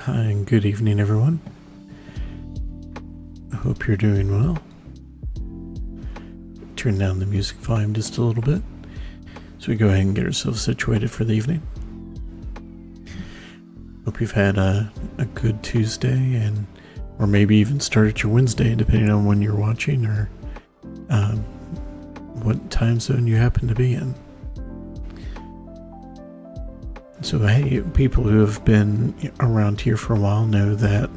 Hi and good evening, everyone. I hope you're doing well. Turn down the music volume just a little bit so we go ahead and get ourselves situated for the evening. Hope you've had a good Tuesday or maybe even started your Wednesday, depending on when you're watching or what time zone you happen to be in. So hey, people who have been around here for a while know that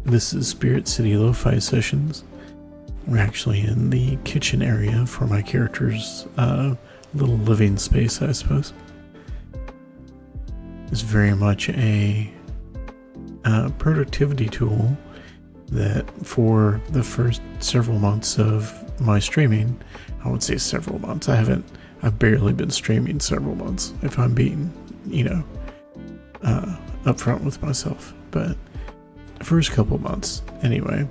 this is Spirit City Lo-Fi Sessions. We're actually in the kitchen area for my character's little living space, I suppose. It's very much a productivity tool that for the first several months of my streaming, I would say several months, I've barely been streaming several months, if I'm being, upfront with myself. But the first couple months, anyway,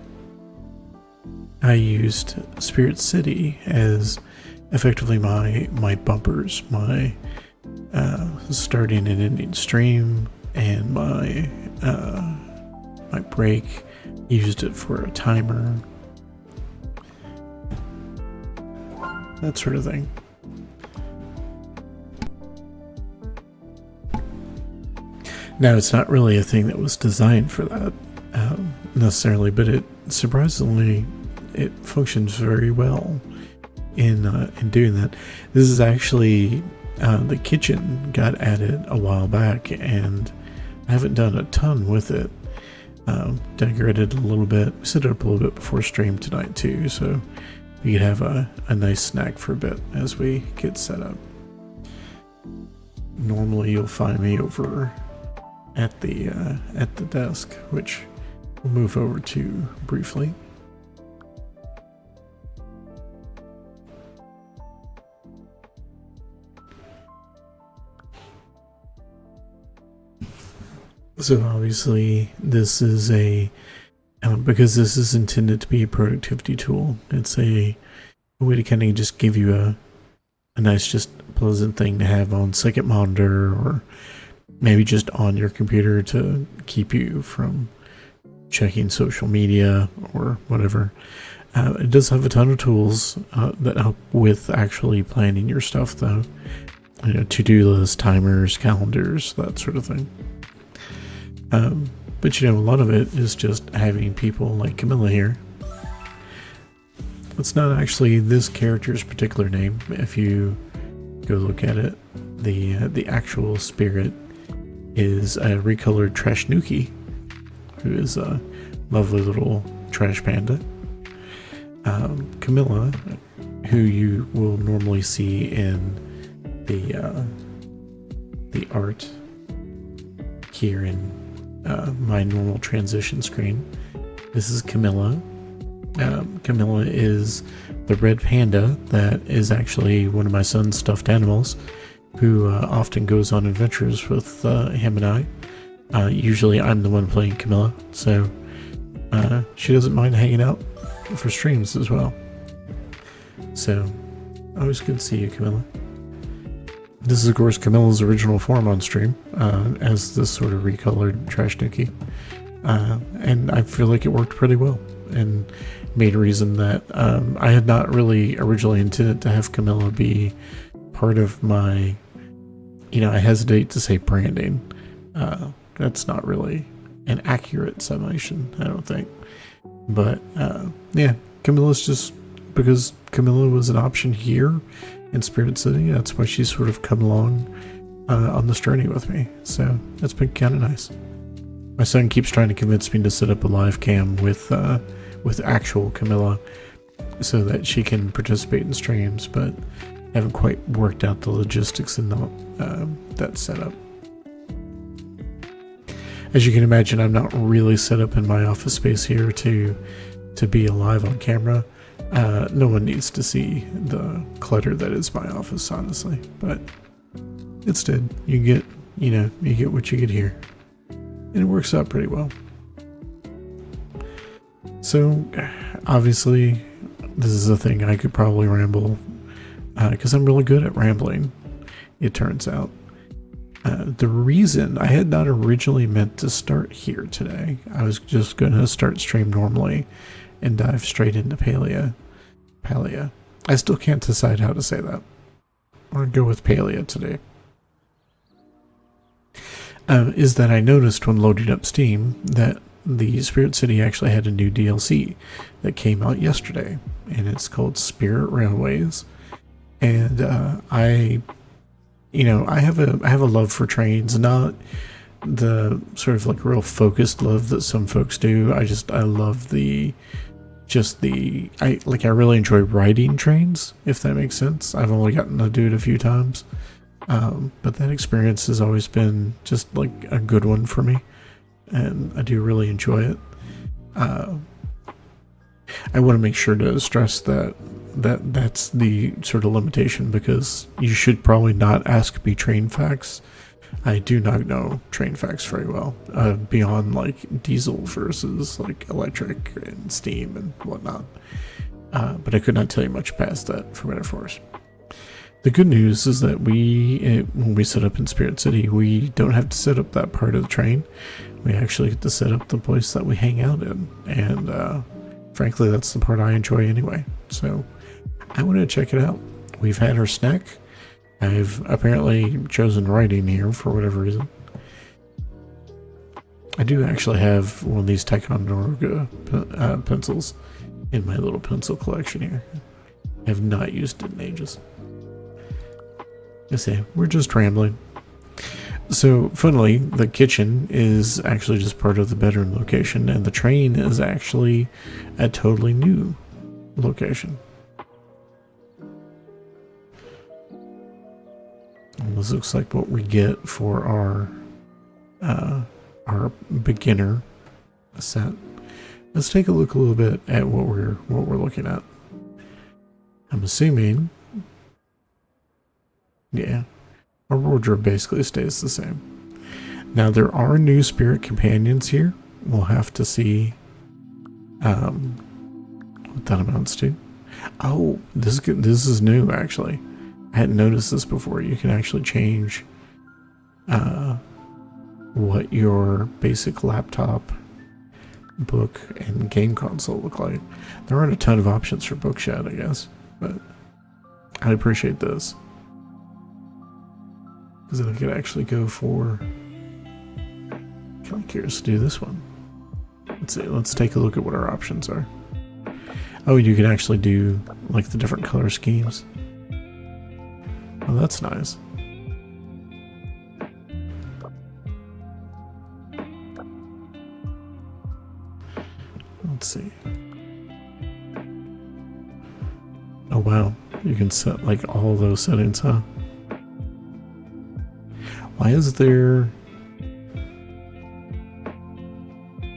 I used Spirit City as effectively my bumpers, my starting and ending stream, and my break. Used it for a timer, that sort of thing. Now, it's not really a thing that was designed for that necessarily, but it functions very well in doing that. This is actually the kitchen got added a while back, and I haven't done a ton with it. Decorated a little bit, set it up a little bit before stream tonight too, so we could have a nice snack for a bit as we get set up. Normally, you'll find me over at the desk, which we'll move over to briefly. So obviously this is because this is intended to be a productivity tool, it's a way to kind of just give you a nice, just pleasant thing to have on second monitor, or maybe just on your computer to keep you from checking social media or whatever. It does have a ton of tools that help with actually planning your stuff, though. To-do lists, timers, calendars, that sort of thing. But a lot of it is just having people like Camilla here. It's not actually this character's particular name. If you go look at it, the actual spirit is a recolored Trashnuki, who is a lovely little trash panda. Camilla, who you will normally see in the art here in my normal transition screen. This is Camilla. Camilla is the red panda that is actually one of my son's stuffed animals, who often goes on adventures with him and I. Usually I'm the one playing Camilla, so she doesn't mind hanging out for streams as well. So, always good to see you, Camilla. This is, of course, Camilla's original form on stream, as this sort of recolored Trashnuki. And I feel like it worked pretty well, and made a reason that I had not really originally intended to have Camilla be part of my, I hesitate to say branding. That's not really an accurate summation, I don't think. But, yeah, Camilla's just, because Camilla was an option here in Spirit City, that's why she's sort of come along on this journey with me. So that's been kind of nice. My son keeps trying to convince me to set up a live cam with actual Camilla so that she can participate in streams, but I haven't quite worked out the logistics in that setup. As you can imagine, I'm not really set up in my office space here to be alive on camera. No one needs to see the clutter that is my office, honestly, but instead you get what you get here, and it works out pretty well. So obviously this is a thing I could probably ramble, because I'm really good at rambling, it turns out. The reason I had not originally meant to start here today, I was just going to start stream normally and dive straight into Palia. Palia. I still can't decide how to say that. I'm going to go with Palia today. Is that I noticed when loading up Steam that the Spirit City actually had a new DLC that came out yesterday, and it's called Spirit Railways. And I have a love for trains, not the sort of like real focused love that some folks do. I love I really enjoy riding trains, if that makes sense. I've only gotten to do it a few times, but that experience has always been just like a good one for me, and I do really enjoy it. I want to make sure to stress that's the sort of limitation, because you should probably not ask me train facts. I do not know train facts very well, beyond like diesel versus like electric and steam and whatnot. But I could not tell you much past that for better force. The good news is that when we set up in Spirit City, we don't have to set up that part of the train. We actually get to set up the place that we hang out in, and frankly, that's the part I enjoy anyway. So I want to check it out. We've had our snack. I've apparently chosen writing here for whatever reason. I do actually have one of these Ticonderoga pencils in my little pencil collection here. I have not used it in ages. I say, we're just rambling. So, funnily, the kitchen is actually just part of the bedroom location, and the train is actually a totally new location. And this looks like what we get for our beginner set. Let's take a look a little bit at what we're looking at. I'm assuming, yeah, our wardrobe basically stays the same. Now there are new spirit companions here. We'll have to see what that amounts to. Oh, this is new actually. I hadn't noticed this before. You can actually change what your basic laptop, book, and game console look like. There aren't a ton of options for Bookshed, I guess, but I appreciate this. Because then I could actually go for... Kind of curious to do this one. Let's see, let's take a look at what our options are. Oh, you can actually do like the different color schemes. Oh, that's nice. Let's see. Oh wow, you can set like all those settings, huh? Why is there...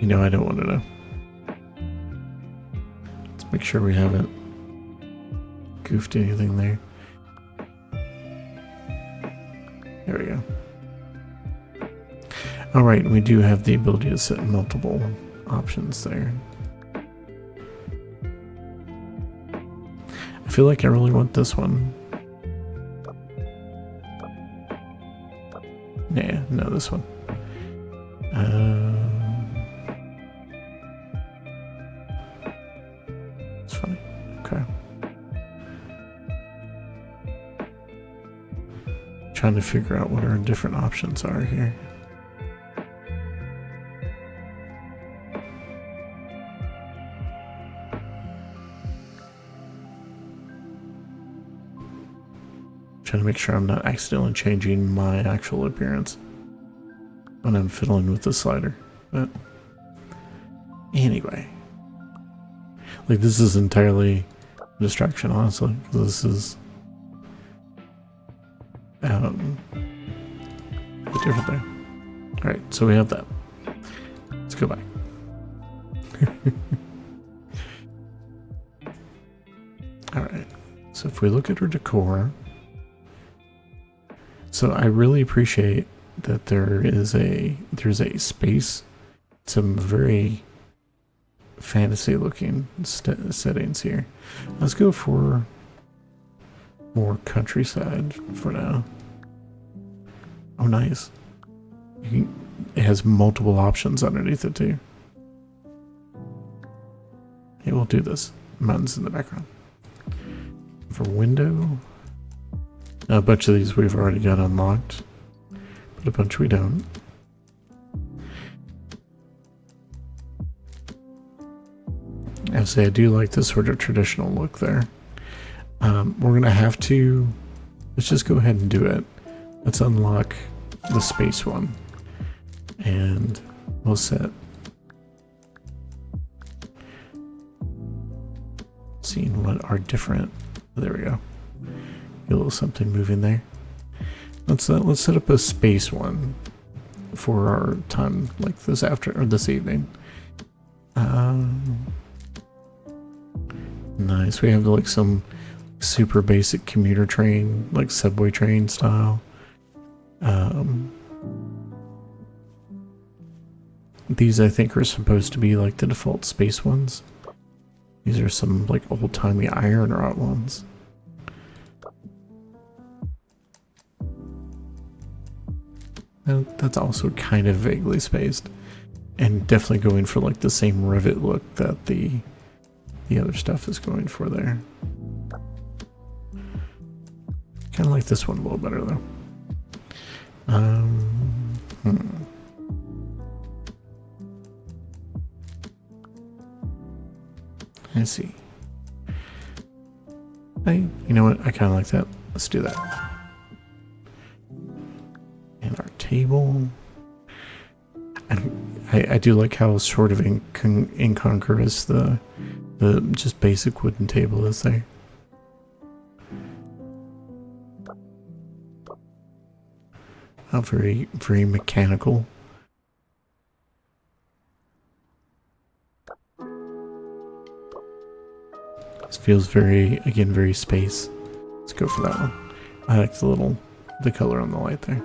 You know, I don't want to know. Let's make sure we haven't goofed anything there. There we go. Alright, we do have the ability to set multiple options there. I feel like I really want this one. Yeah, no, this one. It's funny. Okay. Trying to figure out what our different options are here. Trying to make sure I'm not accidentally changing my actual appearance when I'm fiddling with the slider. But anyway, like this is entirely a distraction, honestly. This is a bit different there. All right, so we have that. Let's go back. All right, so if we look at our decor. So I really appreciate that there's a space, some very fantasy looking settings here. Let's go for more countryside for now. Oh, nice. It has multiple options underneath it too. Hey, we'll do this. Mountains in the background. For window, a bunch of these we've already got unlocked, but a bunch we don't. I say I do like this sort of traditional look there. We're gonna have to, let's just go ahead and do it. Let's unlock the space one, and we'll set seeing what are different. There we go. Get a little something moving there. Let's set up a space one for our time, like this this evening. Nice. We have like some super basic commuter train, like subway train style. These I think are supposed to be like the default space ones. These are some like old-timey iron rod ones. And that's also kind of vaguely spaced, and definitely going for like the same rivet look that the other stuff is going for there. Kind of like this one a little better though. I see. You know what? I kind of like that. Let's do that. And our table. I do like how sort of incongruous the just basic wooden table is there. How very, very mechanical. This feels very, again, very space. Let's go for that one. I like the color on the light there.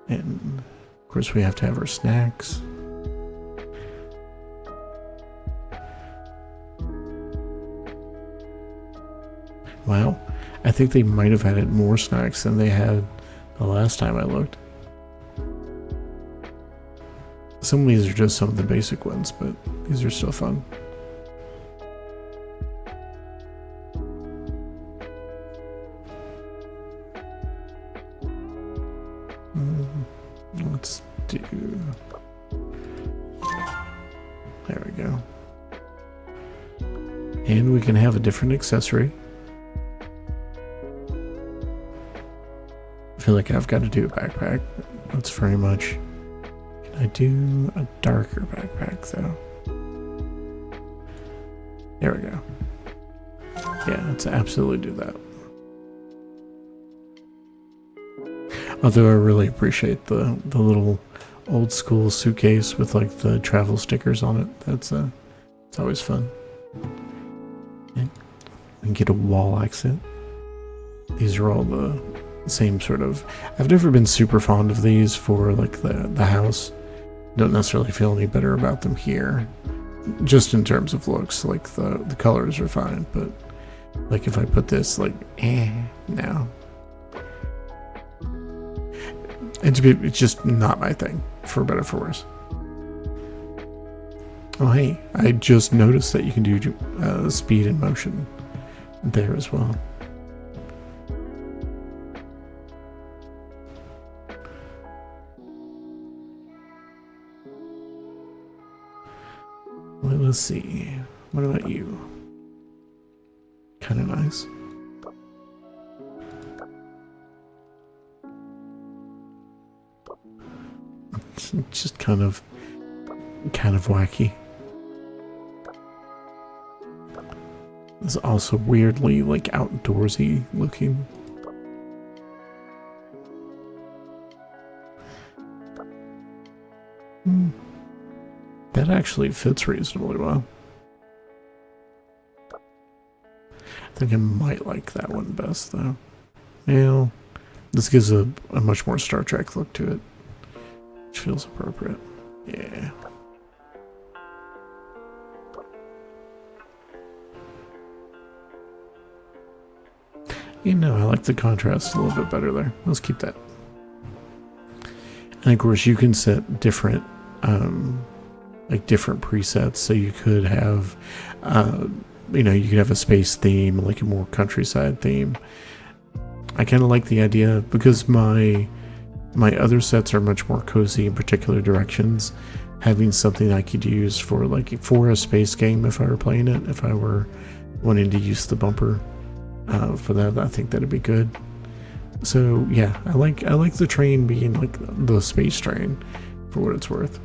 And of course we have to have our snacks. Wow, I think they might have added more snacks than they had the last time I looked. Some of these are just some of the basic ones, but these are still fun. Let's do... There we go. And we can have a different accessory. I feel like I've got to do a backpack. That's very much... Can I do a darker backpack though? There we go. Yeah, let's absolutely do that. Although I really appreciate the little old school suitcase with like the travel stickers on it. That's it's always fun. And we can get a wall exit. These are all the same sort of... I've never been super fond of these for like the house. Don't necessarily feel any better about them here. Just in terms of looks, like the colors are fine, but like if I put this like no. It's just not my thing, for better or for worse. Oh hey, I just noticed that you can do speed and motion there as well. Well, let's see. What about you? Kind of nice. It's just kind of wacky. It's also weirdly like outdoorsy looking. That actually fits reasonably well. I think I might like that one best though. Well, this gives a much more Star Trek look to it, which feels appropriate. Yeah. You know, I like the contrast a little bit better there. Let's keep that. And of course, you can set different, like different presets. So you could have, you know, you could have a space theme, like a more countryside theme. I kind of like the idea because my other sets are much more cozy in particular directions. Having something I could use for for a space game if I were playing it, if I were wanting to use the bumper for that, I think that'd be good. So yeah, I like the train being like the space train for what it's worth.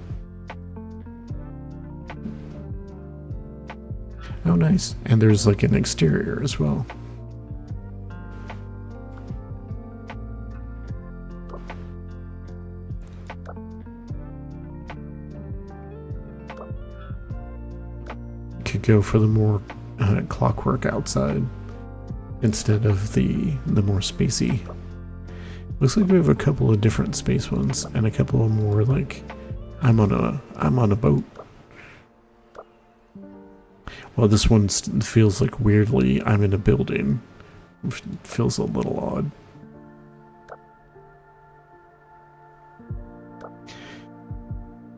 Oh nice, and there's like an exterior as well. Could go for the more clockwork outside instead of the more spacey. Looks like we have a couple of different space ones and a couple of more like I'm on a boat. Well, this one feels like weirdly I'm in a building. Which feels a little odd.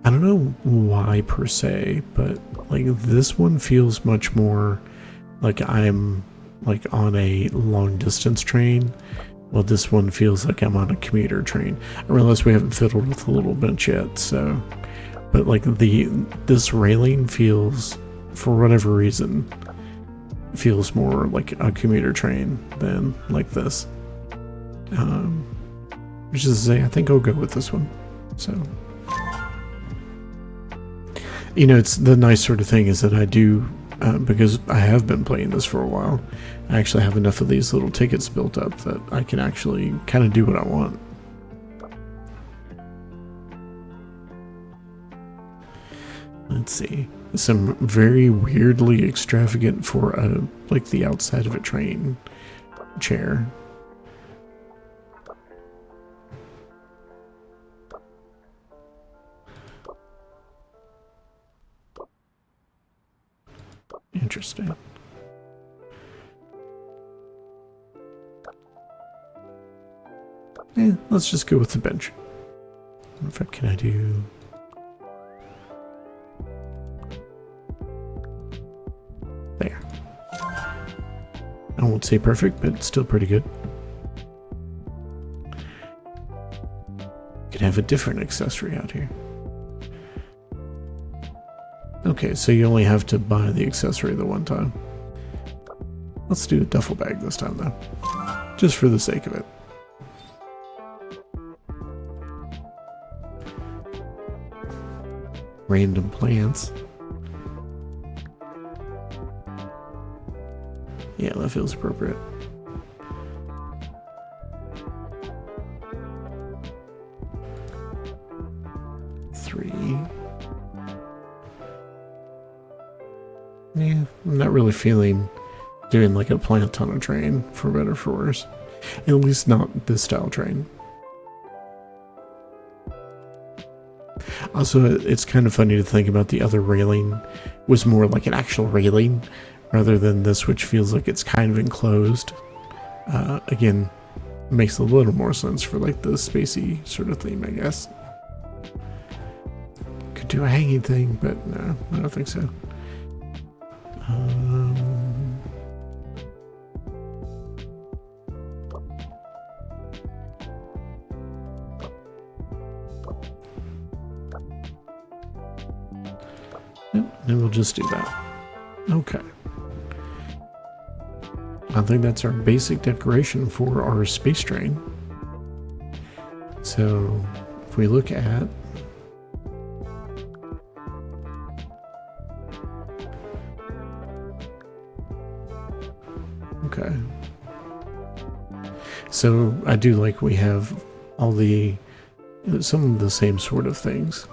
I don't know why per se, but like this one feels much more like I'm like on a long distance train. Well, this one feels like I'm on a commuter train. I realize we haven't fiddled with the little bench yet, so but like this railing feels, for whatever reason, feels more like a commuter train than like this. Which is to say, I think I'll go with this one. So. You know, it's the nice sort of thing is that I do, because I have been playing this for a while, I actually have enough of these little tickets built up that I can actually kind of do what I want. Let's see. Some very weirdly extravagant for like the outside of a train chair. Interesting. Yeah, let's just go with the bench. In fact, can I do... There. I won't say perfect, but still pretty good. Could have a different accessory out here. Okay, so you only have to buy the accessory the one time. Let's do a duffel bag this time, though. Just for the sake of it. Random plants. Yeah, that feels appropriate. Yeah, I'm not really feeling doing like a plant on a train, for better or for worse. At least not this style train. Also, it's kind of funny to think about the other railing was more like an actual railing rather than this, which feels like it's kind of enclosed. Again, makes a little more sense for like the spacey sort of theme, I guess. Could do a hanging thing, but no, I don't think so. Then we'll just do that. Okay. I think that's our basic decoration for our space train. So if we look at okay. So I do like we have all the some of the same sort of things.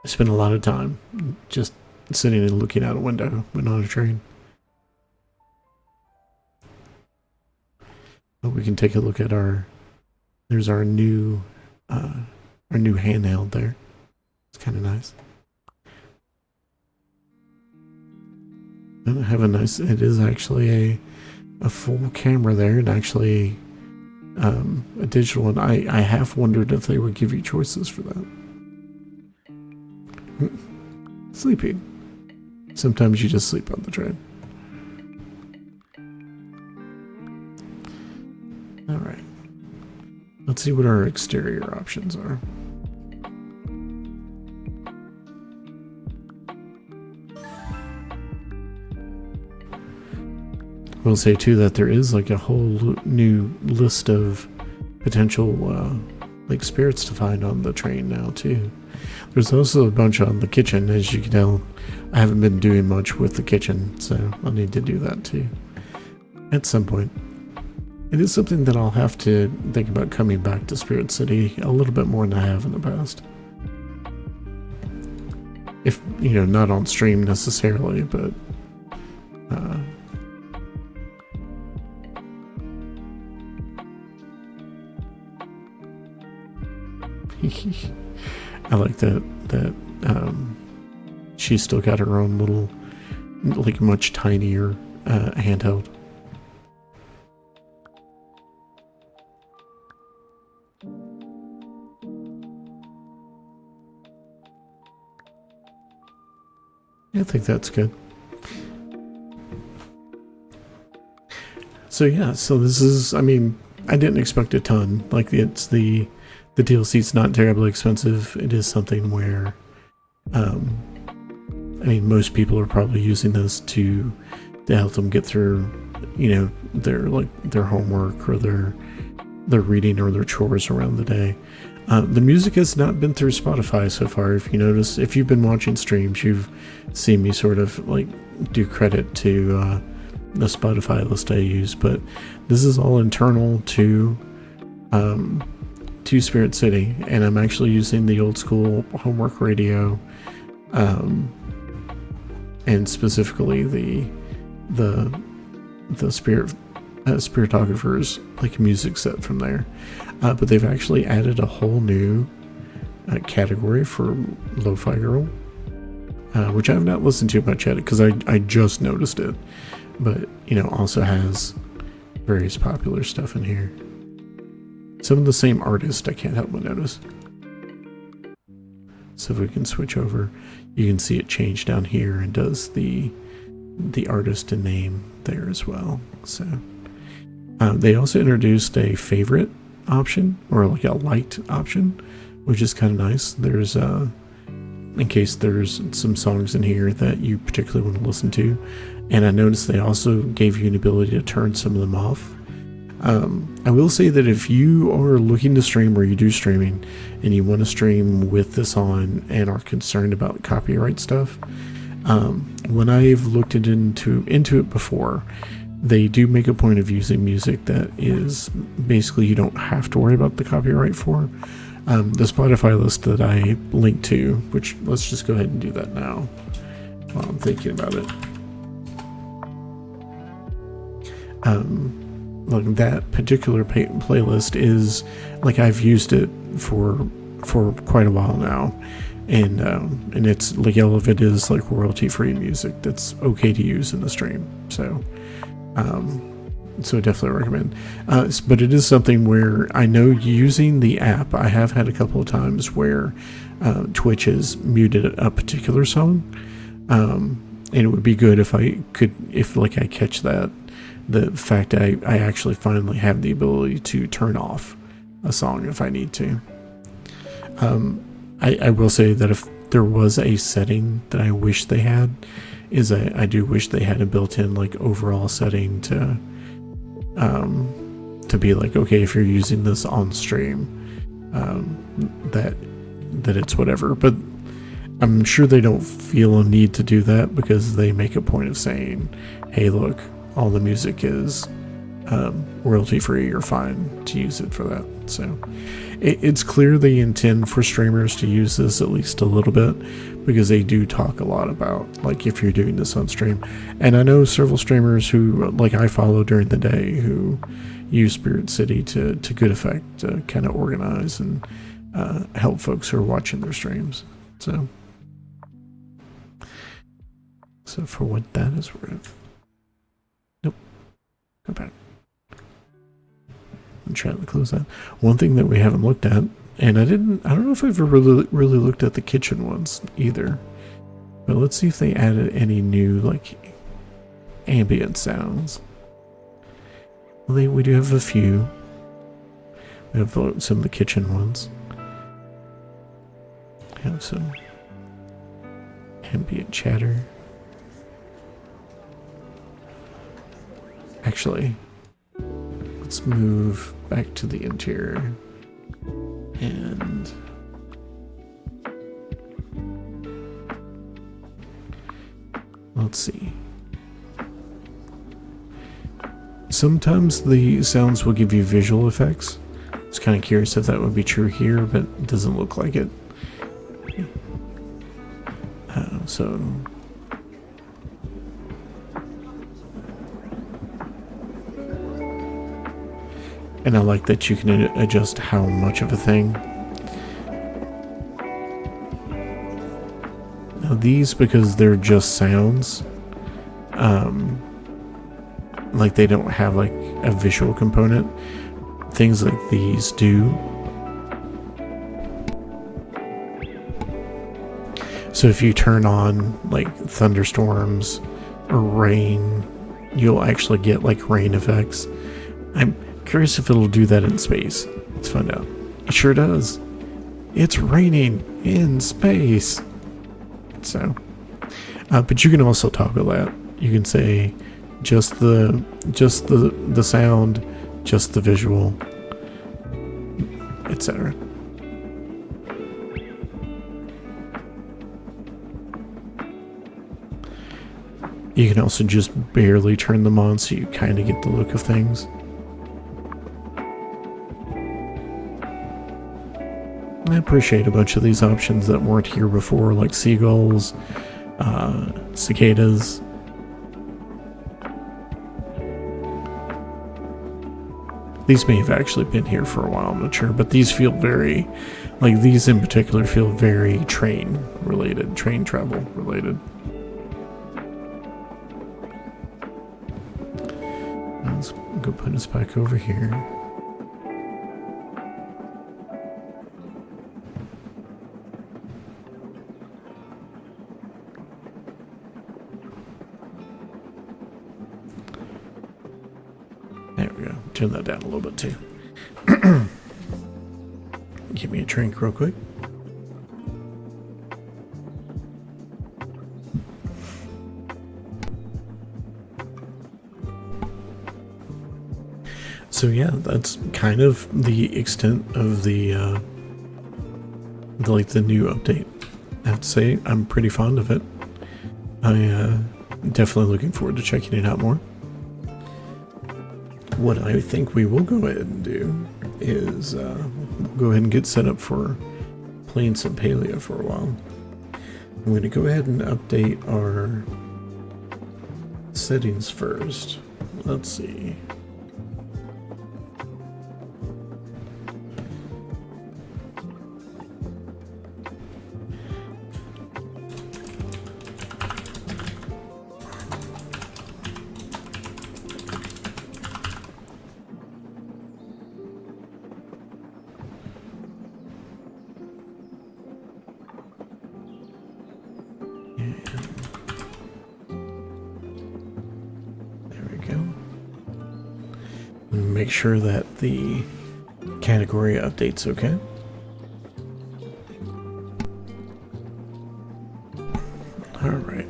I spend a lot of time just sitting and looking out a window when on a train. But we can take a look at there's our new our new handheld there. It's kind of nice. And I have a nice, it is actually a full camera there, and actually a digital one. I half wondered if they would give you choices for that. Sleeping. Sometimes you just sleep on the train. Alright. Let's see what our exterior options are. I will say too that there is like a whole new list of potential like spirits to find on the train now too. There's also a bunch on the kitchen. As you can tell, I haven't been doing much with the kitchen, so I'll need to do that too at some point. It is something that I'll have to think about coming back to Spirit City a little bit more than I have in the past. If, you know, not on stream necessarily, but I like that she's still got her own little, like, much tinier handheld. I think that's good. So yeah, so this is, I mean, I didn't expect a ton. Like, it's the DLC's not terribly expensive. It is something where, I mean, most people are probably using this to help them get through, you know, their homework or their reading or their chores around the day. The music has not been through Spotify so far. If you notice, if you've been watching streams, you've seen me sort of like do credit to the Spotify list I use, but this is all internal to Spirit City, and I'm actually using the old school homework radio, and specifically the spiritographer's like music set from there. But they've actually added a whole new category for Lo-Fi Girl, which I have not listened to much yet because I just noticed it. But, you know, also has various popular stuff in here. Some of the same artist, I can't help but notice. So if we can switch over, you can see it change down here and does the artist and name there as well. So they also introduced a favorite option, or like a liked option, which is kind of nice. There's in case there's some songs in here that you particularly want to listen to, and I noticed they also gave you an ability to turn some of them off. I will say that if you are looking to stream, or you do streaming and you want to stream with this on and are concerned about copyright stuff, when I've looked into it before, they do make a point of using music that is basically you don't have to worry about the copyright for. The Spotify list that I linked to, which let's just go ahead and do that now while I'm thinking about it. Like that particular playlist is like I've used it for quite a while now, and it's like all of it is like royalty-free music that's okay to use in the stream. So definitely recommend. But it is something where I know using the app, I have had a couple of times where Twitch has muted a particular song, and it would be good if I catch that. The fact I actually finally have the ability to turn off a song if I need to. I will say that if there was a setting that I wish they had, is I do wish they had a built-in like overall setting to be like, okay, if you're using this on stream, that it's whatever. But I'm sure they don't feel a need to do that because they make a point of saying, hey, look, all the music is royalty free. You're fine to use it for that. So it's clear they intend for streamers to use this at least a little bit, because they do talk a lot about like if you're doing this on stream. And I know several streamers who like I follow during the day who use Spirit City to good effect, to kind of organize and help folks who are watching their streams. So for what that is worth. Nope. Go back. I'm trying to close that. One thing that we haven't looked at, and I don't know if I've ever really looked at the kitchen ones either. But let's see if they added any new, like, ambient sounds. Well, we do have a few. We have some of the kitchen ones. We have some ambient chatter. Actually, let's move back to the interior and let's see. Sometimes the sounds will give you visual effects. I was kind of curious if that would be true here, but it doesn't look like it. And I like that you can adjust how much of a thing. Now these, because they're just sounds, like they don't have like a visual component, things like these do. So if you turn on like thunderstorms or rain, you'll actually get like rain effects. I'm curious if it'll do that in space. Let's find out. It sure does. It's raining in space. So, but you can also toggle that. You can say just the sound, just the visual, etc. You can also just barely turn them on so you kind of get the look of things. I appreciate a bunch of these options that weren't here before, like seagulls, cicadas. These may have actually been here for a while, I'm not sure, but these feel very, like these in particular feel very train related, train travel related. Let's go put us back over here. There we go. Turn that down a little bit too. Give me a drink real quick. So yeah, that's kind of the extent of the new update. I have to say, I'm pretty fond of it. Definitely looking forward to checking it out more. What I think we will go ahead and do is we'll go ahead and get set up for playing some Palia for a while. I'm going to go ahead and update our settings first. Let's see. Make sure that the category updates okay. All right.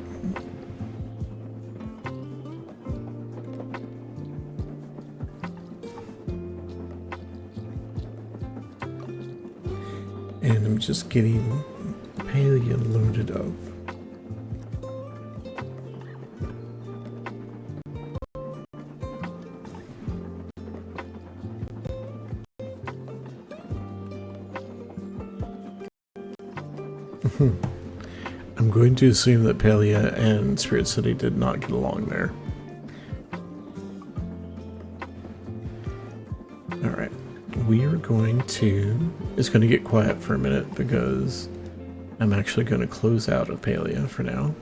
And I'm just getting Palia loaded up. I'm going to assume that Palia and Spirit City did not get along there. Alright. we are going to... It's going to get quiet for a minute because I'm actually going to close out of Palia for now.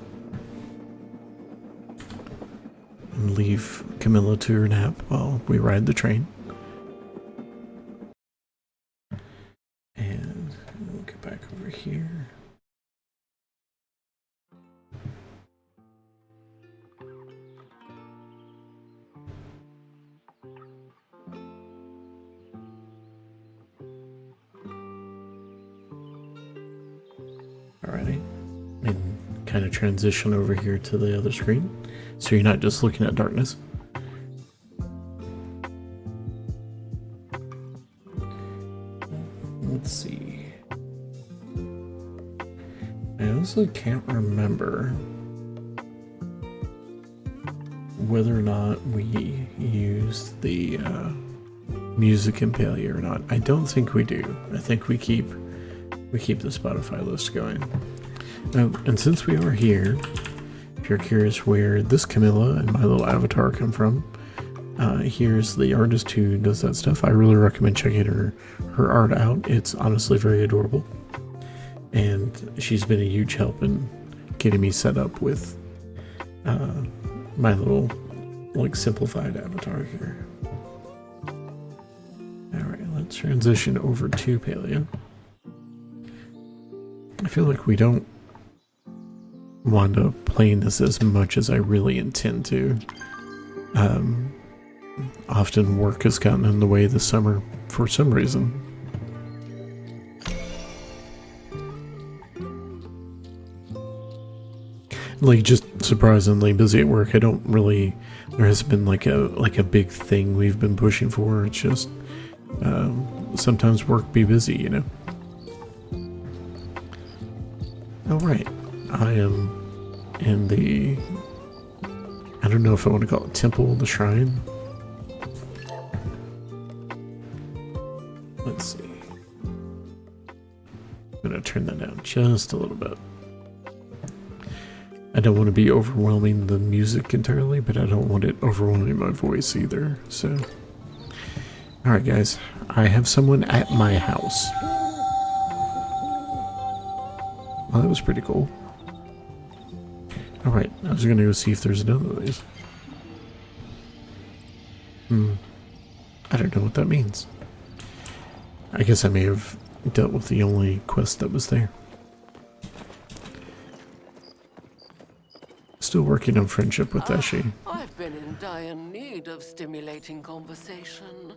And leave Camilla to her nap while we ride the train. And we'll get back over here. Alrighty, and kind of transition over here to the other screen, so you're not just looking at darkness. Let's see. I also can't remember whether or not we used the music in Palia or not. I don't think we do. I think we keep the Spotify list going. And since we are here, if you're curious where this Camilla and my little avatar come from, here's the artist who does that stuff. I really recommend checking her art out. It's honestly very adorable. And she's been a huge help in getting me set up with my little, like, simplified avatar here. Alright, let's transition over to Palia. I feel like we don't wind up playing this as much as I really intend to. Often work has gotten in the way this summer for some reason. Like, just surprisingly busy at work. I don't really... There hasn't been like a big thing we've been pushing for. It's just sometimes work be busy, you know. Oh, right. I am in the... I don't know if I want to call it temple, the shrine. Let's see. I'm going to turn that down just a little bit. I don't want to be overwhelming the music entirely, but I don't want it overwhelming my voice either, so... Alright guys, I have someone at my house. Well, that was pretty cool. Alright, I was gonna go see if there's another of these. I don't know what that means. I guess I may have dealt with the only quest that was there. Still working on friendship with Eshi. I've been in dire need of stimulating conversation.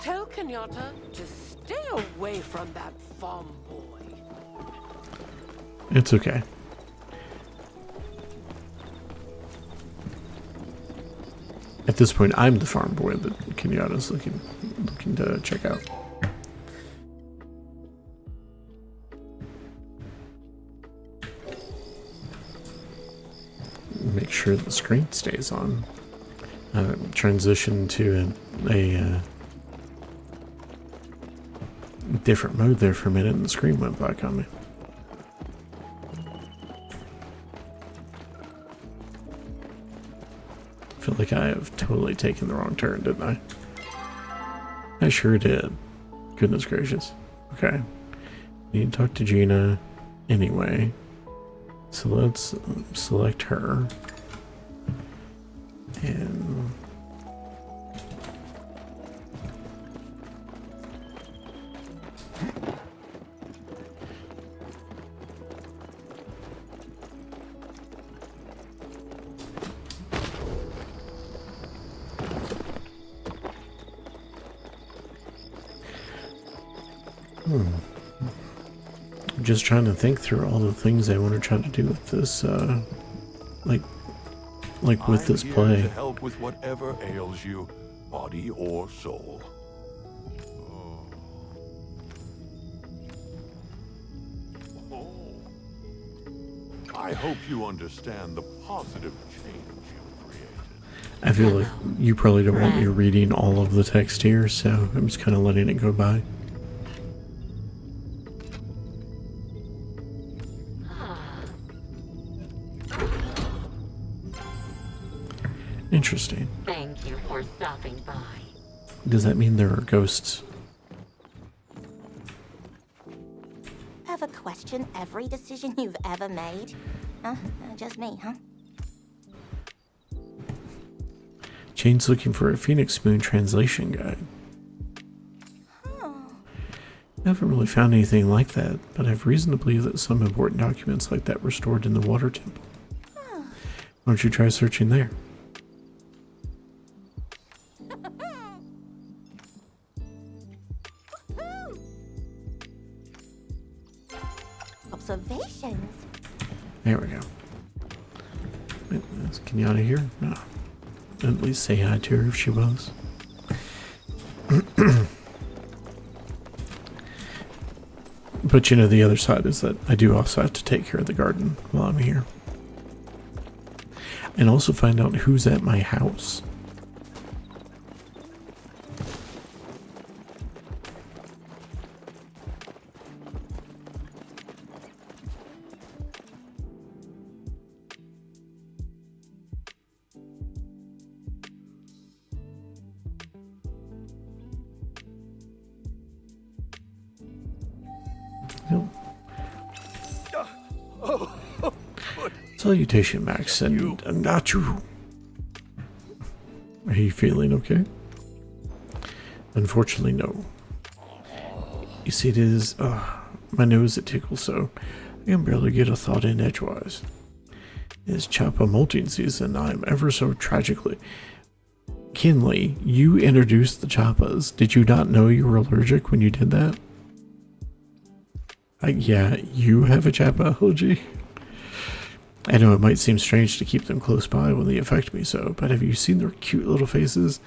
Tell Kenyatta to stay away from that farm boy. It's okay. At this point, I'm the farm boy that Kenyatta's looking to check out. Make sure the screen stays on. Transition to a different mode there for a minute, and the screen went back on me. I feel like I have totally taken the wrong turn, didn't I? I sure did. Goodness gracious. Okay. Need to talk to Gina anyway. So let's select her. And... I'm just trying to think through all the things I want to try to do with this, like with this play. To help with whatever ails you, body or soul. I hope you understand the positive change you've created. I feel like you probably don't want me reading all of the text here, so I'm just kind of letting it go by. Interesting. Thank you for stopping by. Does that mean there are ghosts? Ever question every decision you've ever made? Huh? Just me, huh? Jane's looking for a Phoenix Moon translation guide. I haven't really found anything like that, but I have reason to believe that some important documents like that were stored in the water temple. Why don't you try searching there? Observations. There we go. Wait, is Kenyatta here? No. At least say hi to her if she was. But you know, the other side is that I do also have to take care of the garden while I'm here. And also find out who's at my house. No. Salutation, Max, and not you. Are you feeling okay? Unfortunately, no. You see, it is my nose that tickles so I can barely get a thought in edgewise. It is Chapa molting season. I am ever so tragically. Kinley, you introduced the Chappas. Did you not know you were allergic when you did that? Yeah, you have a Chappa allergy. I know it might seem strange to keep them close by when they affect me so, but have you seen their cute little faces?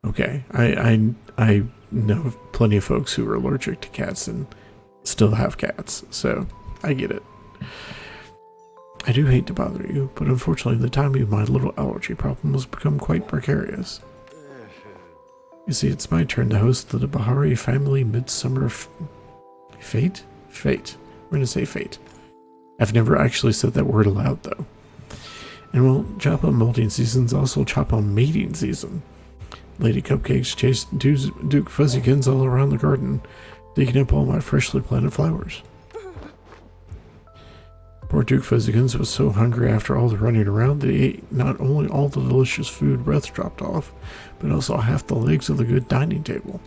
Okay, I know plenty of folks who are allergic to cats and still have cats, so I get it. I do hate to bother you, but unfortunately the timing of my little allergy problem has become quite precarious. You see, it's my turn to host the Bahari family midsummer fete? Fate. We're gonna say fate. I've never actually said that word aloud, though. And well, Choppa molting season's also Choppa mating season. Lady Cupcakes chased Duke Fuzzykins all around the garden, digging up all my freshly planted flowers. Poor Duke Fuzzykins was so hungry after all the running around that he ate not only all the delicious food Breath dropped off, but also half the legs of the good dining table.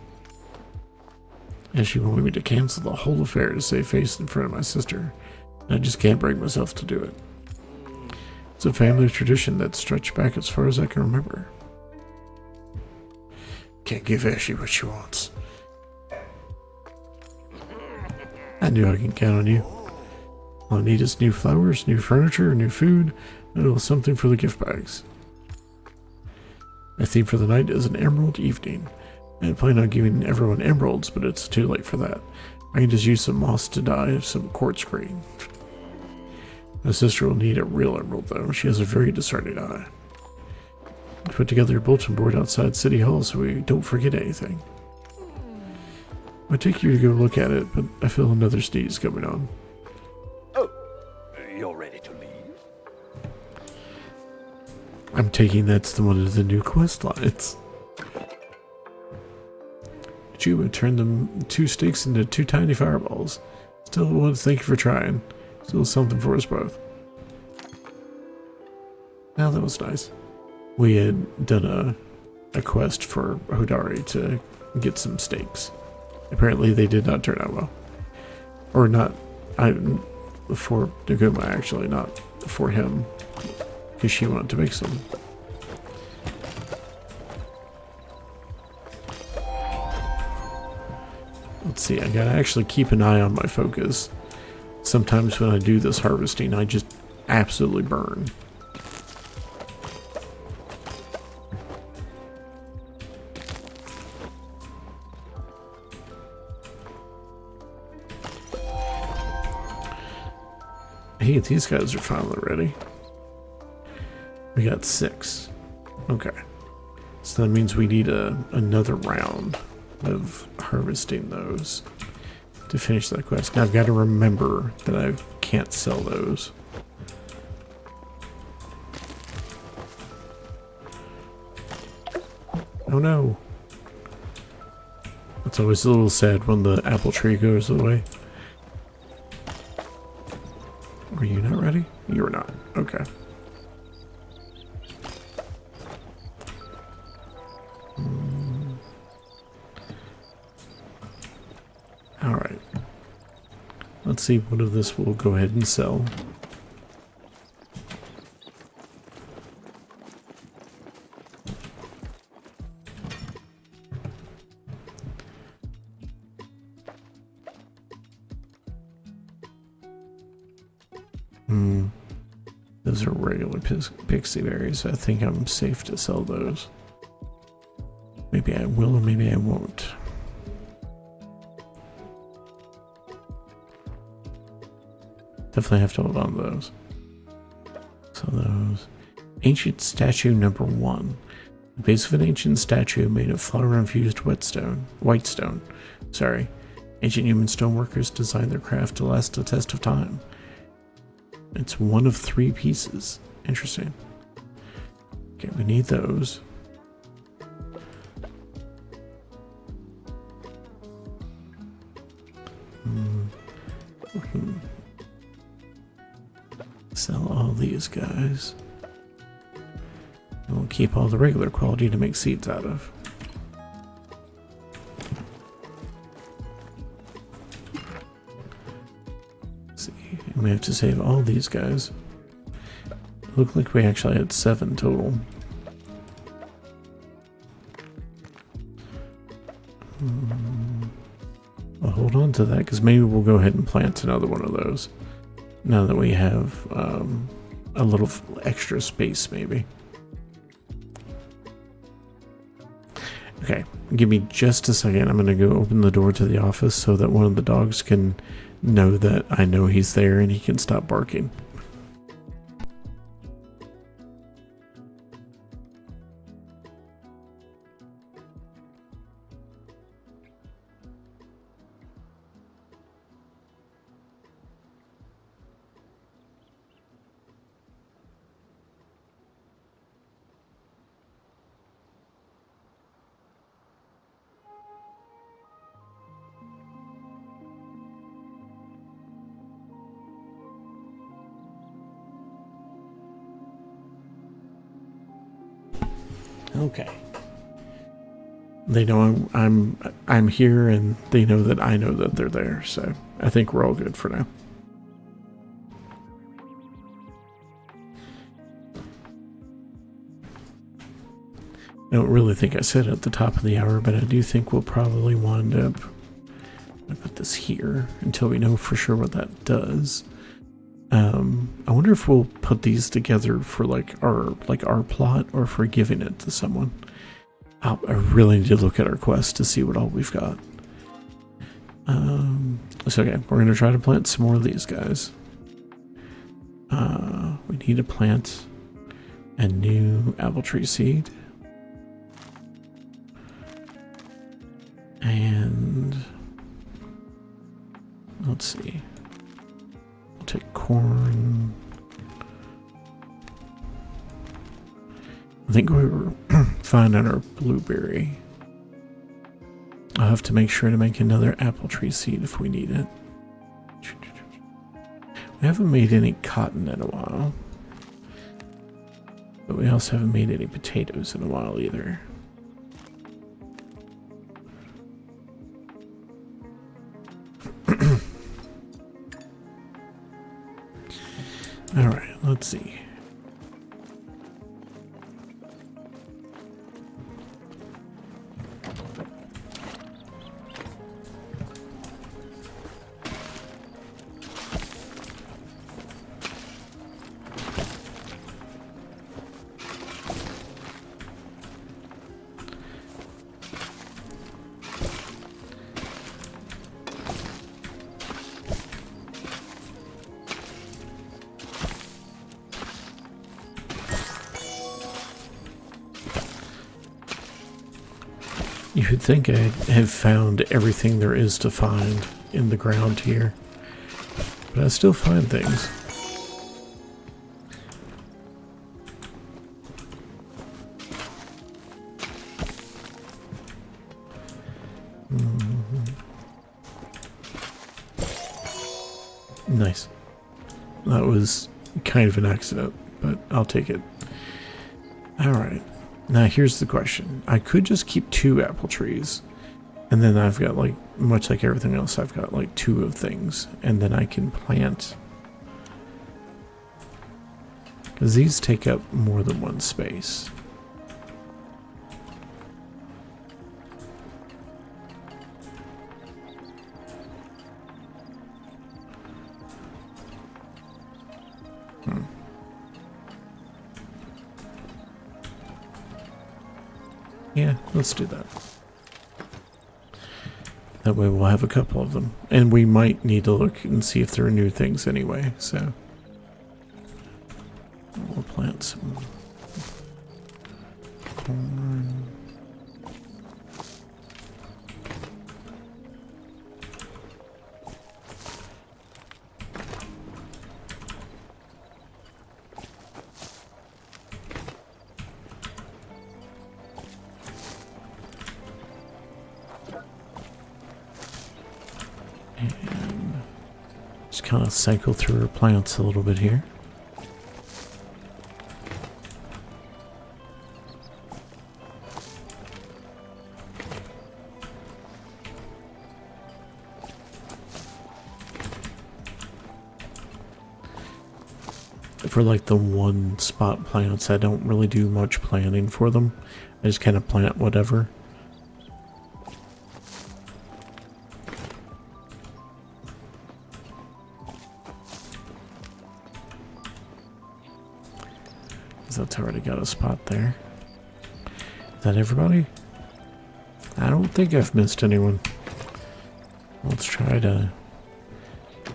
And she wanted me to cancel the whole affair to save face in front of my sister. I just can't bring myself to do it. It's a family tradition that stretched back as far as I can remember. Can't give Ashley what she wants. I knew I can count on you. All I need is new flowers, new furniture, new food, and a little something for the gift bags. My theme for the night is an emerald evening. I had planned on giving everyone emeralds, but it's too late for that. I can just use some moss to dye some quartz green. My sister will need a real emerald, though. She has a very discerning eye. I put together a bulletin board outside City Hall so we don't forget anything. I'll take you to go look at it, but I feel another sneeze coming on. Oh, you're ready to leave? I'm taking that's the one of the new quest lines. Juba turned them 2 sticks into 2 tiny fireballs. Still want to thank you for trying. Still something for us both. Now that was nice. We had done a quest for Hodari to get some steaks. Apparently they did not turn out well. Or not, for Naguma actually, not for him. Because she wanted to make some. Let's see, I gotta actually keep an eye on my focus. Sometimes when I do this harvesting, I just absolutely burn. Hey, these guys are finally ready. We got 6. Okay. So that means we need another round of harvesting those to finish that quest. Now I've got to remember that I can't sell those. Oh no. It's always a little sad when the apple tree goes away. Are you not ready? You're not. Okay. Alright. Let's see what of this we'll go ahead and sell. Those are regular pixie berries. I think I'm safe to sell those. Maybe I will or maybe I won't. Definitely have to hold on to those. So those. Ancient statue number 1. The base of an ancient statue made of flower-infused white stone. Sorry. Ancient human stoneworkers designed their craft to last the test of time. It's one of 3 pieces. Interesting. Okay, we need those. Sell all these guys. And we'll keep all the regular quality to make seeds out of. We have to save all these guys. Looked like we actually had 7 total. I'll hold on to that because maybe we'll go ahead and plant another one of those. Now that we have a little extra space, maybe. Okay, give me just a second. I'm going to go open the door to the office so that one of the dogs can know that I know he's there and he can stop barking. Okay. They know I'm here, and they know that I know that they're there. So I think we're all good for now. I don't really think I said at the top of the hour, but I do think we'll probably wind up. I put this here until we know for sure what that does. I wonder if we'll put these together for our plot, or if we're giving it to someone. I really need to look at our quest to see what all we've got. So okay, we're gonna try to plant some more of these guys. We need to plant a new apple tree seed. And let's see. We'll take corn. I think we were fine on our blueberry. I'll have to make sure to make another apple tree seed if we need it. We haven't made any cotton in a while. But we also haven't made any potatoes in a while either. Alright, let's see. You would think I have found everything there is to find in the ground here, but I still find things. Nice. That was kind of an accident, but I'll take it. Alright. Now here's the question. I could just keep 2 apple trees, and then I've got, like, much like everything else, I've got like 2 of things, and then I can plant. Because these take up more than 1 space. Yeah, let's do that. That way we'll have a couple of them. And we might need to look and see if there are new things anyway, so we'll plant some corn. And just kind of cycle through our plants a little bit here. For like the 1 spot plants, I don't really do much planning for them. I just kind of plant whatever. That's already got a spot there. Is that everybody? I don't think I've missed anyone. Let's try to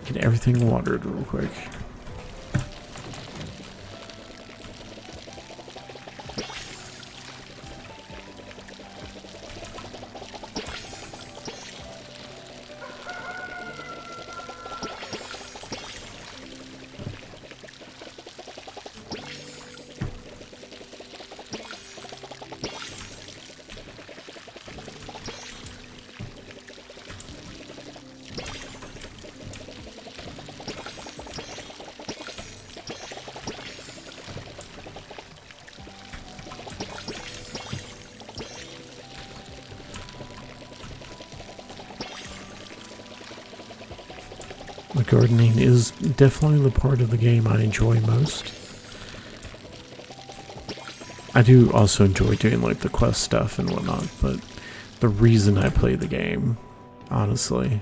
get everything watered real quick. The gardening is definitely the part of the game I enjoy most. I do also enjoy doing like the quest stuff and whatnot, but the reason I play the game, honestly,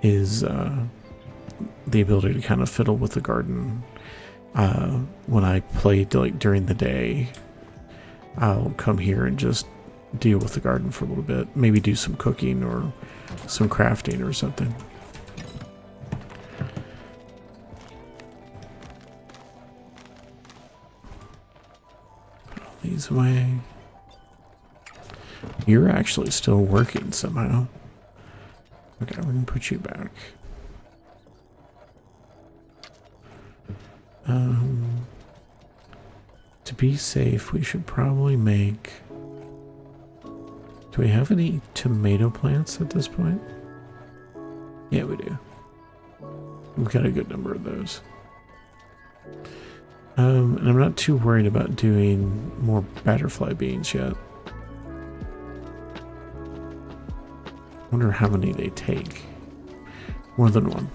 is the ability to kind of fiddle with the garden. When I play like during the day, I'll come here and just deal with the garden for a little bit, maybe do some cooking or some crafting or something. These away. You're actually still working somehow. Okay, we're gonna put you back. To be safe, we should probably make... Do we have any tomato plants at this point? Yeah, we do. We've got a good number of those. And I'm not too worried about doing more butterfly beans yet. Wonder how many they take. More than 1.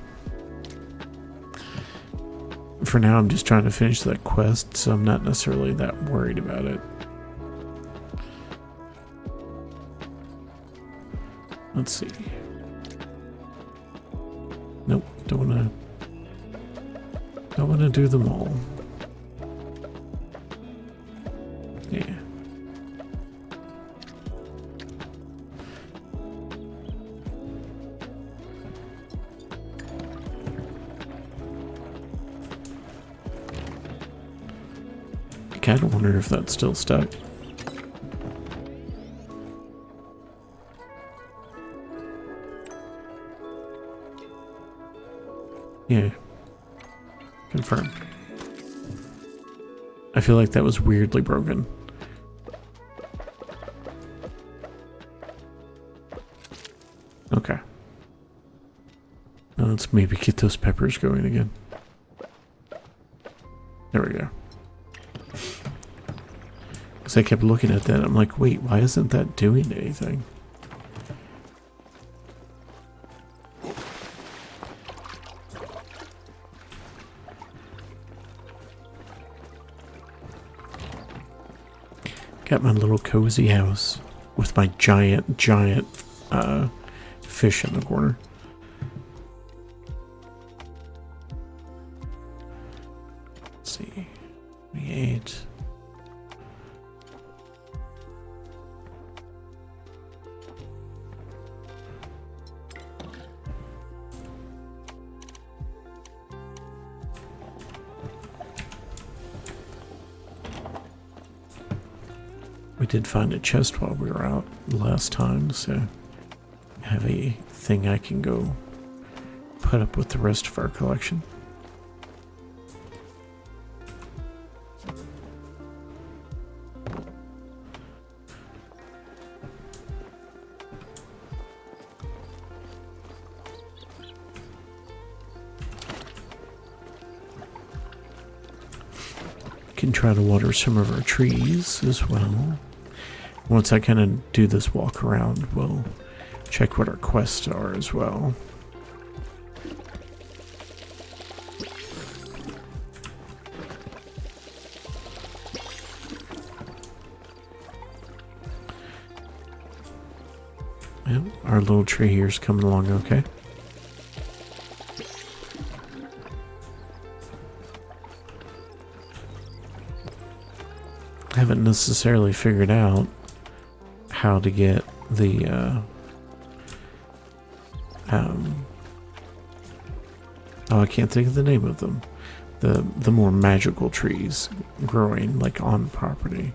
For now, I'm just trying to finish that quest, so I'm not necessarily that worried about it. Let's see. Nope, don't wanna do them all. Yeah. I kind of wonder if that's still stuck. Yeah. Confirmed. I feel like that was weirdly broken. Okay. Now let's maybe get those peppers going again. There we go. Because I kept looking at that, I'm like, wait, why isn't that doing anything? Got my little cozy house with my giant fish in the corner. Let's see. We ate. We did find a chest while we were out last time, so I have a thing I can go put up with the rest of our collection. Can try to water some of our trees as well. Once I kind of do this walk around, we'll check what our quests are as well. Yep, our little tree here is coming along okay. I haven't necessarily figured out how to get the oh, I can't think of the name of them. The more magical trees growing like on property.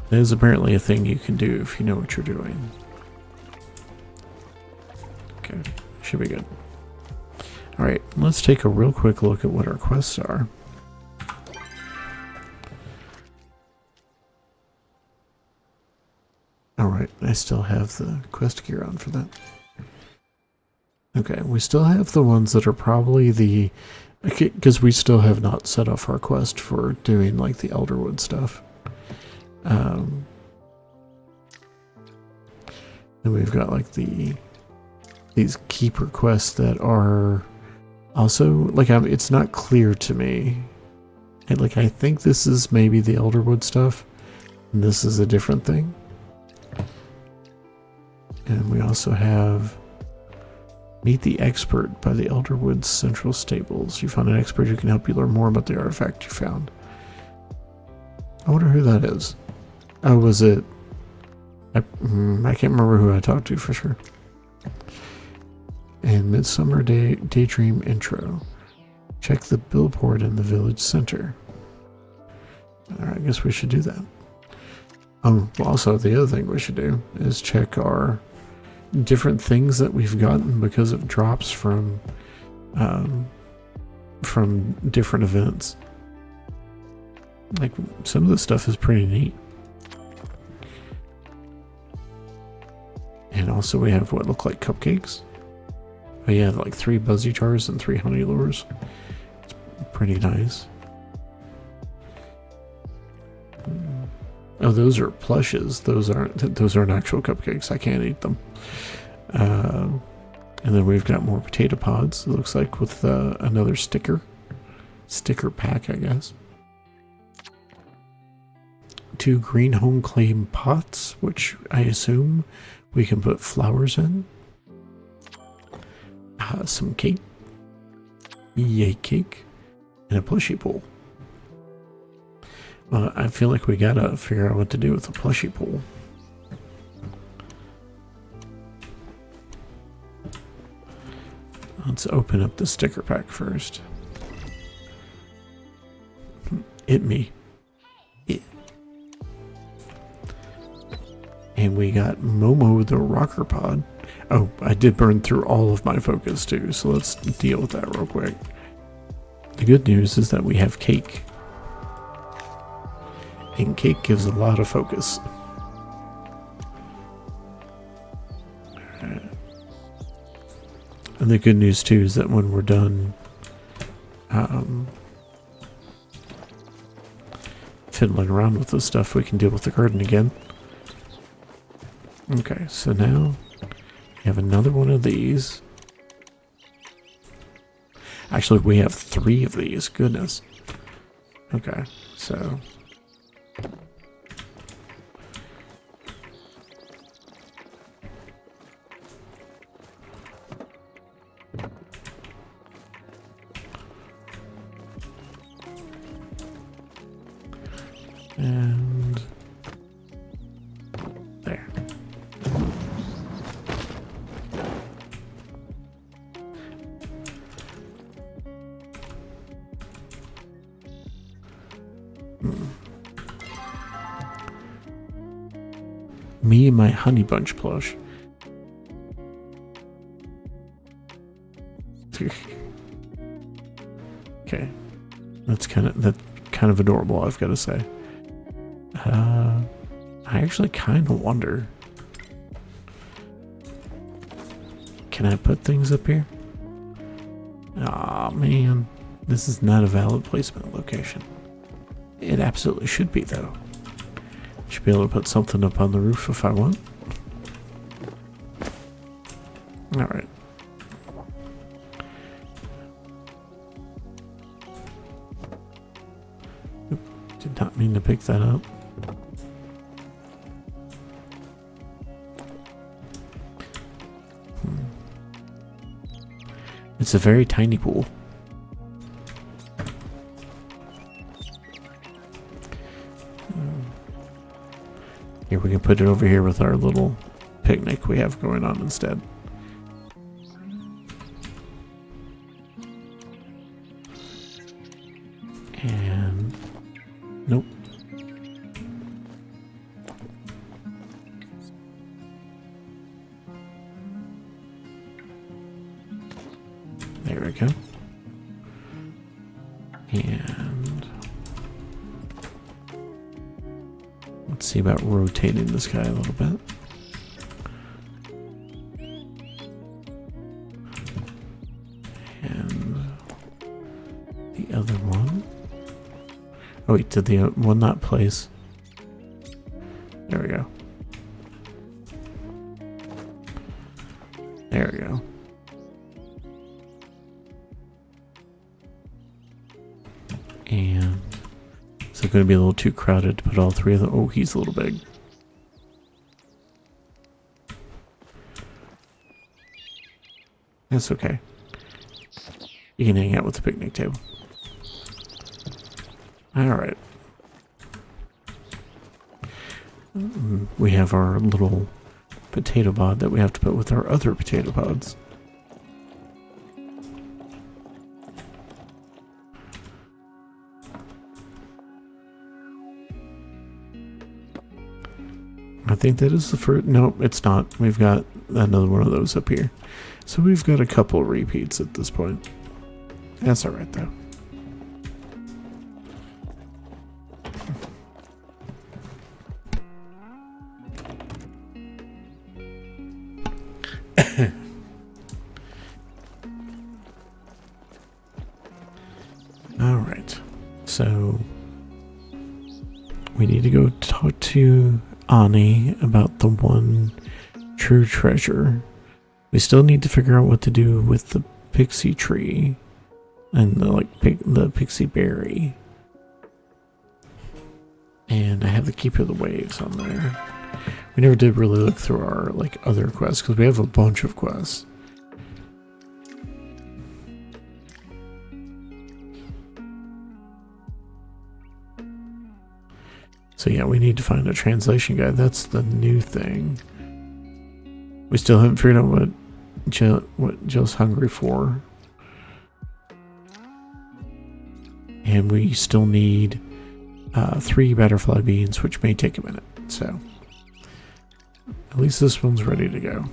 That is apparently a thing you can do if you know what you're doing. Okay, should be good. Alright, let's take a real quick look at what our quests are. Alright, I still have the quest gear on for that. Okay, we still have the ones that are probably the... because we still have not set off our quest for doing like the Elderwood stuff. And we've got like these keeper quests that are also like it's not clear to me. And like I think this is maybe the Elderwood stuff, and this is a different thing. And we also have Meet the Expert by the Elderwood Central Stables. You found an expert who can help you learn more about the artifact you found. I wonder who that is. Oh, was it... I can't remember who I talked to for sure. And Midsummer Daydream Intro. Check the billboard in the village center. Alright, I guess we should do that. Well, also, the other thing we should do is check our different things that we've gotten because of drops from different events. Like, some of this stuff is pretty neat. And also we have what look like cupcakes. Oh yeah, like 3 buzzy jars and 3 honey lures. It's pretty nice. Oh, those are plushes. Those aren't actual cupcakes. I can't eat them. And then we've got more potato pods. It looks like with another sticker pack, I guess. 2 green home claim pots, which I assume we can put flowers in. Some cake, yay cake, and a plushie pool. I feel like we gotta figure out what to do with the plushie pool. Let's open up the sticker pack first. Hit me. Yeah. And we got Momo the rocker pod. Oh, I did burn through all of my focus too, so let's deal with that real quick. The good news is that we have cake. And cake gives a lot of focus. Alright. And the good news too is that when we're done fiddling around with this stuff, we can deal with the garden again. Okay, so now we have another one of these. Actually, we have 3 of these. Goodness. Okay, so and there. Me and my honey bunch plush. Okay, that's kind of adorable, I've got to say. I actually kind of wonder. Can I put things up here? Aw, man. This is not a valid placement location. It absolutely should be, though. Should be able to put something up on the roof if I want. Alright. Did not mean to pick that up. It's a very tiny pool. Here, we can put it over here with our little picnic we have going on instead. And nope. There we go. And let's see about rotating this guy a little bit. And the other one. Oh wait, did the one not place? There we go. There we go. And is it going to be a little too crowded to put all 3 of them? Oh, he's a little big. That's okay. You can hang out with the picnic table. Alright. We have our little potato pod that we have to put with our other potato pods. I think that is the first. Nope, it's not. We've got another one of those up here. So we've got a couple repeats at this point. That's alright though. Alright. So we need to go talk to Ani about the one true treasure. We still need to figure out what to do with the pixie tree and the pixie berry. And I have the Keeper of the Waves on there. We never did really look through our other quests because we have a bunch of quests. So yeah, we need to find a translation guide. That's the new thing. We still haven't figured out what Jill's hungry for. And we still need 3 butterfly beans, which may take a minute. So at least this one's ready to go.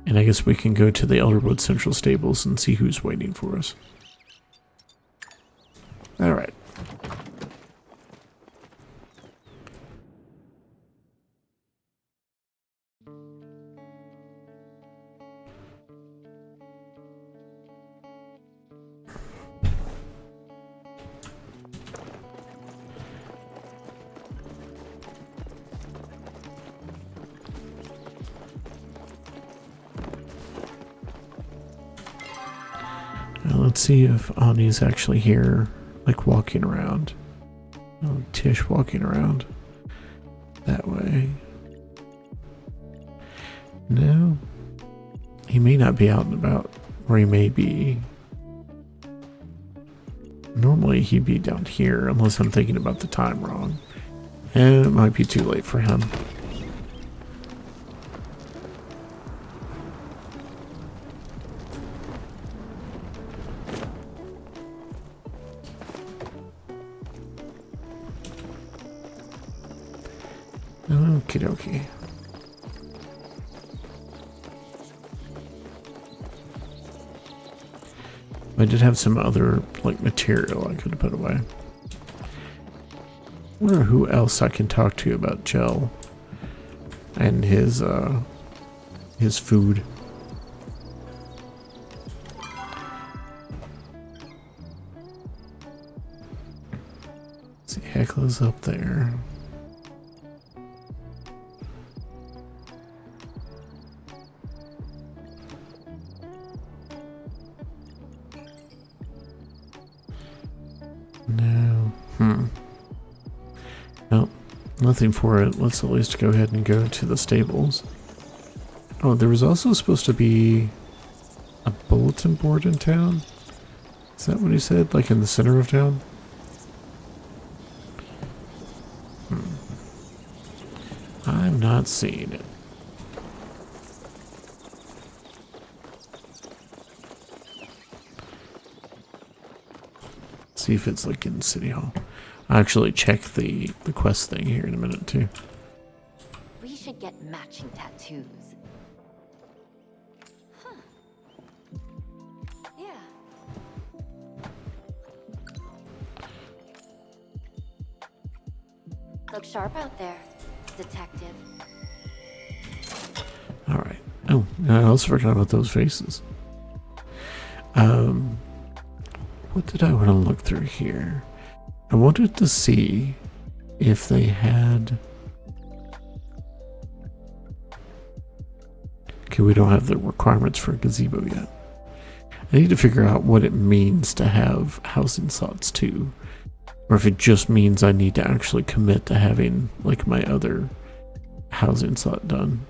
And And I guess we can go to the Elderwood Central Stables and see who's waiting for us. Alright. Let's see if Ani's actually here, like walking around. Oh, Tish walking around that way. No, he may not be out and about, or he may be. Normally he'd be down here, unless I'm thinking about the time wrong. And it might be too late for him. Okie dokie. I did have some other like material I could have put away. I wonder who else I can talk to about Gel and his food. Let's see, Hecla's up there. No. No, nothing for it. Let's at least go ahead and go to the stables. Oh, there was also supposed to be a bulletin board in town. Is that what he said? Like in the center of town? I'm not seeing it. See if it's like in City Hall. I'll actually check the quest thing here in a minute too. We should get matching tattoos. Huh. Yeah. Look sharp out there, detective. Alright. Oh, I also forgot about those faces. What did I want to look through here? I wanted to see if they had... Okay, we don't have the requirements for a gazebo yet. I need to figure out what it means to have housing slots too. Or if it just means I need to actually commit to having like my other housing slot done.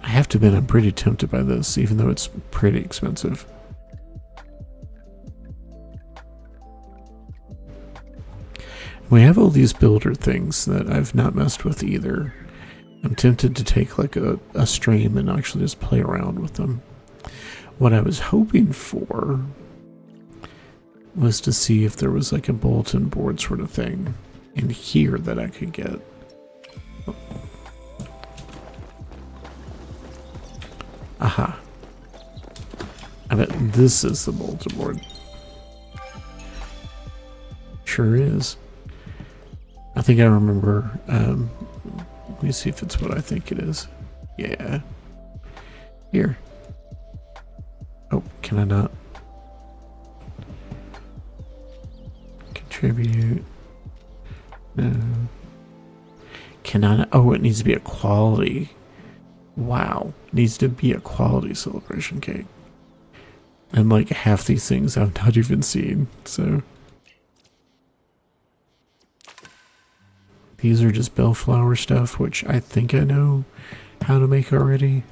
I have to admit I'm pretty tempted by this, even though it's pretty expensive. We have all these builder things that I've not messed with either. I'm tempted to take like a stream and actually just play around with them. What I was hoping for was to see if there was like a bulletin board sort of thing in here that I could get. Aha. I bet this is the bulletin board. Sure is. I think I remember, let me see if it's what I think it is. Yeah. Here. Oh, can I not? Contribute. No. Can I not? Oh, it needs to be a quality. Wow. It needs to be a quality celebration cake. And like half these things I've not even seen, so. These are just bellflower stuff, which I think I know how to make already.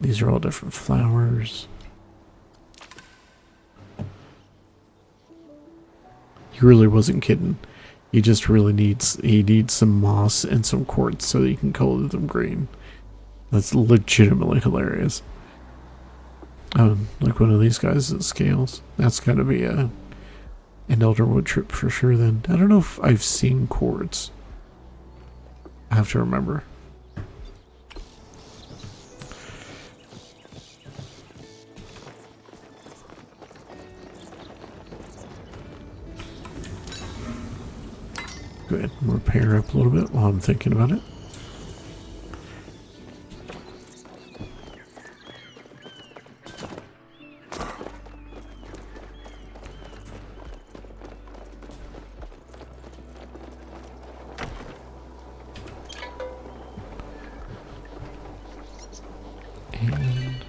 These are all different flowers. He really wasn't kidding. He just really needs some moss and some quartz so that you can color them green. That's legitimately hilarious. Like one of these guys that scales. That's gotta be an Elderwood trip for sure then. I don't know if I've seen quartz. I have to remember. Go ahead and repair up a little bit while I'm thinking about it. And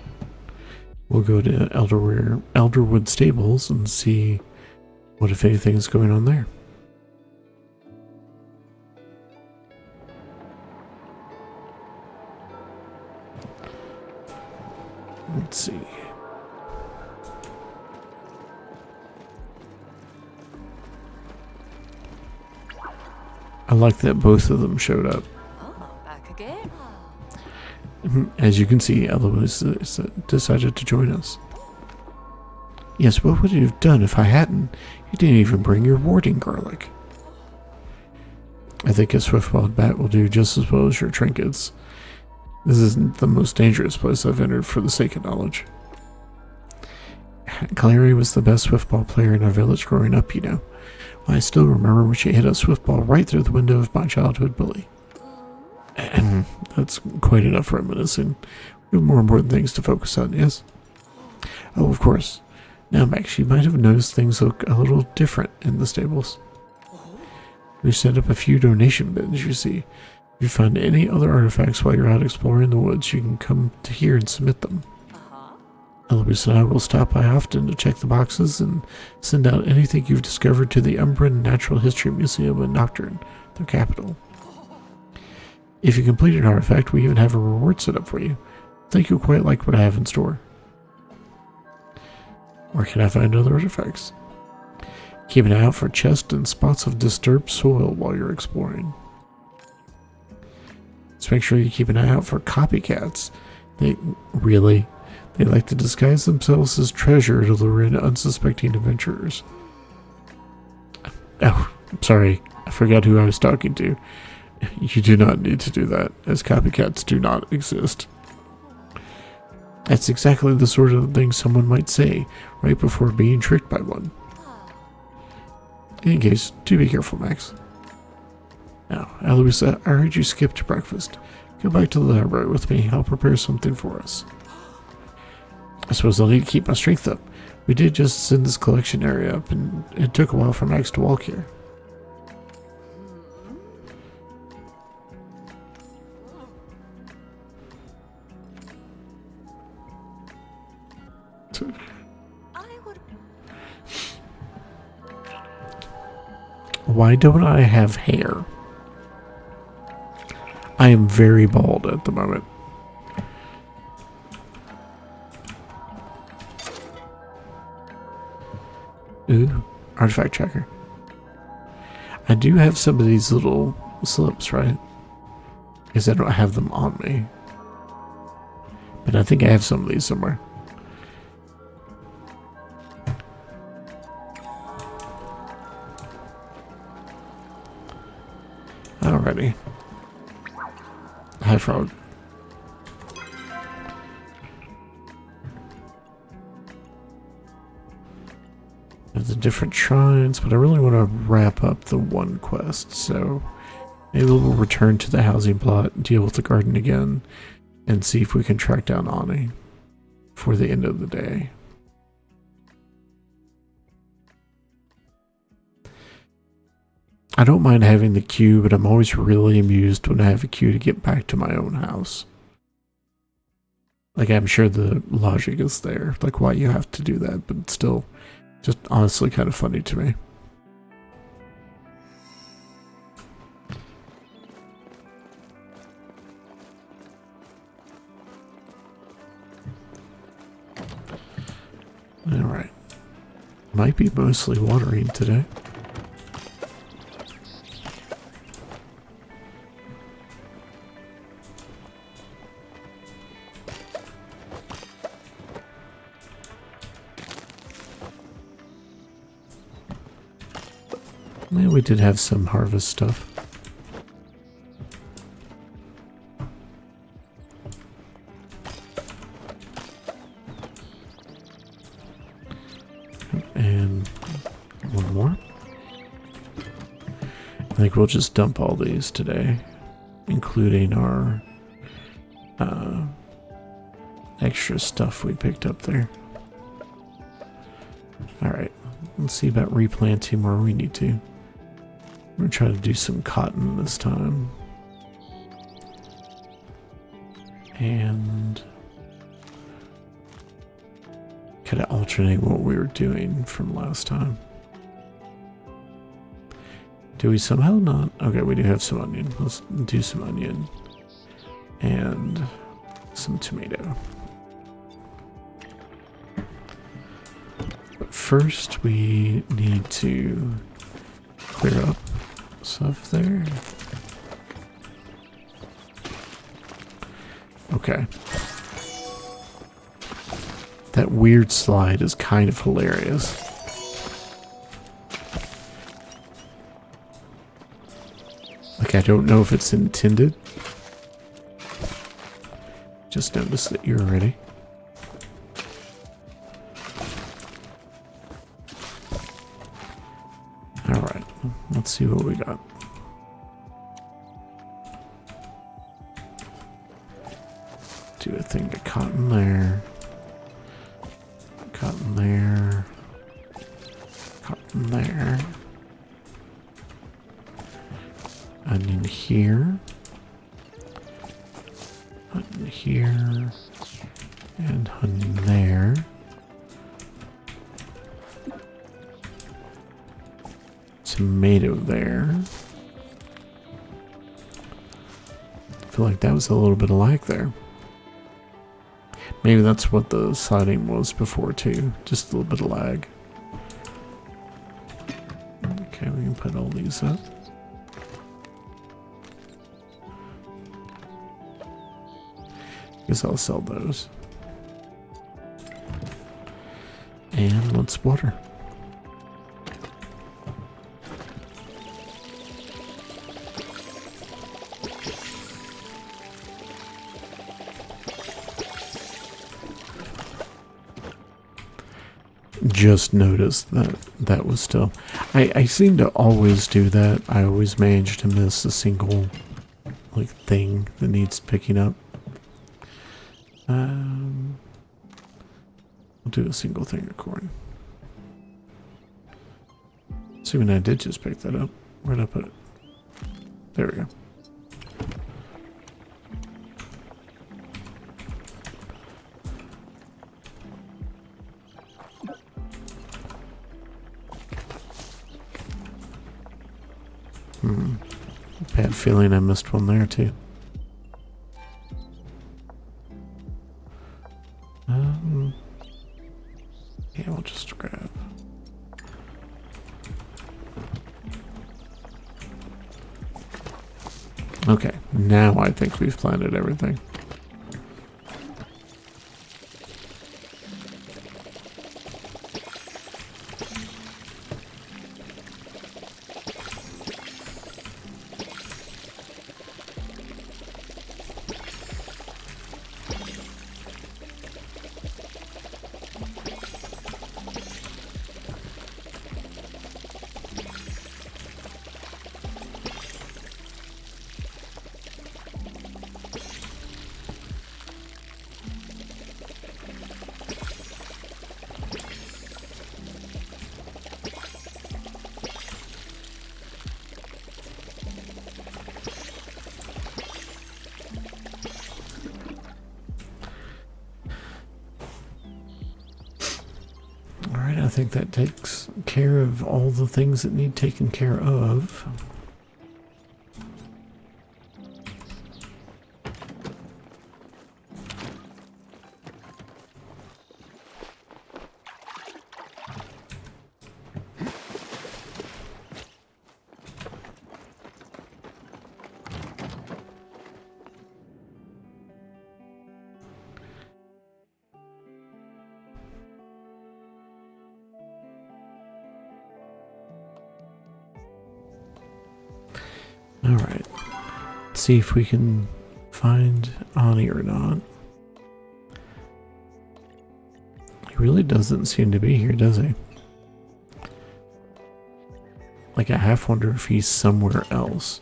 we'll go to Elderwood Stables and see what, if anything, is going on there. Let's see. I like that both of them showed up. Oh, back again. As you can see, Eloise decided to join us. Yes, what would you have done if I hadn't? You didn't even bring your warding garlic. I think a swift-balled bat will do just as well as your trinkets. This isn't the most dangerous place I've entered for the sake of knowledge. Clary was the best swiftball player in our village growing up, you know. I still remember when she hit a swiftball right through the window of my childhood bully. That's quite enough reminiscing. We have more important things to focus on, yes? Oh, of course. Now, Max, you might have noticed things look a little different in the stables. We set up a few donation bins, you see. If you find any other artifacts while you're out exploring the woods, you can come to here and submit them. Eloise and I will stop by often to check the boxes and send out anything you've discovered to the Umbran Natural History Museum in Nocturne, their capital. If you complete an artifact, we even have a reward set up for you. I think you'll quite like what I have in store. Where can I find other artifacts? Keep an eye out for chests and spots of disturbed soil while you're exploring. Just make sure you keep an eye out for copycats. They like to disguise themselves as treasure to lure in unsuspecting adventurers. Oh, sorry. I forgot who I was talking to. You do not need to do that, as copycats do not exist. That's exactly the sort of thing someone might say right before being tricked by one. In any case, do be careful, Max. Now, Eloise, I heard you skipped breakfast. Go back to the library with me. I'll prepare something for us. I suppose I'll need to keep my strength up. We did just send this collection area up, and it took a while for Max to walk here. Why don't I have hair? I am very bald at the moment. Ooh, artifact tracker. I do have some of these little slips, right? Because I don't have them on me. But I think I have some of these somewhere. Alrighty. Hi, frog. There's the different shrines, but I really want to wrap up the one quest, so maybe we'll return to the housing plot, deal with the garden again, and see if we can track down Ani for the end of the day. I don't mind having the queue, but I'm always really amused when I have a queue to get back to my own house. Like, I'm sure the logic is there, like why you have to do that, but it's still just honestly kind of funny to me. Alright. Might be mostly watering today. Yeah, we did have some harvest stuff. and one more. I think we'll just dump all these today, including our extra stuff we picked up there. Alright, let's see about replanting where we need to. I'm going to try to do some cotton this time. And kind of alternate what we were doing from last time. Do we somehow not? Okay, we do have some onion. Let's do some onion and some tomato. But first we need to clear up stuff there. Okay. That weird slide is kind of hilarious. Like, I don't know if it's intended. Just noticed that you're ready. Alright, let's see what we got. Do a thing to cotton there. Cotton there. Cotton there. Onion here. Onion here. And onion there. Tomato there. I feel like that was a little bit of lag there. Maybe that's what the sliding was before too. Just a little bit of lag. Okay, we can put all these up. Guess I'll sell those. And let's water. Just noticed that that was still... I seem to always do that. I always manage to miss a single like thing that needs picking up. We'll do a single thing of corn. Assuming I did just pick that up. Where'd I put it? There we go. Bad feeling I missed one there too. Yeah, we'll just grab. Okay, now I think we've planted everything. I think that takes care of all the things that need taken care of. Alright, let's see if we can find Ani or not. He really doesn't seem to be here, does he? Like, I half wonder if he's somewhere else.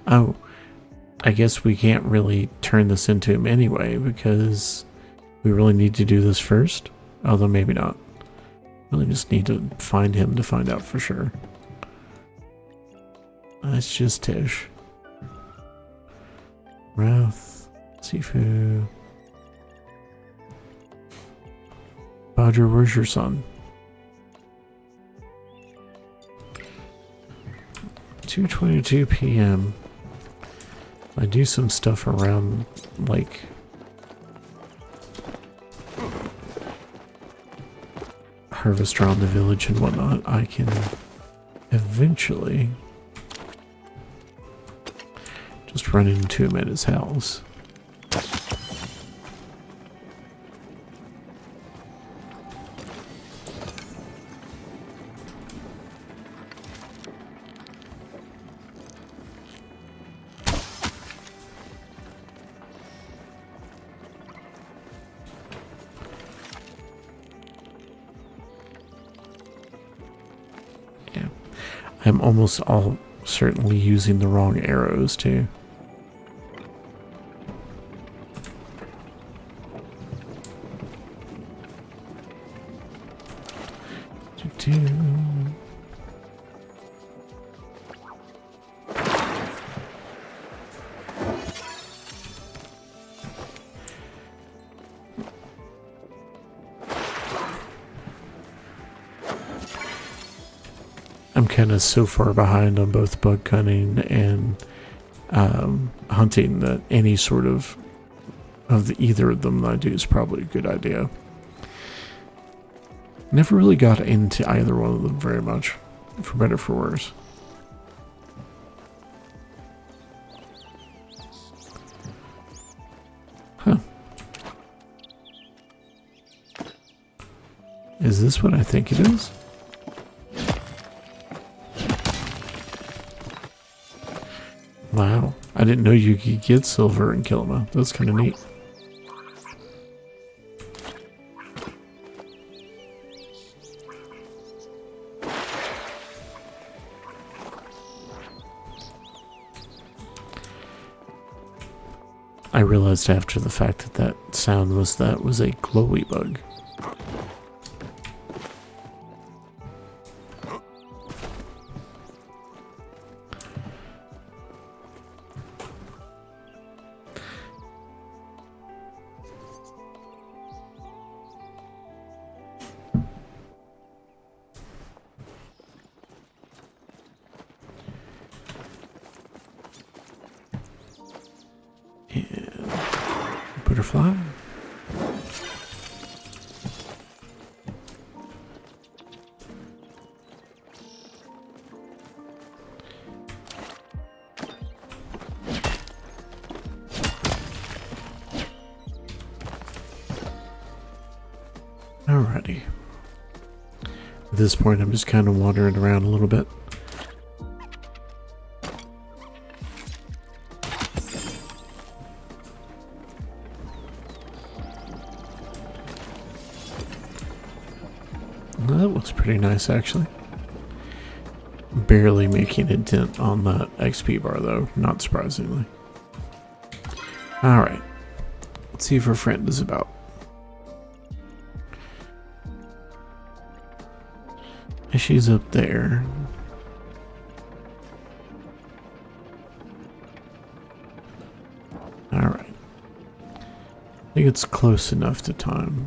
Oh, I guess we can't really turn this into him anyway because we really need to do this first. Although maybe not. Really just need to find him to find out for sure. That's just Tish. Wrath, Sifu. Badger, where's your son? 2:22 p.m. I do some stuff around, like, harvest around the village and whatnot. I can eventually just run into him at his house. I'm almost all certainly using the wrong arrows too. I'm kind of so far behind on both bug hunting and hunting that any sort of either of them that I do is probably a good idea. Never really got into either one of them very much, for better or for worse. Huh. Is this what I think it is? Wow, I didn't know you could get silver in Kilima. That's kind of neat. I realized after the fact that that sound was a glowy bug. Butterfly. Alrighty. At this point, I'm just kind of wandering around a little bit. That looks pretty nice, actually. Barely making a dent on that XP bar, though, not surprisingly. Alright. Let's see if our friend is about. She's up there. Alright. I think it's close enough to time.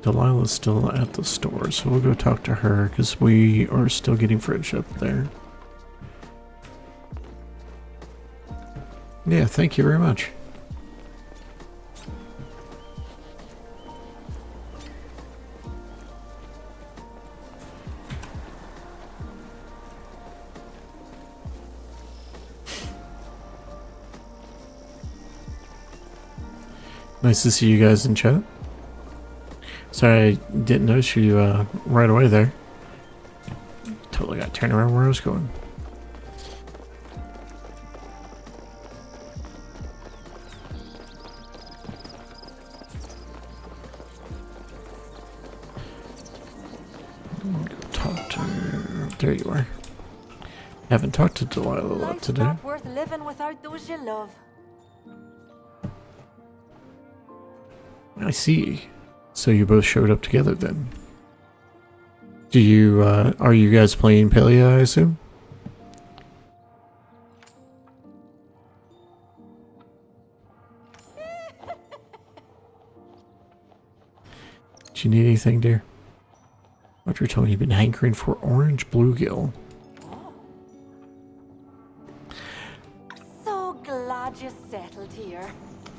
Delilah's still at the store, so we'll go talk to her because we are still getting friendship there. Yeah, thank you very much. Nice to see you guys in chat. Sorry, I didn't notice you right away there. Totally got turned around where I was going. There you are. Haven't talked to Delilah a lot Life's today. not worth living without those you love. I see. So you both showed up together then. Do you, are you guys playing Palia, I assume? Do you need anything, dear? Roger told me you've been hankering for orange bluegill. So glad you settled here.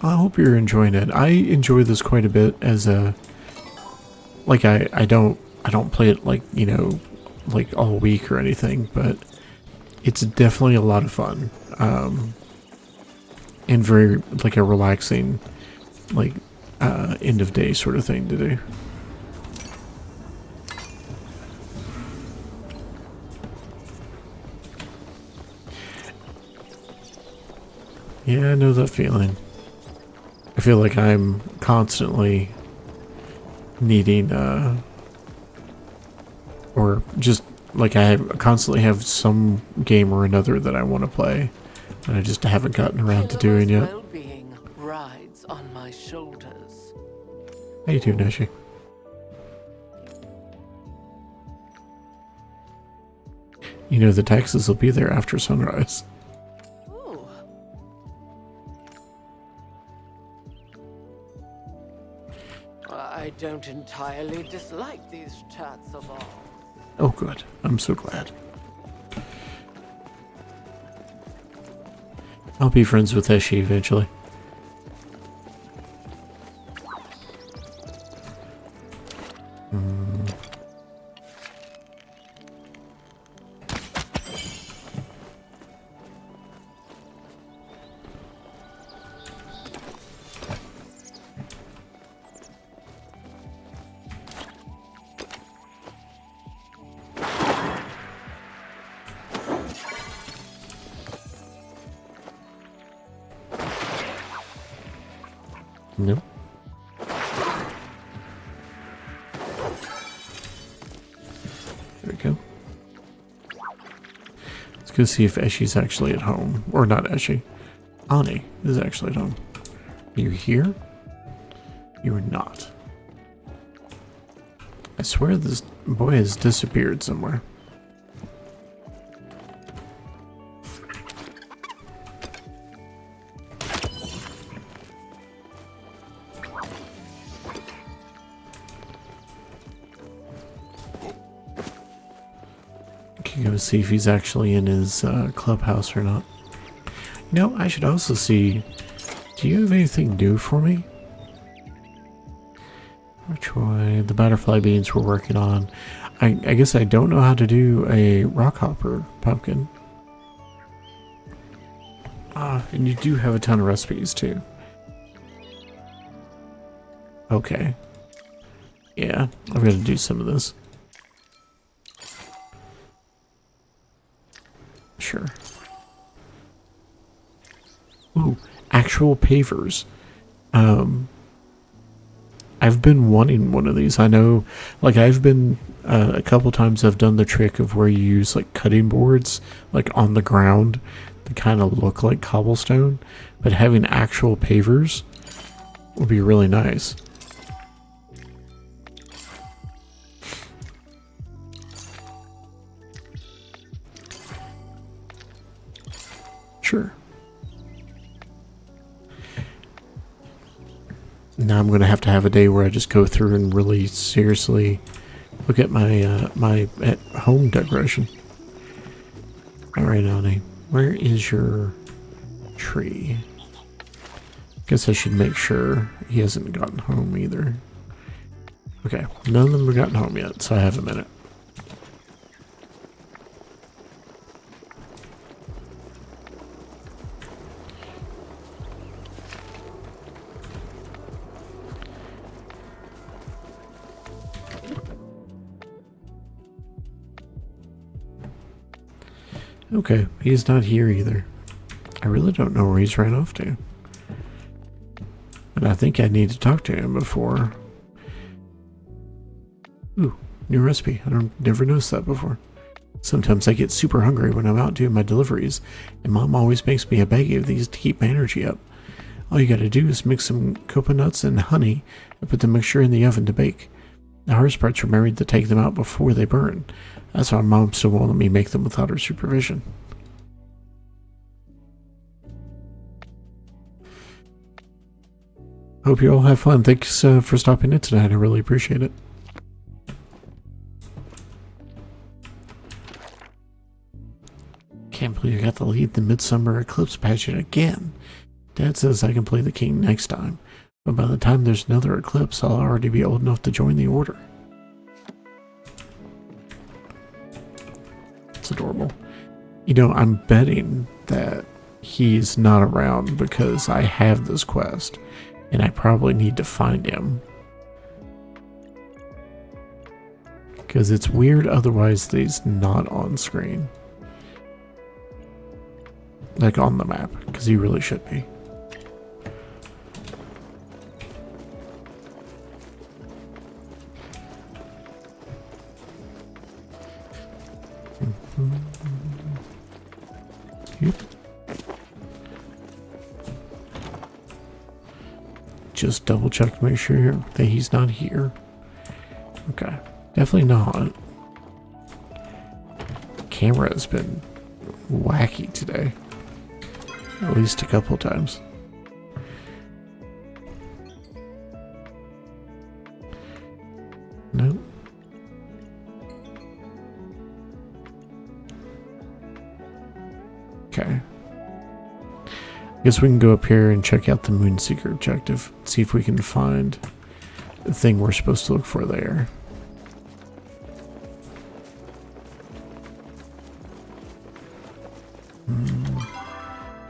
I hope you're enjoying it. I enjoy this quite a bit as a... Like, I don't play it like, you know, like all week or anything, but it's definitely a lot of fun. And very, like, a relaxing, like, end of day sort of thing to do. Yeah, I know that feeling. I feel like I'm constantly needing, or just like constantly have some game or another that I want to play, and I just haven't gotten around to doing yet. Well-being rides on my shoulders. How you doing, Neshi? You know the taxes will be there after sunrise. Ooh. I don't entirely dislike these chats of all. Oh, good. I'm so glad. I'll be friends with Eshi eventually. No. There we go. Let's go see if Eshi's actually at home. Or not Eshi. Ani is actually at home. Are you here? You are not. I swear this boy has disappeared somewhere. Can go see if he's actually in his clubhouse or not. You know, I should also see. Do you have anything new for me? Troy, the butterfly beans we're working on. I guess I don't know how to do a rockhopper pumpkin. Ah, and you do have a ton of recipes too. Okay. Yeah, I've got to do some of this. Sure. Ooh, actual pavers. I've been wanting one of these. I know, like, I've been, a couple times I've done the trick of where you use, like, cutting boards, like, on the ground to kind of look like cobblestone, but having actual pavers would be really nice. Sure. Now I'm going to have a day where I just go through and really seriously look at my my at home decoration. All right, Ani, where is your tree? Guess I should make sure he hasn't gotten home either. Okay, none of them have gotten home yet, so I have a minute. Okay, he's not here either. I really don't know where he's ran off to. And I think I need to talk to him before. Ooh, new recipe. Never noticed that before. Sometimes I get super hungry when I'm out doing my deliveries, and Mom always makes me a bag of these to keep my energy up. All you gotta do is mix some coconuts and honey and put the mixture in the oven to bake. The hardest part's remembering to take them out before they burn. That's why Mom still won't let me make them without her supervision. Hope you all have fun. Thanks for stopping in tonight. I really appreciate it. Can't believe I got to lead the Midsummer Eclipse pageant again. Dad says I can play the king next time, but by the time there's another eclipse, I'll already be old enough to join the order. It's adorable. You know, I'm betting that he's not around because I have this quest, and I probably need to find him. Because it's weird otherwise that he's not on screen. Like on the map, because he really should be. Yep. Just double check to make sure that he's not here. Okay, definitely not. The camera has been wacky today. At least a couple times. Nope. Okay. I guess we can go up here and check out the Moonseeker objective. See if we can find the thing we're supposed to look for there.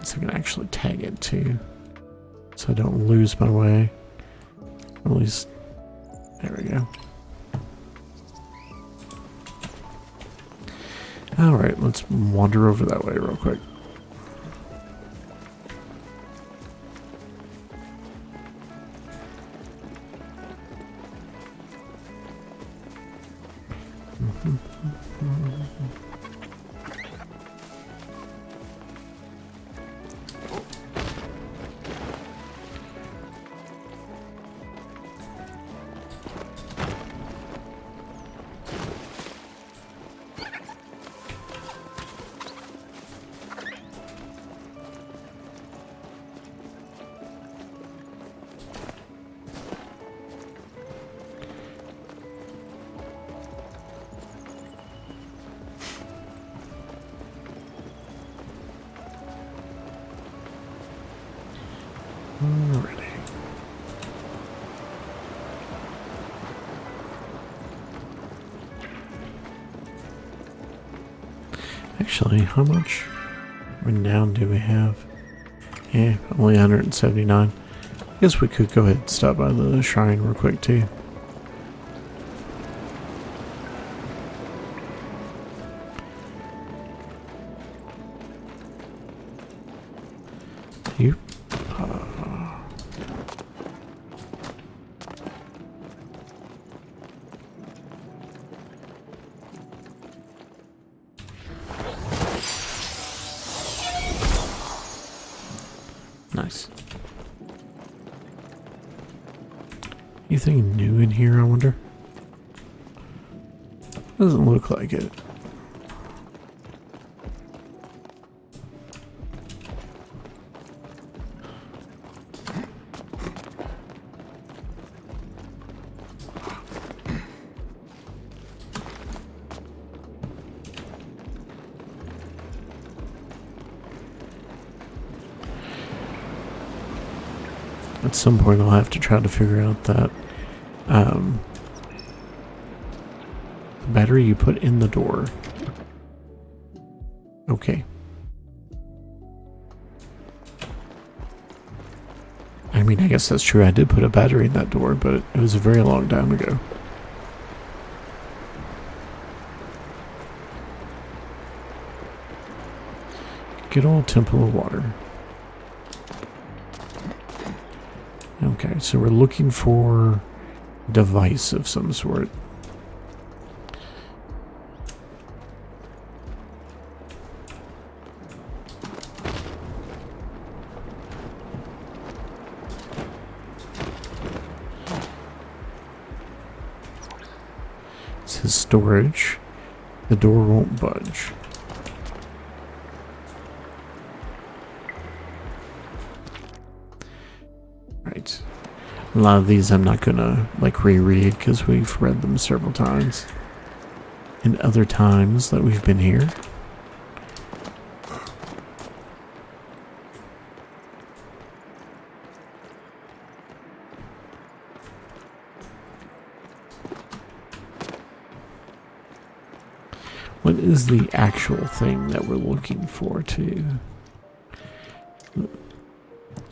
So I can actually tag it too, so I don't lose my way. At least, there we go. Alright, let's wander over that way real quick. Alrighty. Actually, how much renown do we have? Yeah, only 179. I guess we could go ahead and stop by the shrine real quick too. You. Nice. Anything new in here, I wonder? Doesn't look like it. At some point I'll have to try to figure out that battery you put in the door. Okay. I mean, I guess that's true. I did put a battery in that door, but it was a very long time ago. Good old Temple of Water. Okay, so we're looking for a device of some sort. This is storage. The door won't budge. Right. A lot of these I'm not gonna like reread because we've read them several times. And other times that we've been here. What is the actual thing that we're looking for too?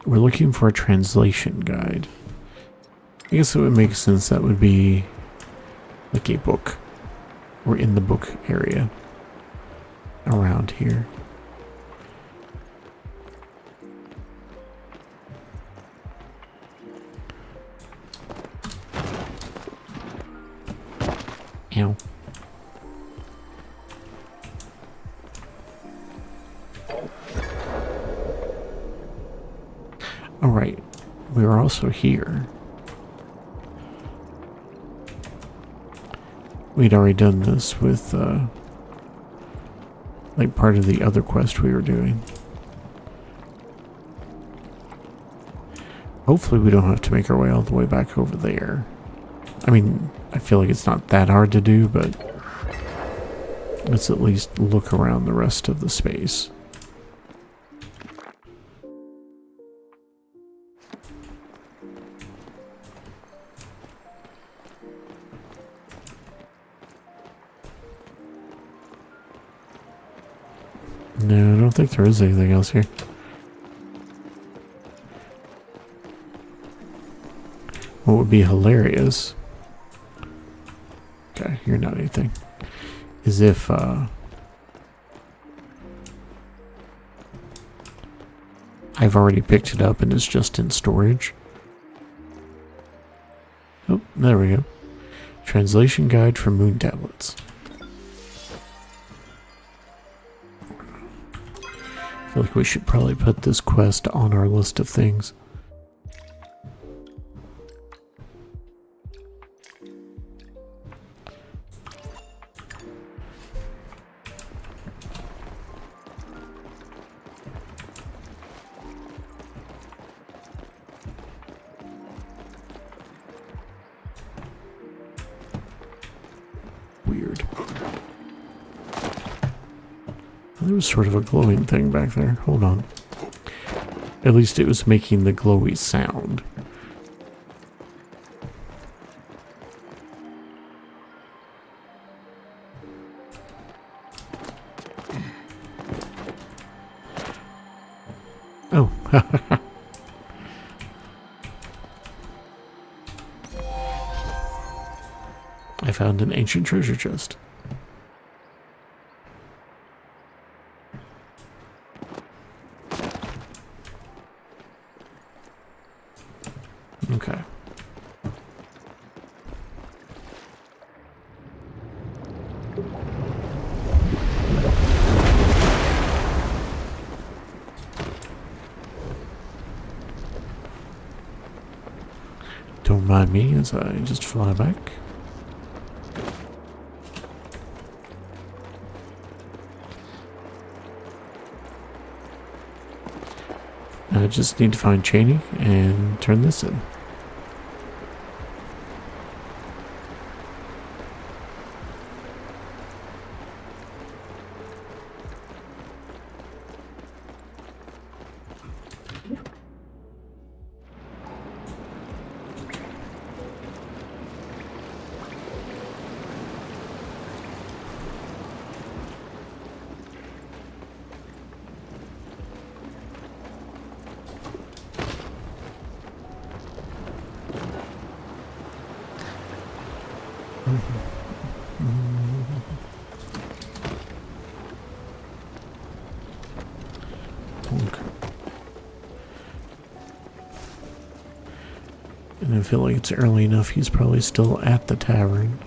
We're looking for a translation guide. I guess it would make sense that would be like a book. Or in the book area. Around here. Ow. Alright, we are also here. We'd already done this with, like part of the other quest we were doing. Hopefully we don't have to make our way all the way back over there. I mean, I feel like it's not that hard to do, but let's at least look around the rest of the space. No, I don't think there is anything else here. What would be hilarious, okay, you're not anything, is if I've already picked it up and it's just in storage. Oh, there we go. Translation guide for moon tablets. I feel like we should probably put this quest on our list of things. Weird. There was sort of a glowing thing back there. Hold on. At least it was making the glowy sound. Oh. I found an ancient treasure chest. Okay. Don't mind me as I just fly back. I just need to find Cheney and turn this in. Okay. And I feel like it's early enough, he's probably still at the tavern.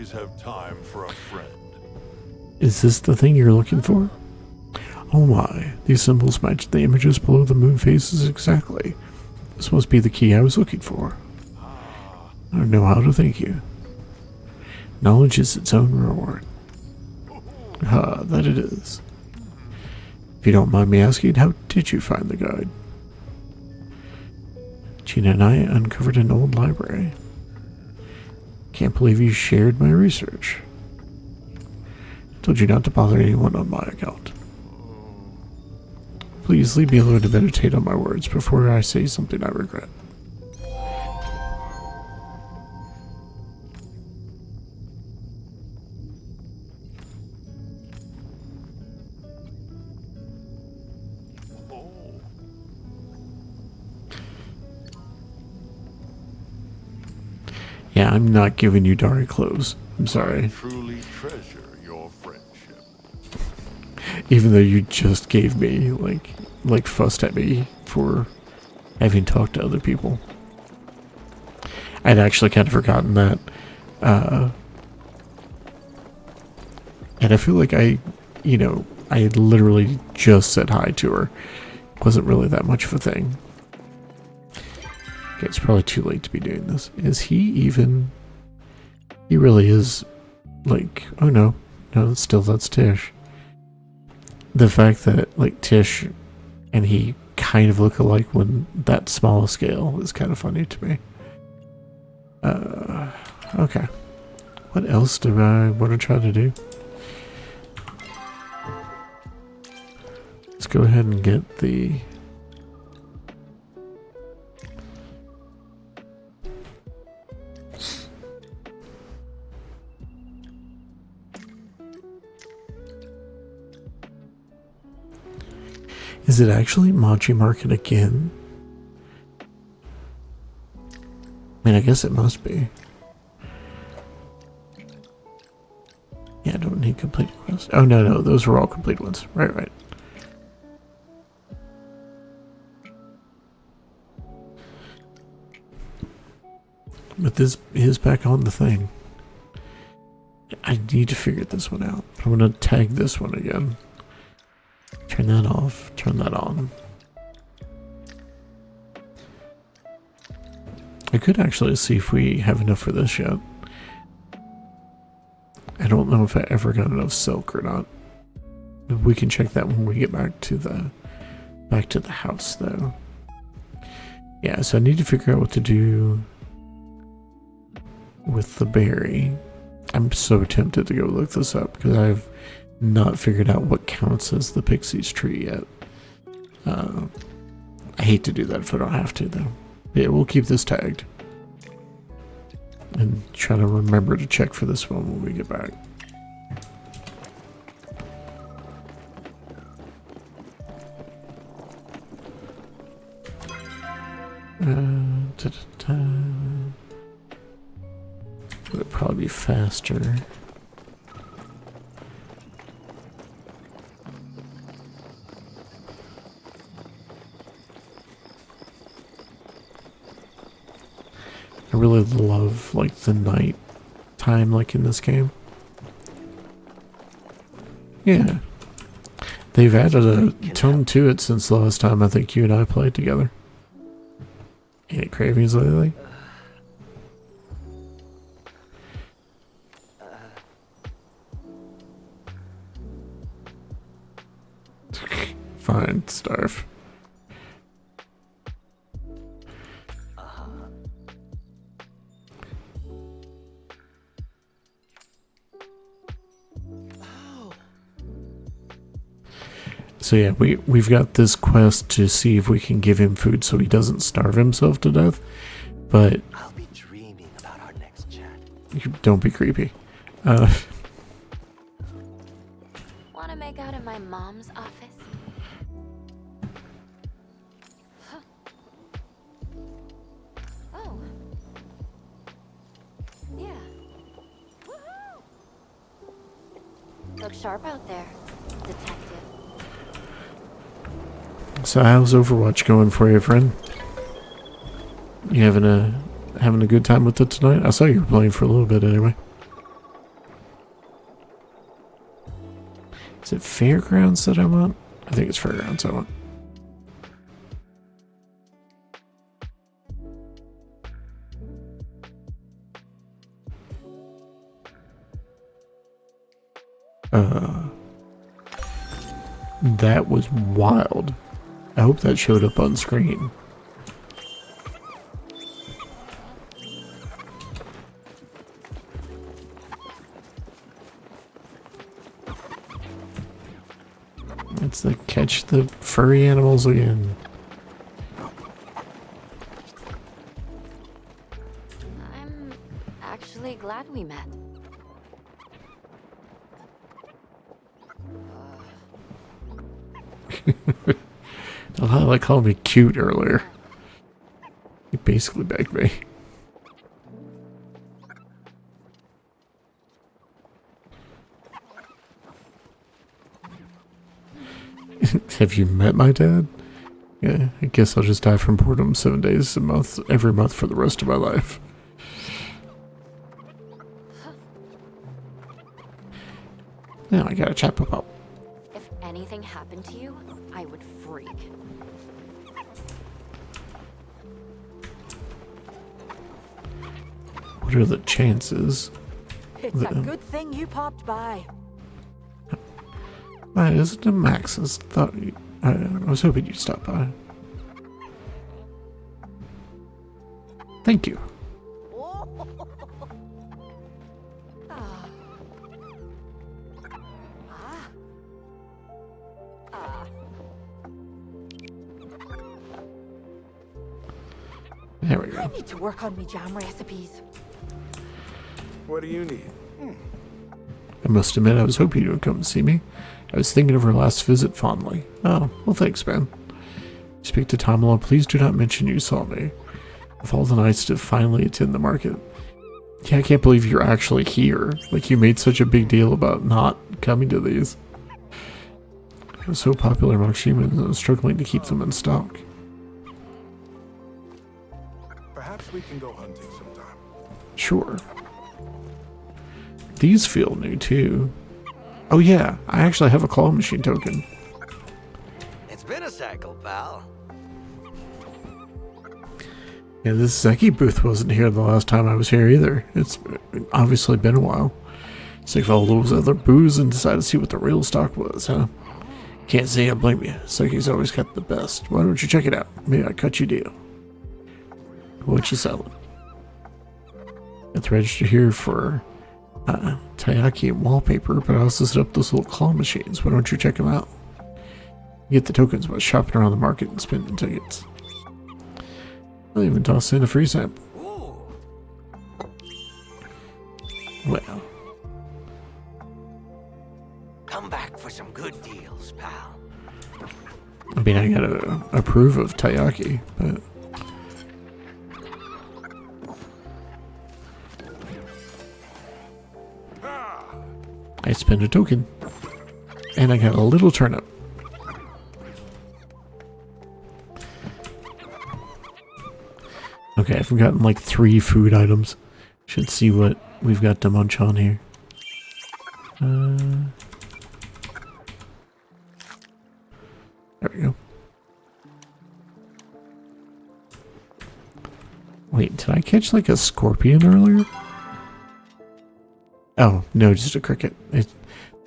always have time for a friend. Is this the thing you're looking for? Oh my, these symbols match the images below the moon faces exactly. This must be the key I was looking for. I don't know how to thank you. Knowledge is its own reward. Ah, that it is. If you don't mind me asking, how did you find the guide? Gina and I uncovered an old library. Can't believe you shared my research. Told you not to bother anyone on my account. Please leave me alone to meditate on my words before I say something I regret. Yeah, I'm not giving you Dari clothes. I'm sorry. I truly treasure your friendship. Even though you just gave me, like fussed at me for having talked to other people. I'd actually kind of forgotten that. And I feel like I had literally just said hi to her. Wasn't really that much of a thing. Okay, it's probably too late to be doing this. Is he even... He really is, like... Oh no. No, that's Tish. The fact that, like, Tish and he kind of look alike when that small a scale is kind of funny to me. Okay. What else do I want to try to do? Let's go ahead and get the... Is it actually Machi Market again? I mean, I guess it must be. Yeah, I don't need complete quests. Oh, no, those were all complete ones. Right. But this is back on the thing. I need to figure this one out. I'm going to tag this one again. Turn that off. Turn that on. I could actually see if we have enough for this yet. I don't know if I ever got enough silk or not. We can check that when we get back to the house, though. Yeah, so I need to figure out what to do with the berry. I'm so tempted to go look this up because I've not figured out what counts as the Pixie's tree yet. I hate to do that if I don't have to, though. Yeah, we'll keep this tagged. And try to remember to check for this one when we get back. Would probably be faster. I really love, like, the night time, like, in this game. Yeah. They've added a tone to it since the last time I think you and I played together. Any cravings lately? Fine, starve. So yeah, we've got this quest to see if we can give him food so he doesn't starve himself to death. But I'll be dreaming about our next chat. you don't be creepy. Want to make out in my mom's office? Huh. Oh. Yeah. Woohoo! Look sharp out there, detective. So how's Overwatch going for you, friend? You having a good time with it tonight? I saw you were playing for a little bit anyway. Is it fairgrounds that I want? I think it's fairgrounds I want. That was wild. I hope that showed up on screen. It's the catch the furry animals again. I'm actually glad we met. A lot of like called me cute earlier. He basically begged me. Have you met my dad? Yeah, I guess I'll just die from boredom 7 days a month, every month for the rest of my life. Now I gotta chop him up. If anything happened to you, I would freak. What are the chances? It's a good thing you popped by. That isn't a Max's. I was hoping you'd stop by. Thank you. There we I go. need to work on me jam recipes. What do you need? I must admit, I was hoping you would come and see me. I was thinking of her last visit fondly. Oh, well, thanks, man. Speak to Tamala. Please do not mention you saw me. Of all the nights to finally attend the market. Yeah, I can't believe you're actually here. Like, you made such a big deal about not coming to these. It was so popular among humans, I was struggling to keep them in stock. Perhaps we can go hunting sometime. Sure. These feel new, too. Oh yeah, I actually have a claw machine token. It's been a cycle, pal. Yeah, this Zeki booth wasn't here the last time I was here either. It's obviously been a while. So I followed those other booths and decided to see what the real stock was, huh? Can't say I blame you. Zeki's always got the best. Why don't you check it out? Maybe I cut you a deal. What you selling? It's registered here for taiyaki and wallpaper, but I also set up those little claw machines. Why don't you check them out? You get the tokens by shopping around the market and spending tickets. I'll even toss in a free sample. Ooh. Well, Come back for some good deals, pal. I mean, I gotta approve of taiyaki, but I spent a token, and I got a little turnip. Okay, I've gotten like 3 food items. Should see what we've got to munch on here. There we go. Wait, did I catch like a scorpion earlier? Oh, no, just a cricket.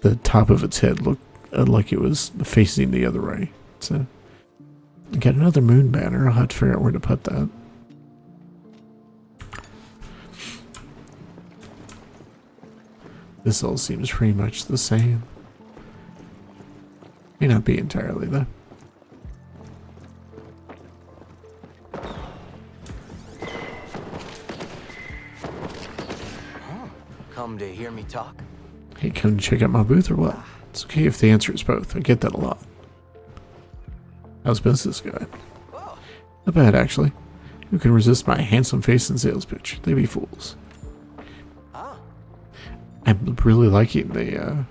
The top of its head looked like it was facing the other way. So, I got another moon banner. I'll have to figure out where to put that. This all seems pretty much the same. May not be entirely, though. Come to hear me talk? Hey, come to check out my booth or what? It's okay if the answer is both. I get that a lot. How's business going? Not bad, actually. Who can resist my handsome face and sales pitch? They be fools. Ah, I'm really liking the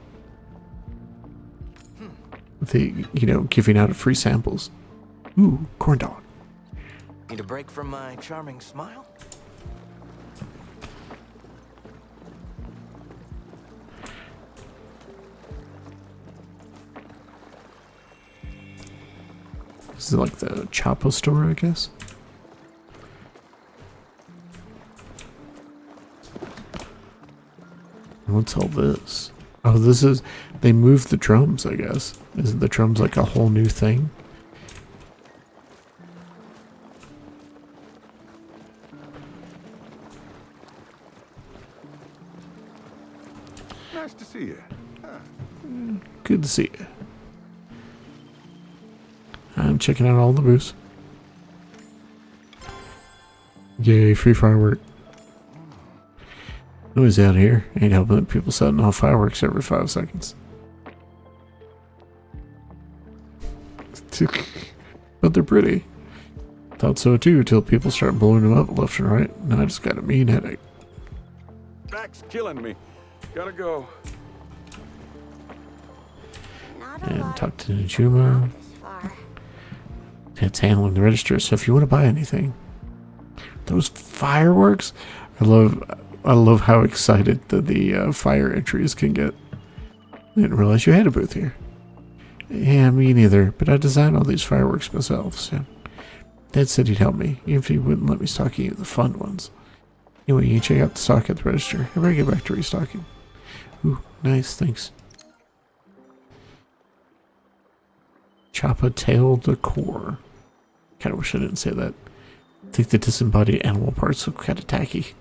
giving out of free samples. Ooh, corn dog. need a break from my charming smile? Is it like the Chapo store, I guess? What's all this? Oh, this is... They moved the drums, I guess. Isn't the drums like a whole new thing? Nice to see you. Good to see you. I'm checking out all the booths. Yay, free firework. Noise out here. Ain't helping that people setting off fireworks every 5 seconds. But they're pretty. Thought so too, till people start blowing them up left and right. Now I just got a mean headache. Back's killing me. Gotta go. Not a And lot talk of to people Najuma. out this far. It's handling the register, so if you want to buy anything. Those fireworks! I love how excited the fire entries can get. I didn't realize you had a booth here. Yeah, me neither, but I designed all these fireworks myself, so... Dad said he'd help me, even if he wouldn't let me stock any of the fun ones. Anyway, you can check out the stock at the register. I better get back to restocking. Ooh, nice, thanks. Choppa tail decor. Kinda wish I didn't say that. I think the disembodied animal parts look kinda tacky.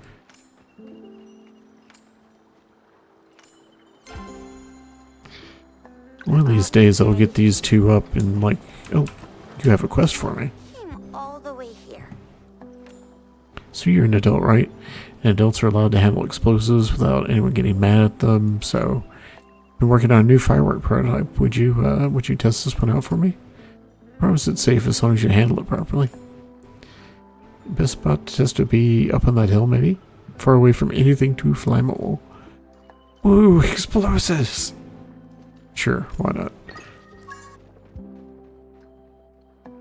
One of these days I'll get these two up and like, oh, you have a quest for me. Came all the way here. So you're an adult, right? And adults are allowed to handle explosives without anyone getting mad at them, so... Been working on a new firework prototype. Would you test this one out for me? Promise it's safe as long as you handle it properly. Best spot to test would be up on that hill, maybe? Far away from anything too flammable. Woo, explosives! Sure, why not?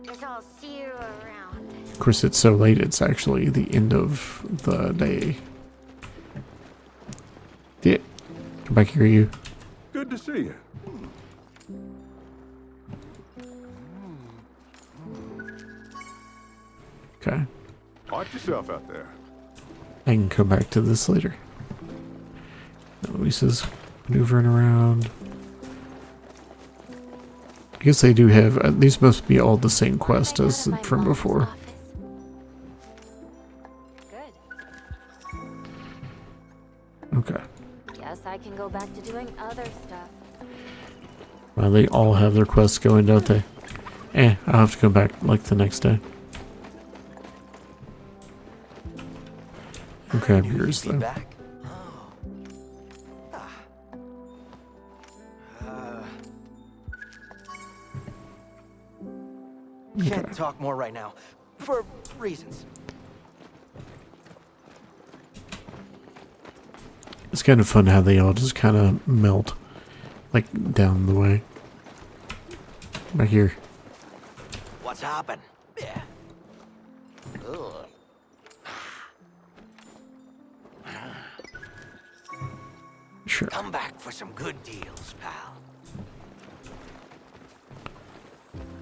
Guess I'll see you around. Of course, it's so late, it's actually the end of the day. Yeah. Come back here, you. Good to see you. Okay. Watch yourself out there. I can come back to this later. Lisa's maneuvering around. I guess they do have... these must be all the same quest as from before. Good. Okay. Guess I can go back to doing other stuff. Well, they all have their quests going, don't they? I'll have to come back like the next day. And grab yours Be though. back. Oh. Can't talk more right now, for reasons. It's kind of fun how they all just kind of melt, like down the way. Right here. What's happened? Yeah. Ugh. Sure. Come back for some good deals, pal.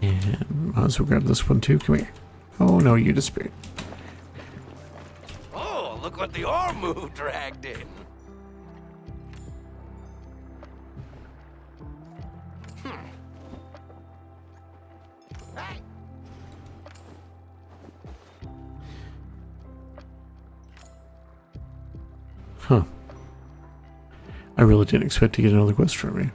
And might as well grab this one too. Come here. Oh no, you disappeared. Oh, look what the Ormu dragged in. Hey. Huh. I really didn't expect to get another quest from you.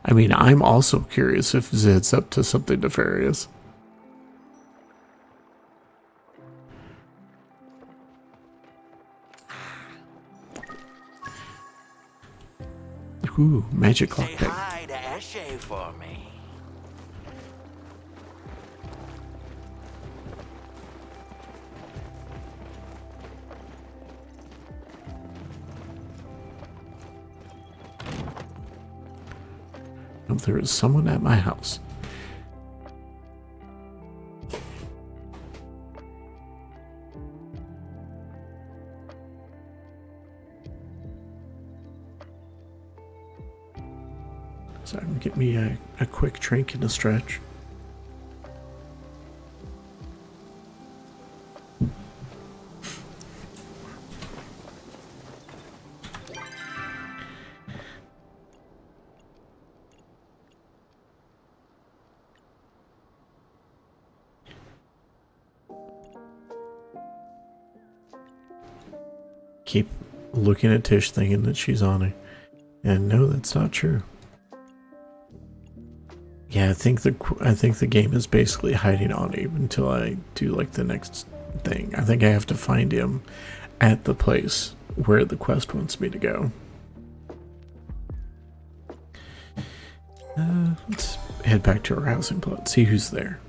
I mean, I'm also curious if Zed's up to something nefarious. Ooh, magic Say lockpick. hi to Eshe for me. Oh, there is someone at my house. So I can get me a quick drink and a stretch. Keep looking at Tish thinking that she's on it. And no, that's not true. Yeah, I think the game is basically hiding on Abe until I do like the next thing. I think I have to find him at the place where the quest wants me to go. Let's head back to our housing plot, see who's there.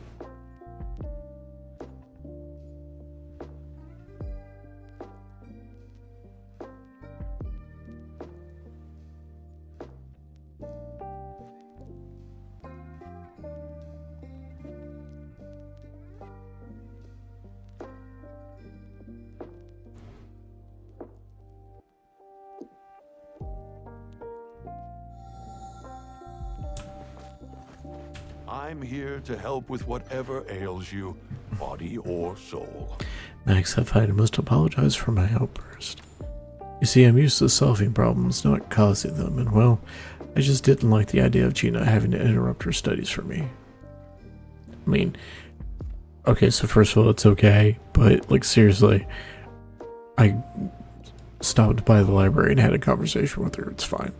I'm here to help with whatever ails you, body or soul. Max, I must apologize for my outburst. You see, I'm used to solving problems, not causing them, and well, I just didn't like the idea of Gina having to interrupt her studies for me. I mean, okay, so first of all, it's okay, but like seriously, I stopped by the library and had a conversation with her. It's fine.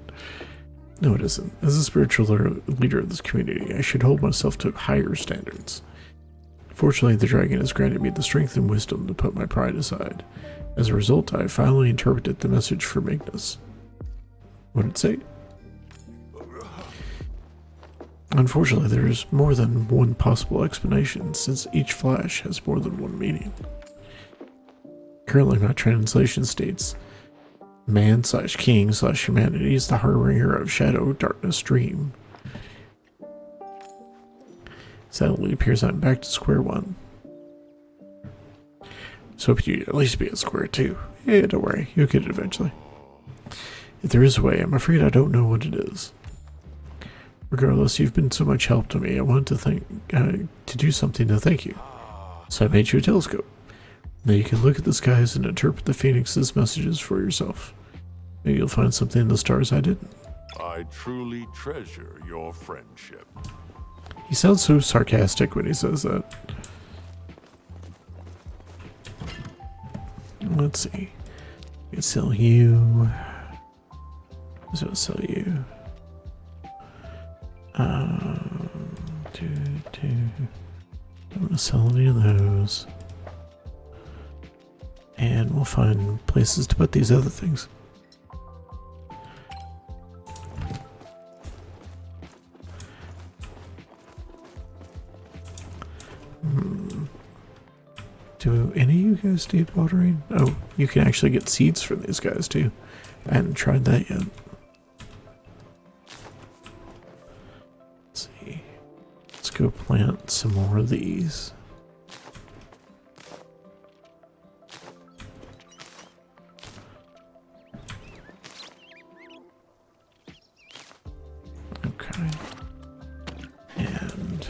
No, it isn't. As a spiritual leader of this community, I should hold myself to higher standards. Fortunately, the dragon has granted me the strength and wisdom to put my pride aside. As a result, I finally interpreted the message for Magnus. What did it say? Unfortunately, there is more than one possible explanation, since each flash has more than one meaning. Currently, my translation states, man/king/humanity is the harbinger of shadow, darkness, dream. Sadly, it appears I'm back to square one. So hope you'd at least be at square two. Yeah, don't worry, you'll get it eventually. If there is a way, I'm afraid I don't know what it is. Regardless, you've been so much help to me. I wanted to do something to thank you. So I made you a telescope. Now you can look at the skies and interpret the Phoenix's messages for yourself. Maybe you'll find something in the stars I didn't. I truly treasure your friendship. He sounds so sarcastic when he says that. Let's see. I can sell you. So I'll sell you. Don't want to sell any of those. And we'll find places to put these other things. Do any of you guys need watering? Oh, you can actually get seeds from these guys too. I hadn't tried that yet. Let's see. Let's go plant some more of these. Okay. And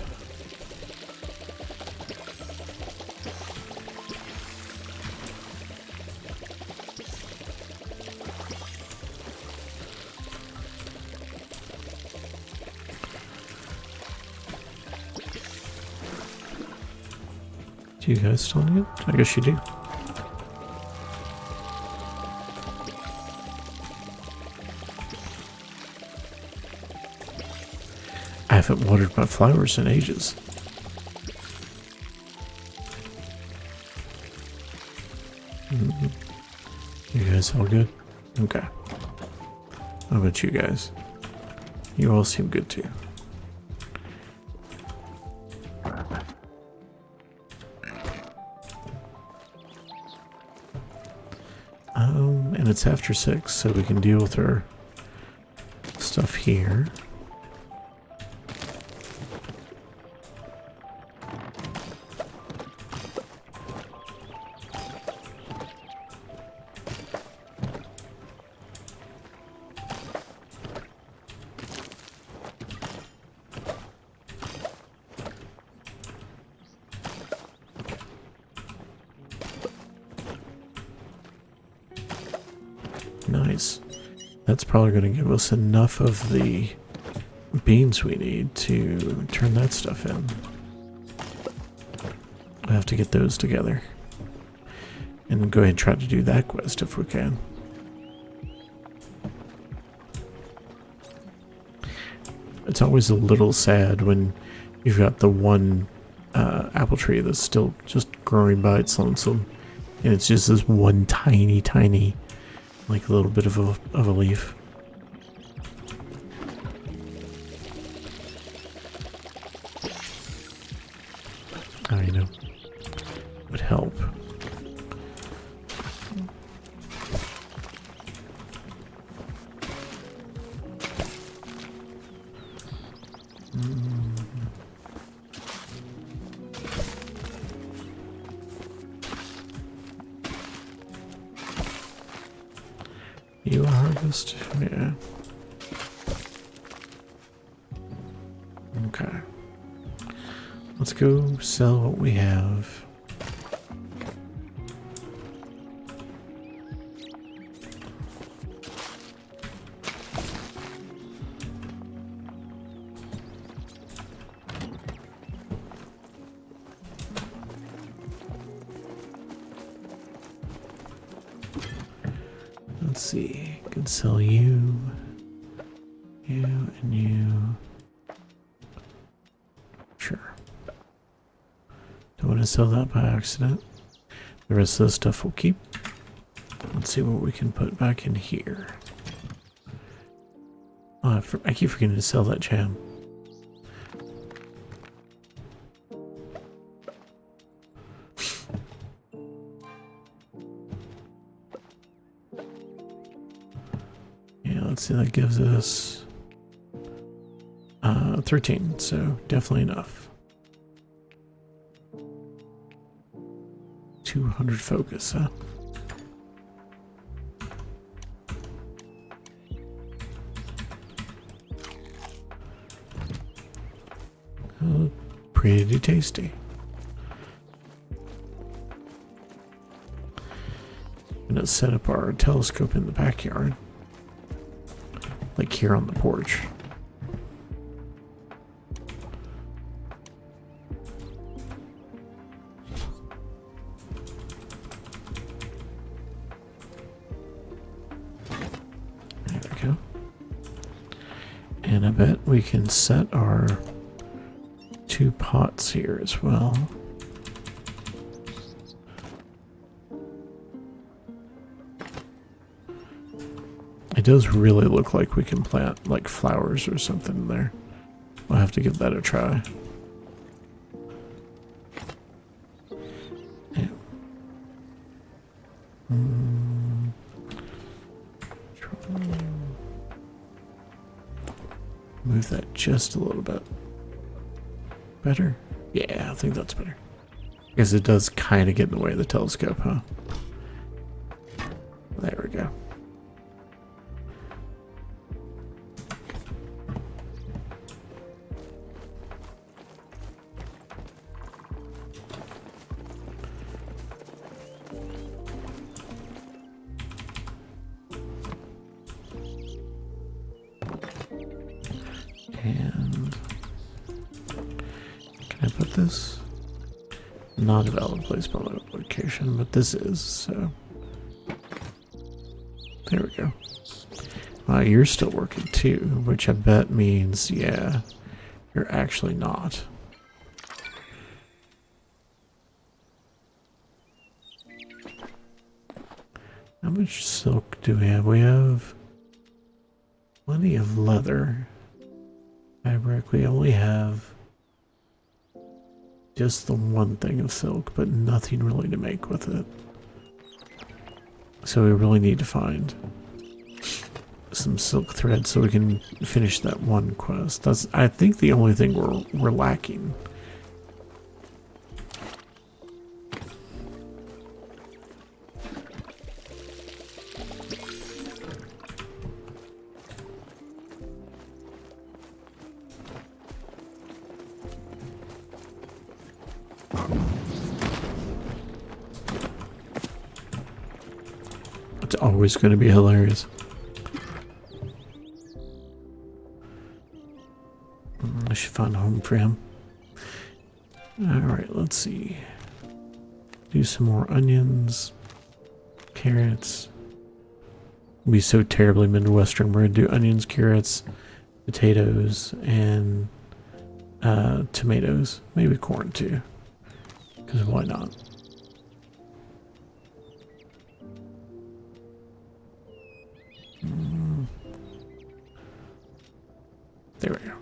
do you guys still need it? I guess you do. I haven't watered my flowers in ages. You guys all good? Okay. How about you guys? You all seem good too. And it's after 6, so we can deal with our stuff here. Nice. That's probably going to give us enough of the beans we need to turn that stuff in. We'll have to get those together. And go ahead and try to do that quest if we can. It's always a little sad when you've got the one apple tree that's still just growing by its lonesome. And it's just this one tiny, like a little bit of a leaf. Oh, you know, would help. You harvest? Yeah. Okay. Let's go sell what we have. Let's see. I can sell you, and you. Sure. Don't want to sell that by accident. The rest of the stuff we'll keep. Let's see what we can put back in here. Oh, I keep forgetting to sell that jam. Yeah, let's see, that gives us 13, so definitely enough. 200 focus, huh? Oh, pretty tasty. I'm gonna set up our telescope in the backyard, like here on the porch. There we go. And I bet we can set our 2 pots here as well. It does really look like we can plant like flowers or something in there. We'll have to give that a try. Yeah. Move that just a little bit. Better? Yeah, I think that's better. Because it does kind of get in the way of the telescope, huh? There we go. And can I put this? Not a valid placement location, but this is, so there we go. Wow, you're still working too, which I bet means, yeah, you're actually not. How much silk do we have? We have plenty of leather. Fabric, we only have just the one thing of silk, but nothing really to make with it. So we really need to find some silk thread so we can finish that one quest. That's, I think, the only thing we're lacking. It's always going to be hilarious. I should find a home for him. Alright, let's see. Do some more onions, carrots. It'll be so terribly Midwestern. We're going to do onions, carrots, potatoes, and tomatoes. Maybe corn too. Because why not? There we go.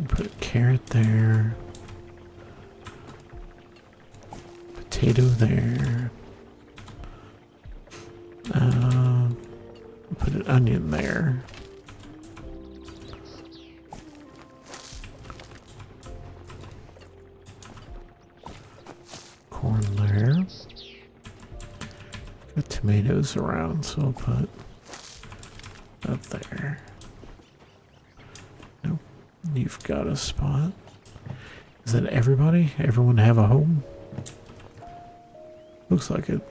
Put a carrot there. Potato there. Put an onion there. Corn there. Got tomatoes around, so I'll put that there. Nope. You've got a spot. Is that everybody? Everyone have a home? Looks like it.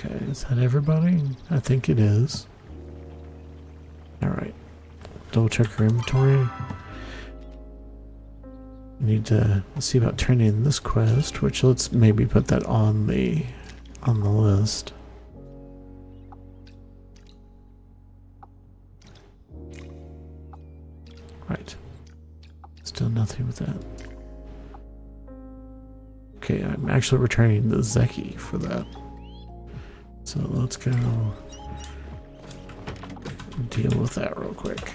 Okay, is that everybody? I think it is. Alright. Double check your inventory. Need to see about turning in this quest, which let's maybe put that on the list. Right. Still nothing with that. Okay, I'm actually returning the Zeki for that. So let's go deal with that real quick.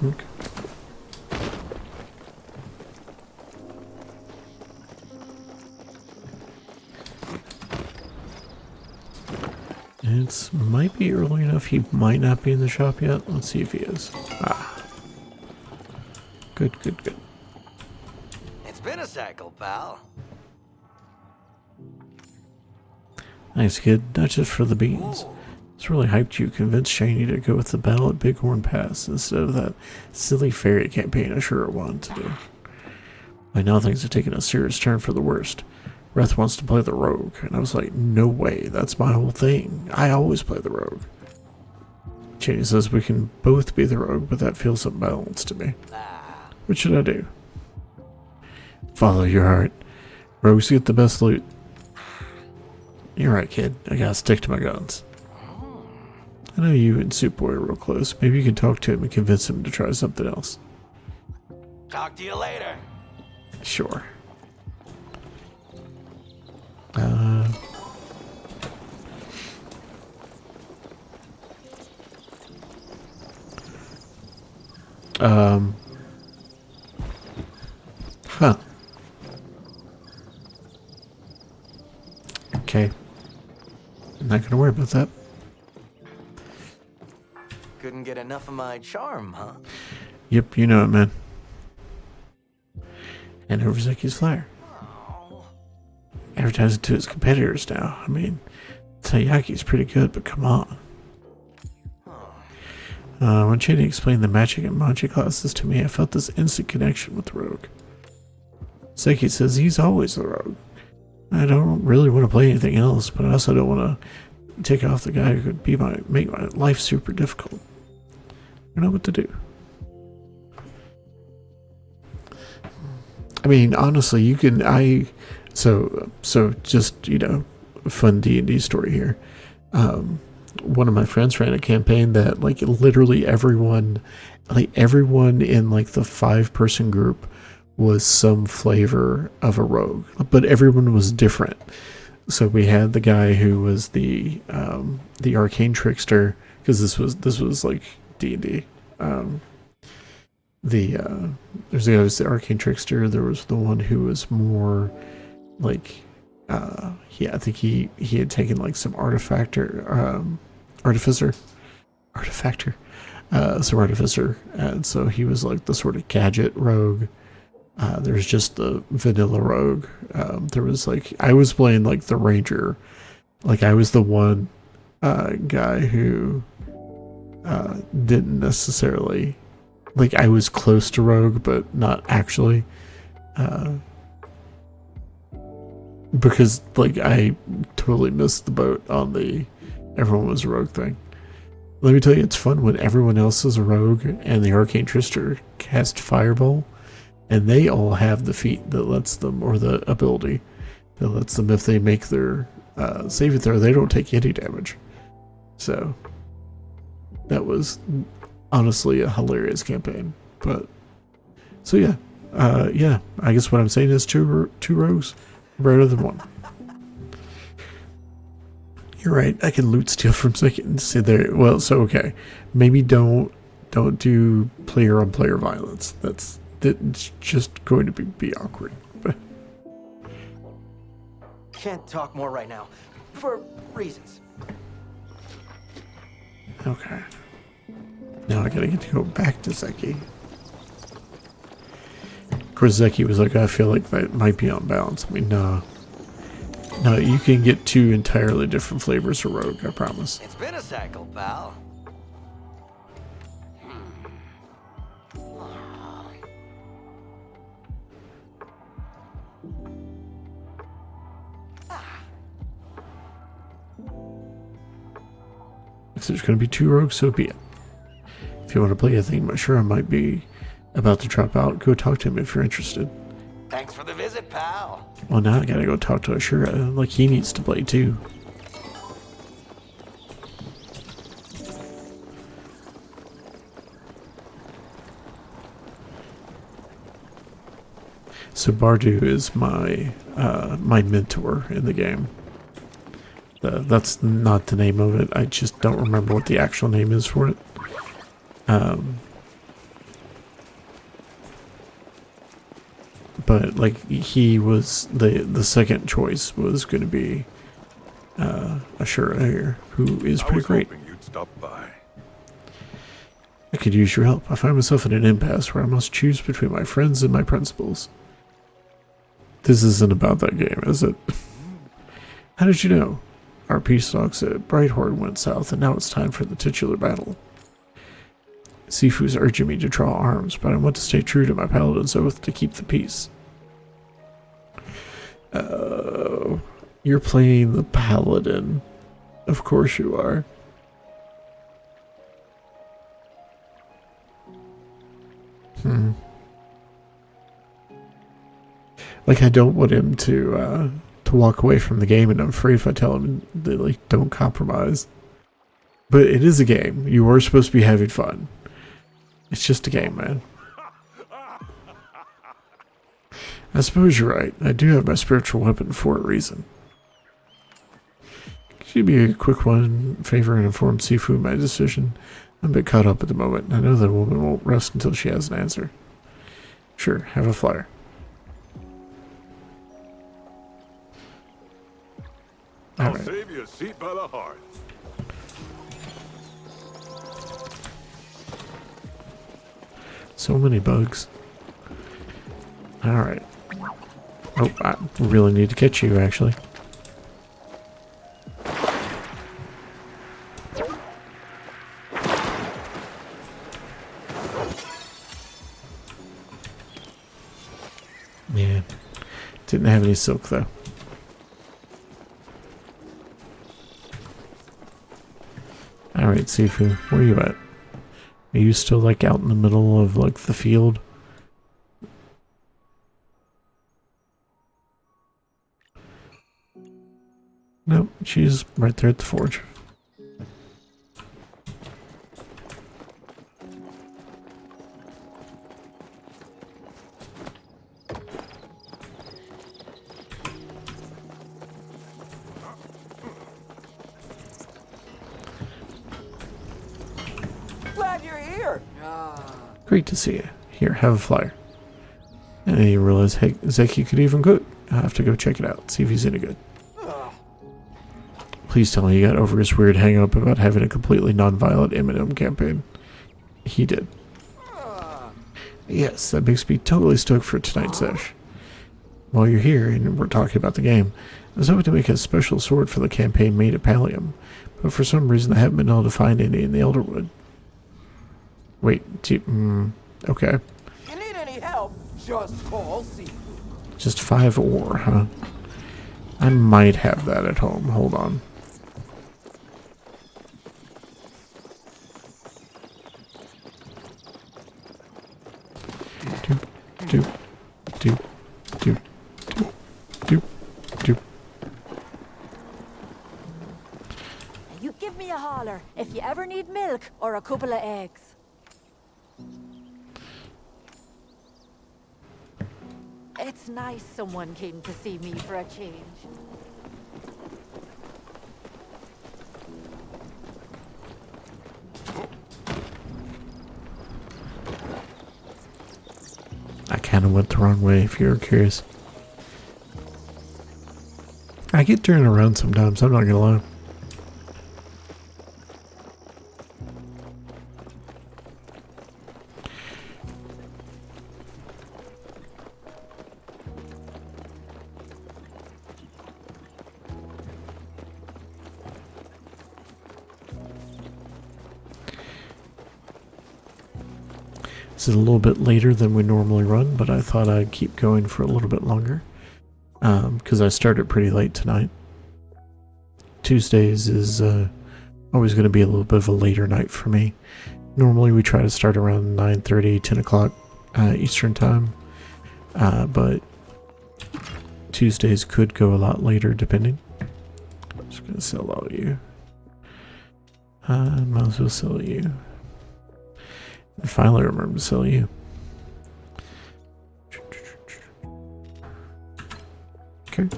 Okay. It might be early enough. He might not be in the shop yet. Let's see if he is. Ah. Good, good, good. It's been a cycle, pal. Nice, kid. Not just for the beans. It's really hyped you convinced Shiny to go with the battle at Bighorn Pass instead of that silly fairy campaign I sure wanted to do. By now things are taking a serious turn for the worst. Reth wants to play the rogue, and I was like, no way, that's my whole thing. I always play the rogue. Shiny says we can both be the rogue, but that feels unbalanced to me. What should I do? Follow your heart. Rogues get the best loot. You're right, kid. I gotta stick to my guns. I know you and Soup Boy are real close. Maybe you can talk to him and convince him to try something else. Talk to you later. Sure. Huh. Okay. I'm not gonna worry about that. couldn't get enough of my charm, huh? Yep, you know it, man. And over Zeki's flyer. Advertising to his competitors now. I mean, Tayaki's pretty good, but come on. When Shady explained the magic and manji classes to me, I felt this instant connection with the rogue. Zeki says he's always the rogue. I don't really want to play anything else, but I also don't want to take off the guy who could make my life super difficult. I don't know what to do. I mean, honestly, you can. So just fun D&D story here. One of my friends ran a campaign that like literally everyone in like the 5-person group was some flavor of a rogue, but everyone was different. So we had the guy who was the arcane trickster, because this was like D&D. There's the guy who was the arcane trickster. There was the one who was more like I think he had taken like some artificer, and so he was like the sort of gadget rogue. There's just the vanilla rogue. There was like, I was playing like the ranger, like I was the one guy who didn't necessarily, like I was close to rogue but not actually, because like I totally missed the boat on the everyone was a rogue thing. Let me tell you, it's fun when everyone else is a rogue and the arcane trickster cast fireball, and they all have the feat that lets them, or the ability that lets them, if they make their saving throw, they don't take any damage. So that was honestly a hilarious campaign. But so yeah, I guess what I'm saying is two rogues better than one. You're right. I can loot steal from second. See there. Well, so okay, maybe don't do player on player violence. That's just going to be awkward. But Can't talk more right now, for reasons. okay. Now I gotta get to go back to Zeki. Of course, Zeki was like, I feel like that might be on balance. I mean, no, you can get 2 entirely different flavors of rogue, I promise. It's been a cycle, pal. If there's going to be 2 rogues, so be it. If you want to play a thing, but sure, I might be about to drop out. Go talk to him if you're interested. Thanks for the visit, pal. Well, now I gotta go talk to Ashura. Like, he needs to play too. So Bardu is my mentor in the game. That's not the name of it. I just don't remember what the actual name is for it. But like, he was the second choice was going to be Ashura here, who is pretty great. I was hoping you'd stop by. I could use your help. I find myself in an impasse where I must choose between my friends and my principles. This isn't about that game, is it? How did you know? Our peace talks at Brighthorn went south, and now it's time for the titular battle. Sifu's urging me to draw arms, but I want to stay true to my paladin's oath to keep the peace. You're playing the paladin. Of course you are. Like, I don't want him to walk away from the game, and I'm afraid if I tell him that, like, don't compromise. But it is a game. You are supposed to be having fun. It's just a game, man. I suppose you're right. I do have my spiritual weapon for a reason. Could you be a quick one favor and inform Sifu of my decision? I'm a bit caught up at the moment. I know that woman won't rest until she has an answer. Sure, have a flyer. I'll save you a seat by the hearth. So many bugs. Alright. Oh, I really need to catch you, actually. Yeah. Didn't have any silk, though. Alright, Sifu, where are you at? Are you still, like, out in the middle of, like, the field? Nope, she's right there at the forge. Glad you're here. Great to see you. Here, have a flyer. And then you realize, hey, Zeki could even cook. I'll have to go check it out, see if he's any good. Please tell me he got over his weird hang-up about having a completely non-violent Eminem campaign. He did. Yes, that makes me totally stoked for tonight's sesh. While you're here and we're talking about the game, I was hoping to make a special sword for the campaign made at Palia, but for some reason I haven't been able to find any in the Elderwood. Wait, okay. You need any help? Just call Sifu. Just 5 ore, huh? I might have that at home. Hold on. Do. You give me a holler if you ever need milk or a couple of eggs. It's nice someone came to see me for a change. I kind of went the wrong way, if you're curious. I get turned around sometimes, I'm not gonna lie. This is a little bit later than we normally run, but I thought I'd keep going for a little bit longer. Because I started pretty late tonight. Tuesdays is always going to be a little bit of a later night for me. Normally we try to start around 9:30, 10 o'clock Eastern time. But Tuesdays could go a lot later depending. I'm just going to sell all you. Might as well sell you. I finally remember to sell you. Okay.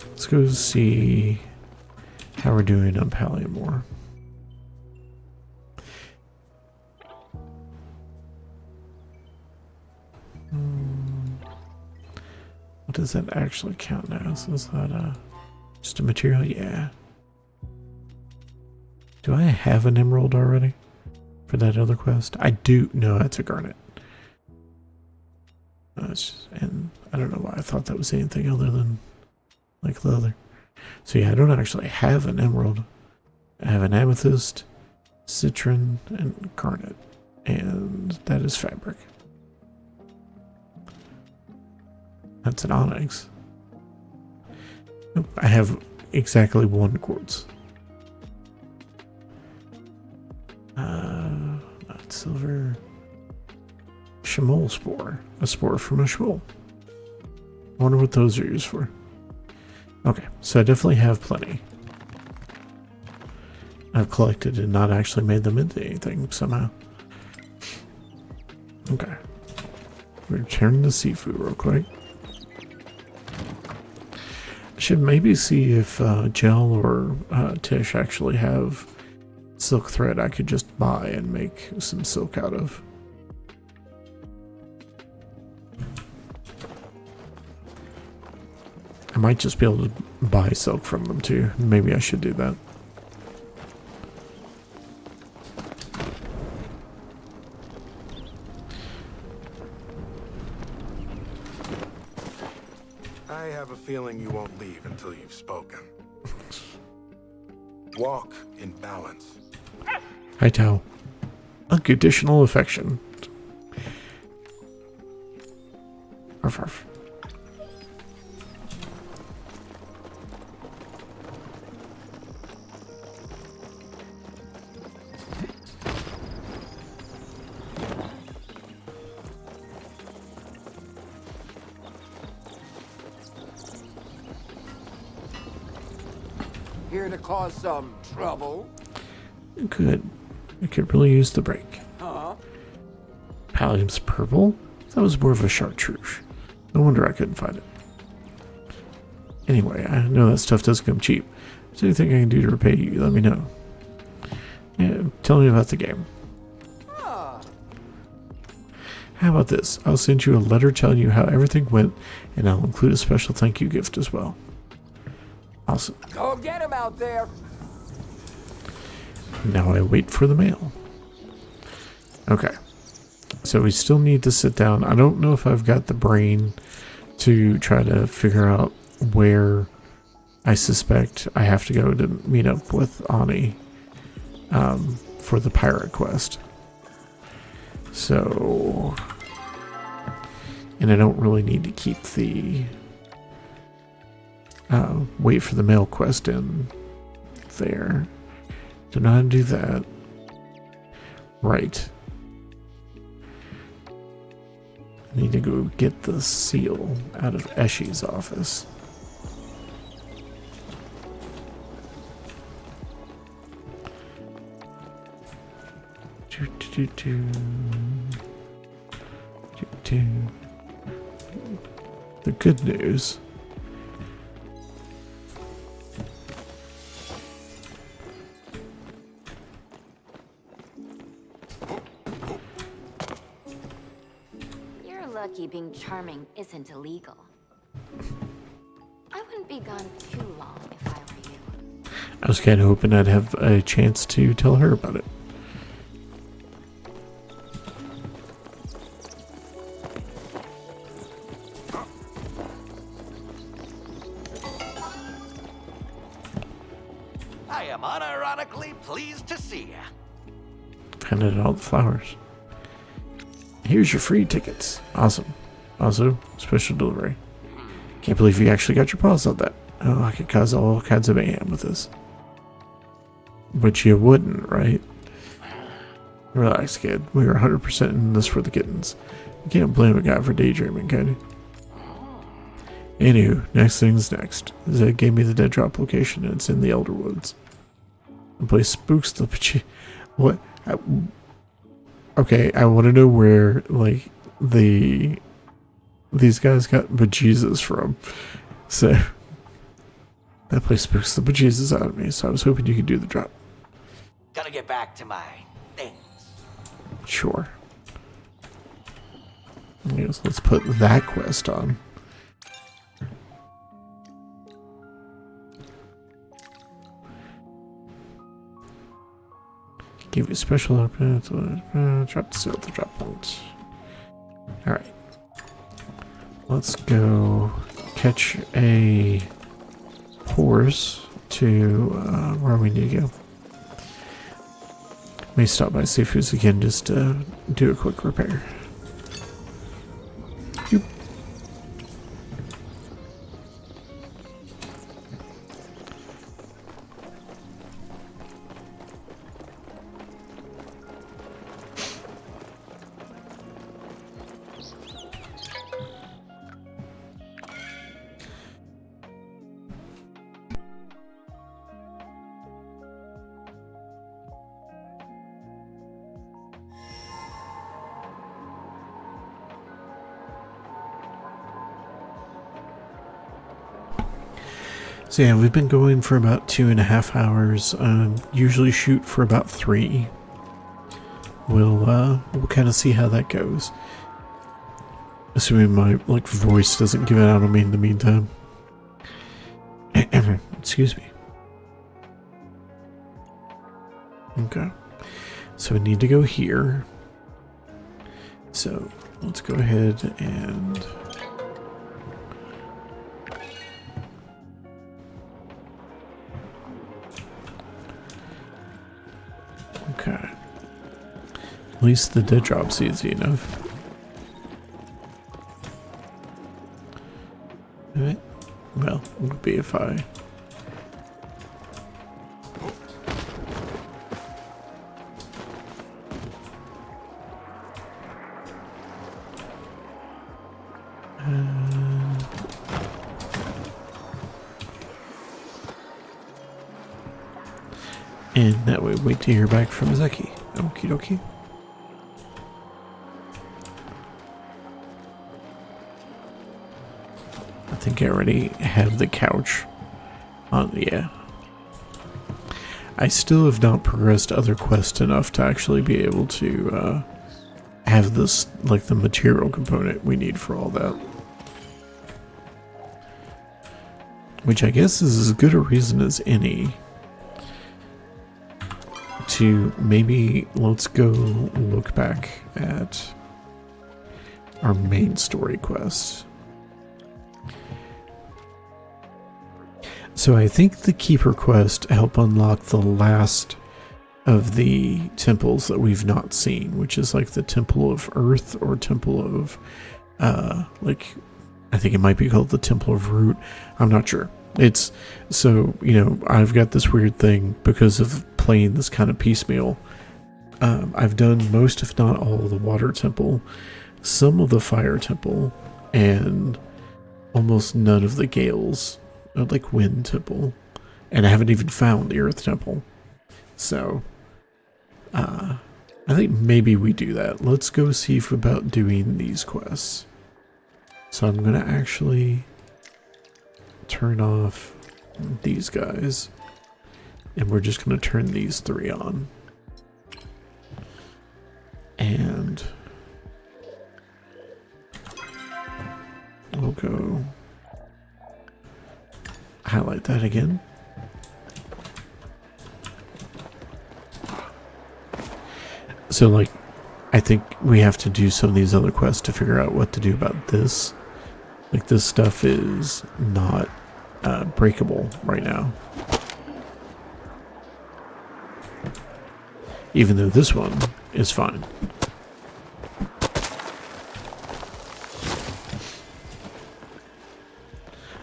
Let's go see how we're doing on Palia. What does that actually count as? Is that just a material? Yeah. Do I have an emerald already? For that other quest? I do. No, that's a garnet. And I don't know why I thought that was anything other than like the other. So yeah, I don't actually have an emerald. I have an amethyst, citron, and garnet. And that is fabric. That's an onyx. Nope, I have exactly 1 quartz. Not silver. Shimol spore. A spore from a shimol. I wonder what those are used for. Okay, so I definitely have plenty. I've collected and not actually made them into anything somehow. Okay. Return to Sifu real quick. I should maybe see if Gel or Tish actually have silk thread I could just buy and make some silk out of. I might just be able to buy silk from them too. Maybe I should do that. I have a feeling you won't leave until you've spoken. Walk in balance. Hi, Tao. Unconditional affection. Arf, arf. Here to cause some trouble? Good. I could really use the break. Huh? Pallium's purple? That was more of a chartreuse. No wonder I couldn't find it. Anyway, I know that stuff does come cheap. Is there anything I can do to repay you? Let me know. Yeah, tell me about the game. Ah, How about this? I'll send you a letter telling you how everything went, and I'll include a special thank you gift as well. Awesome. go get him out there. Now I wait for the mail. Okay. So we still need to sit down. I don't know if I've got the brain to try to figure out where I suspect I have to go to meet up with Ani for the pirate quest. So, and I don't really need to keep the wait for the mail quest in there. Don't know how to do that. Right. I need to go get the seal out of Eshi's office. The good news. You're lucky being charming isn't illegal. I wouldn't be gone too long if I were you. I was kind of hoping I'd have a chance to tell her about it. I am unironically pleased to see you. Handed out all the flowers. Here's your free tickets. Awesome. Also, special delivery. Can't believe you actually got your paws on that. Oh, I could cause all kinds of mayhem with this. But you wouldn't, right? Relax, kid. We were 100% in this for the kittens. You can't blame a guy for daydreaming, can you? Anywho, next thing's next. Zed gave me the dead drop location, and it's in the Elder Woods. The place spooks the... What? Okay, I want to know where, like, these guys got bejesus from. So, that place spooks the bejesus out of me, so I was hoping you could do the drop. Gotta get back to my things. Sure. Yes, let's put that quest on. Give you a special opportunity to drop the seal to drop points. Alright. Let's go catch a horse to where we need to go. May stop by Seafoods again just to do a quick repair. Yoop. So yeah, we've been going for about 2.5 hours. Usually shoot for about 3. We'll kind of see how that goes. Assuming my voice doesn't give it out on me in the meantime. Excuse me. Okay. So we need to go here. So let's go ahead and Okay. At least the dead drop's easy enough. Alright. Well, it would be if I... And that way, wait to hear back from Zeki. Okie dokie. I think I already have the couch on. Yeah. I still have not progressed other quests enough to actually be able to have this, like, the material component we need for all that. Which I guess is as good a reason as any to maybe let's go look back at our main story quest. So I think the Keeper quest help unlock the last of the temples that we've not seen, which is like the Temple of Earth or Temple of like, I think it might be called the Temple of Root. I'm not sure. It's so, you know, I've got this weird thing because of playing this kind of piecemeal. I've done most, if not all, of the Water Temple, some of the Fire Temple, and almost none of the Gales, like Wind Temple, and I haven't even found the Earth Temple. So, I think maybe we do that. Let's go see if about doing these quests. So I'm gonna actually turn off these guys, and we're just going to turn these 3 on, and we'll go highlight that again. So, like, I think we have to do some of these other quests to figure out what to do about this. Like, this stuff is not breakable right now. Even though this one is fine.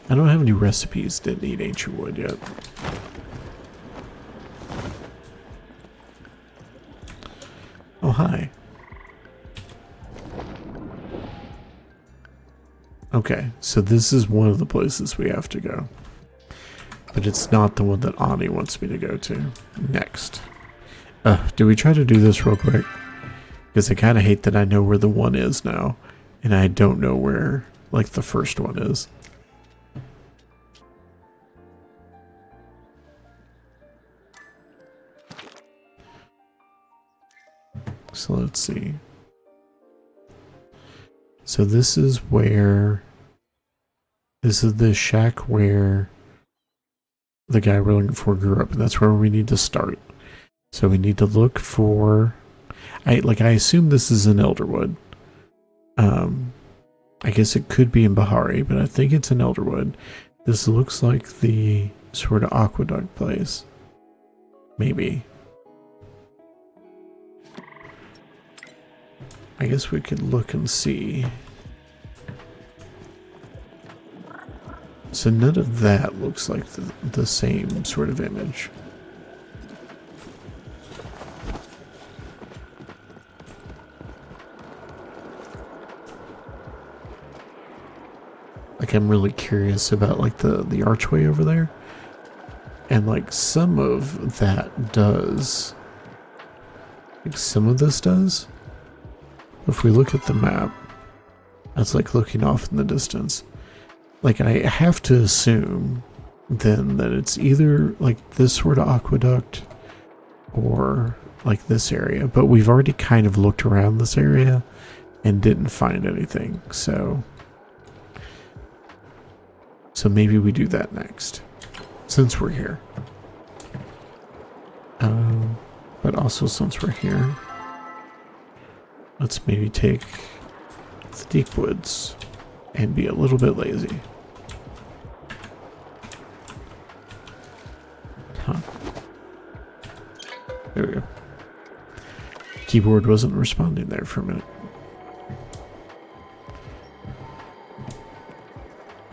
I don't have any recipes that need ancient wood yet. Oh, hi. Okay, so this is one of the places we have to go. But it's not the one that Ani wants me to go to next. Do we try to do this real quick? Because I kind of hate that I know where the one is now, and I don't know where, like, the first one is. So let's see. So this is where... This is the shack where the guy we're looking for grew up, and that's where we need to start. So we need to look for... I assume this is in Elderwood. I guess it could be in Bahari, but I think it's in Elderwood. This looks like the sort of aqueduct place. Maybe. I guess we could look and see. So none of that looks like the same sort of image. Like, I'm really curious about, like, the archway over there. And, like, some of that does. Like, some of this does. If we look at the map, that's like looking off in the distance. Like, I have to assume then that it's either like this sort of aqueduct or like this area. But we've already kind of looked around this area and didn't find anything. So maybe we do that next, since we're here. But also since we're here, let's maybe take the deep woods and be a little bit lazy. Huh. There we go. Keyboard wasn't responding there for a minute.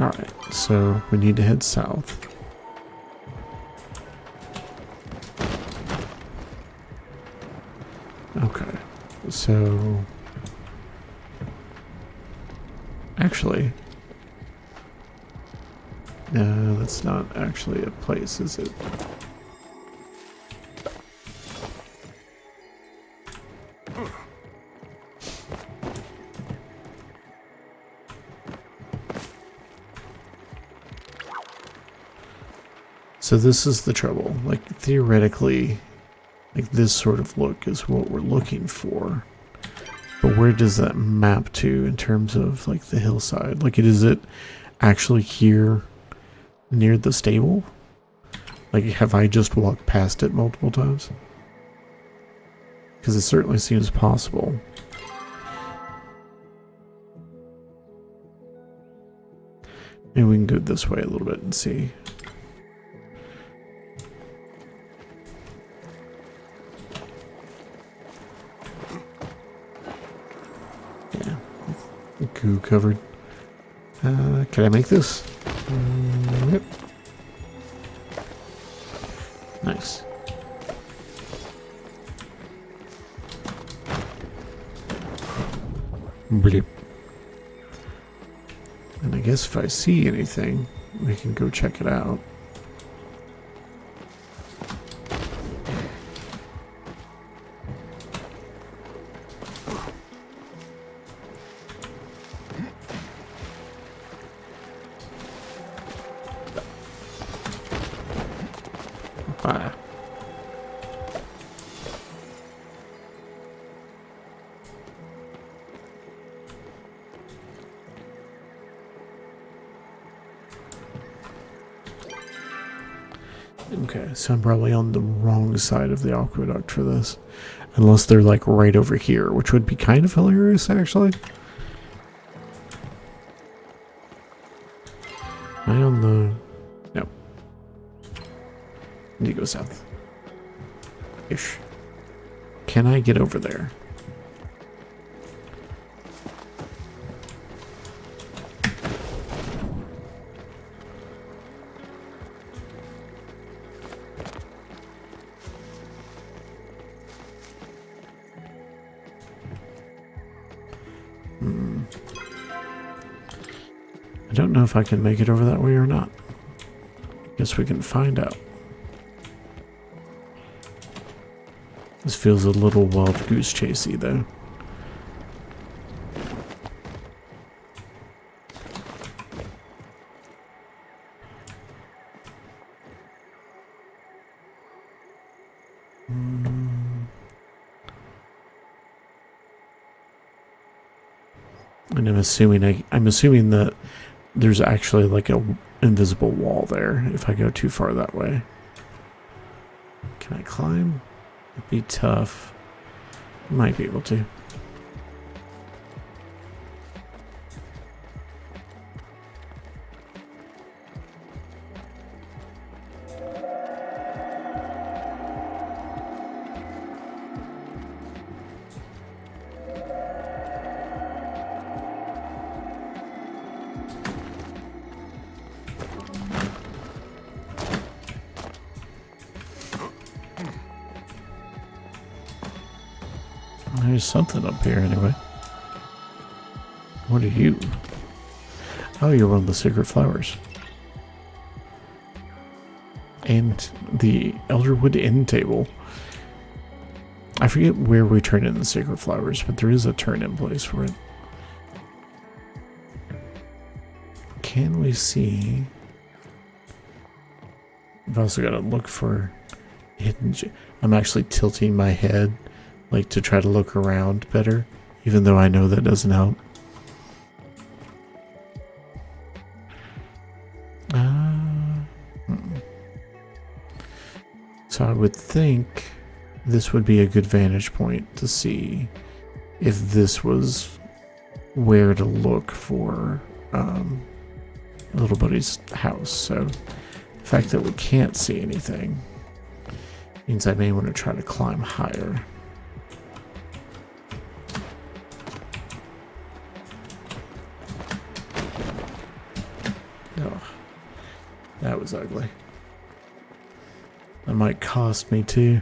Alright, so we need to head south. Okay, so... Actually... No, that's not actually a place, is it? So this is the trouble. Like, theoretically, like this sort of look is what we're looking for. But where does that map to in terms of like the hillside? Like, is it actually here near the stable? Like, have I just walked past it multiple times? Because it certainly seems possible. Maybe we can go this way a little bit and see. Yeah, goo covered. Can I make this? Yep. Nice. Bleep. And I guess if I see anything, we can go check it out. Bye. Okay, so I'm probably on the wrong side of the aqueduct for this. Unless they're like right over here, which would be kind of hilarious actually. Am I on the... No. I need to go south. Ish. Can I get over there? I don't know if I can make it over that way or not. Guess we can find out. This feels a little wild goose chasey though. And I'm assuming that there's actually like a invisible wall there if I go too far that way. Can I climb? It'd be tough. Might be able to. There's something up here anyway. What are you? Oh, you're one of the secret flowers. And the Elderwood Inn table. I forget where we turn in the secret flowers, but there is a turn-in place for it. Can we see? I've also got to look for hidden... I'm actually tilting my head like to try to look around better, even though I know that doesn't help. So I would think this would be a good vantage point to see if this was where to look for Little Buddy's house. So the fact that we can't see anything means I may want to try to climb higher. ugly. That might cost me too.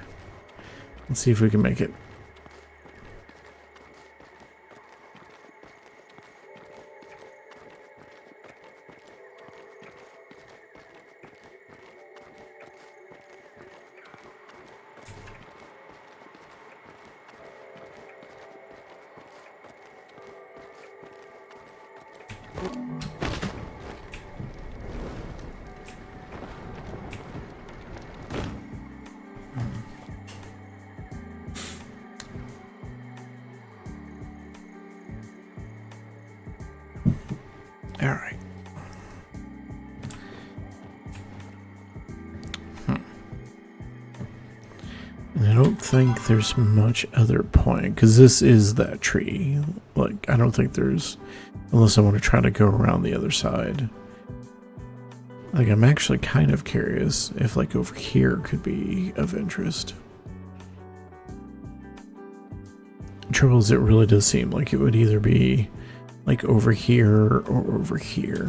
Let's see if we can make it. All right. And I don't think there's much other point, because this is that tree. Like, I don't think there's, unless I want to try to go around the other side. Like, I'm actually kind of curious if, like, over here could be of interest. The trouble is, it really does seem like it would either be like over here or over here.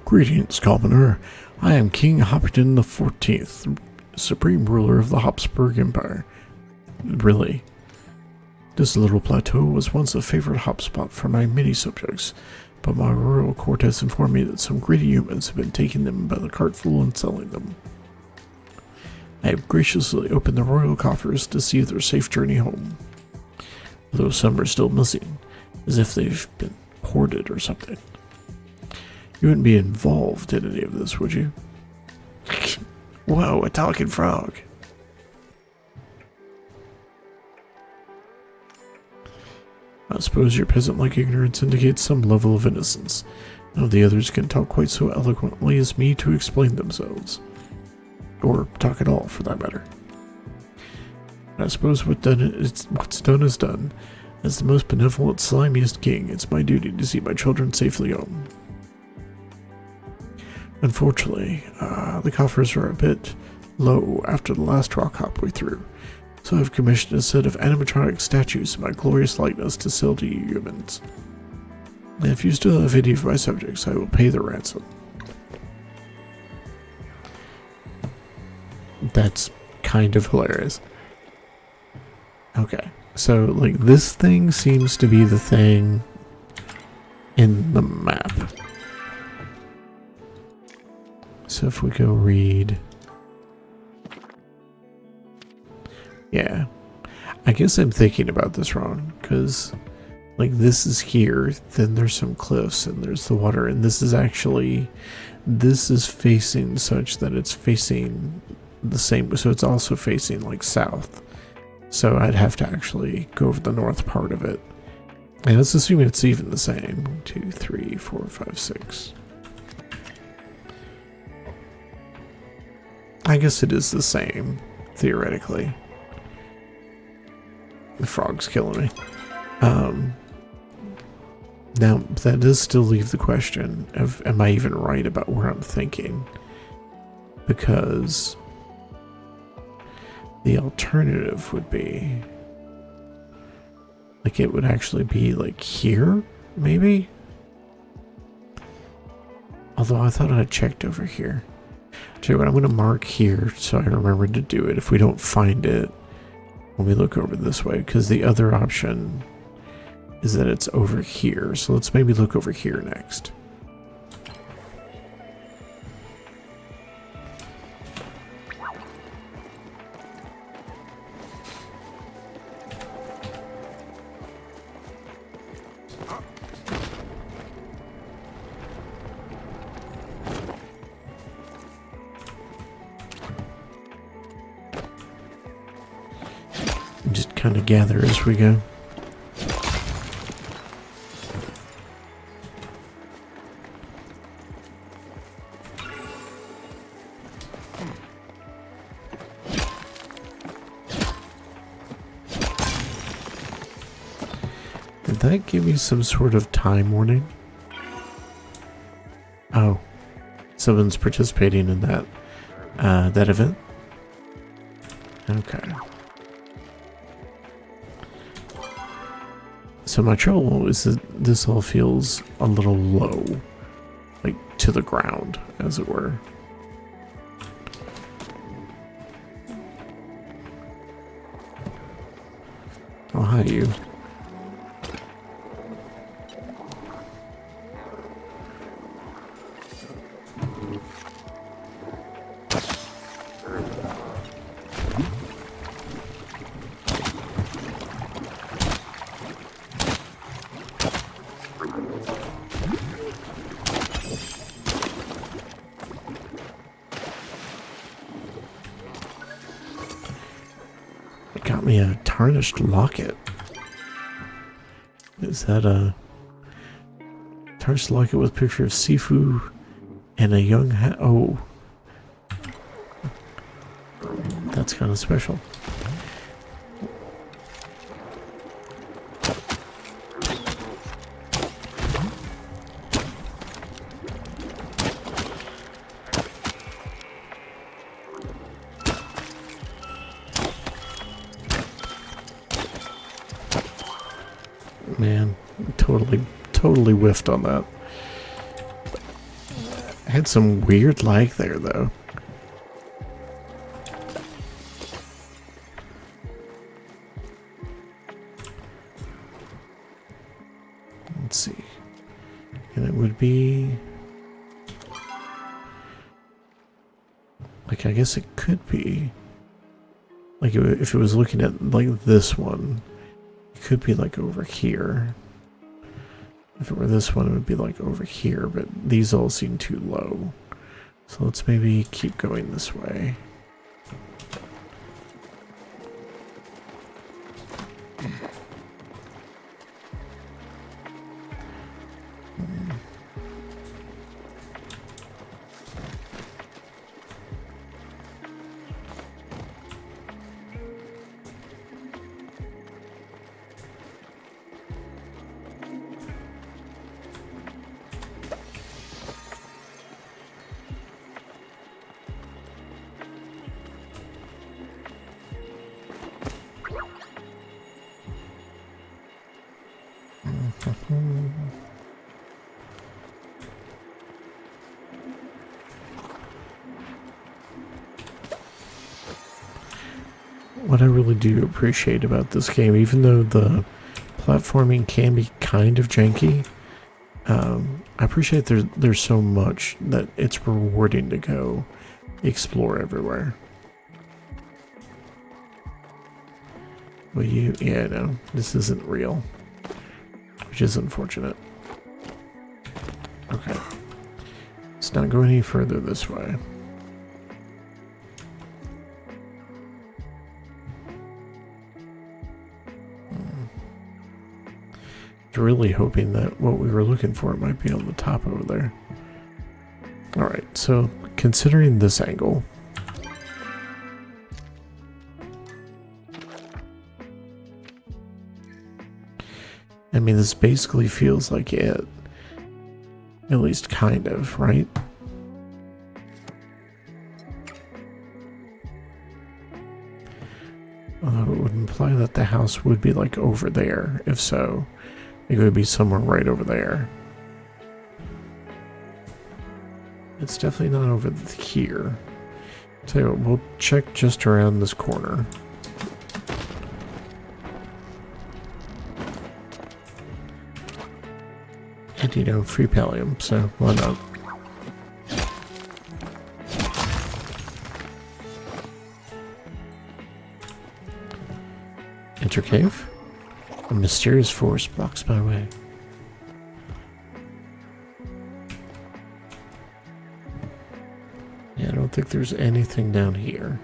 Greetings, commoner. I am King Hopperton the 14th, supreme ruler of the Habsburg Empire. Really? This little plateau was once a favorite hotspot for my many subjects, but my royal court has informed me that some greedy humans have been taking them by the cartful and selling them. I have graciously opened the royal coffers to see their safe journey home, though some are still missing, as if they've been hoarded or something. You wouldn't be involved in any of this, would you? Whoa, a talking frog. I suppose your peasant-like ignorance indicates some level of innocence. None of the others can talk quite so eloquently as me to explain themselves. Or talk at all, for that matter. I suppose what's done is done. As the most benevolent, slimiest king, it's my duty to see my children safely home. Unfortunately, the coffers are a bit low after the last rock hop we threw, so I've commissioned a set of animatronic statues of my glorious likeness to sell to you humans. And if you still have any of my subjects, I will pay the ransom. That's kind of hilarious. Okay, so like this thing seems to be the thing in the map. So if we go read, yeah, I guess I'm thinking about this wrong, because like this is here, then there's some cliffs and there's the water, and this is actually, this is facing such that it's facing the same, so it's also facing like south. So I'd have to actually go over the north part of it. And let's assume it's even the same. 1, 2, 3, 4, 5, 6. I guess it is the same, theoretically. The frog's killing me. Now, that does still leave the question of, am I even right about where I'm thinking? Because the alternative would be, like, it would actually be, like, here, maybe? Although I thought I checked over here. Tell you what, I'm going to mark here so I remember to do it if we don't find it when we look over this way, because the other option is that it's over here. So let's maybe look over here next. Just kind of gather as we go. that give me some sort of time warning? Oh, someone's participating in that that event. Okay. So my trouble is that this all feels a little low, like to the ground, as it were. Oh, hi, you. It got me a tarnished locket. Is that a tarnished locket with a picture of Sifu and a young oh, that's kind of special. Man, totally whiffed on that. I had some weird lag there, though. Let's see. And it would be... like, I guess it could be... like, if it was looking at, like, this one... could be like over here. If it were this one, it would be like over here, but these all seem too low. So let's maybe keep going this way. What I really do appreciate about this game, even though the platforming can be kind of janky, I appreciate there's so much that it's rewarding to go explore everywhere. Well, yeah, no, this isn't real, which is unfortunate. Okay, let's not go any further this way. Really hoping that what we were looking for might be on the top over there. Alright, so considering this angle, I mean, this basically feels like it. At least kind of, right? Although it would imply that the house would be like over there, if so. It would be somewhere right over there. It's definitely not over here. Tell you what, we'll check just around this corner. And you know, free pallium, so why not? Enter cave. A mysterious force blocks my way. Yeah, I don't think there's anything down here.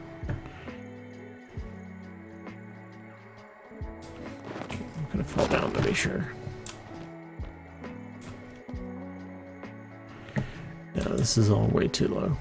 I'm gonna fall down to be sure. No, this is all way too low.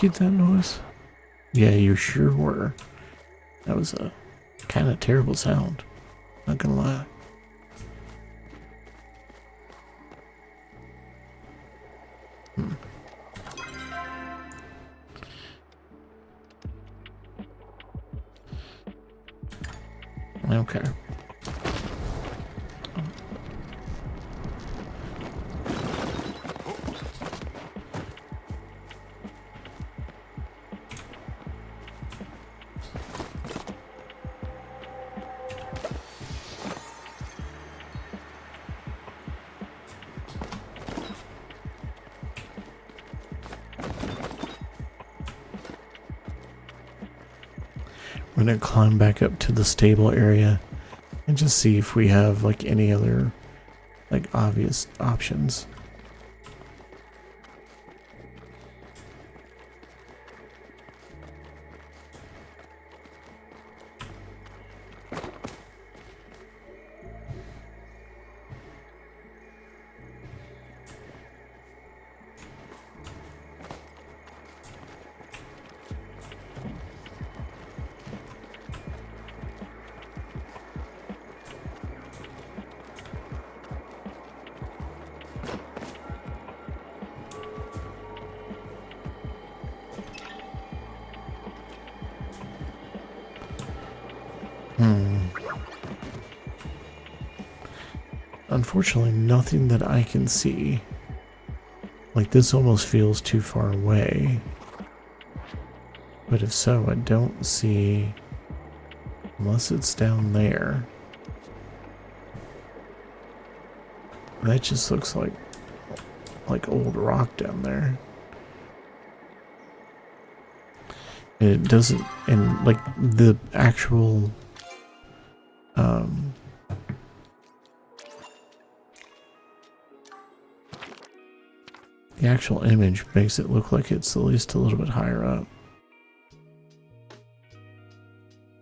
execute that noise? Yeah, you sure were. That was a kind of terrible sound. Not gonna lie. Okay. I'm gonna climb back up to the stable area and just see if we have like any other like obvious options. Unfortunately, nothing that I can see. Like, this almost feels too far away. But if so, I don't see... Unless it's down there. That just looks like old rock down there. And it doesn't... And, like, the actual... The actual image makes it look like it's at least a little bit higher up.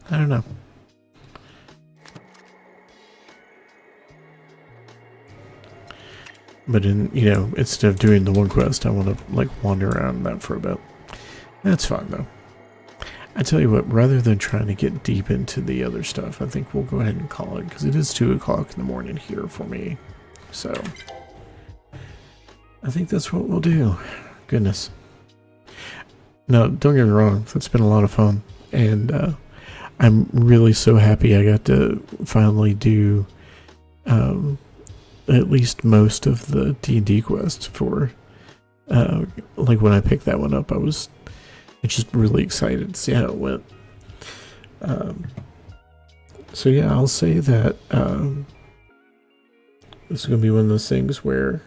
I don't know. But instead of doing the one quest, I want to like wander around that for a bit. That's fine though. I tell you what, rather than trying to get deep into the other stuff, I think we'll go ahead and call it, because it is 2 o'clock in the morning here for me. So I think that's what we'll do. Goodness. No, don't get me wrong. It's been a lot of fun. And I'm really so happy I got to finally do at least most of the D&D quests for... like when I picked that one up, I was just really excited to see how it went. So yeah, I'll say that this is going to be one of those things where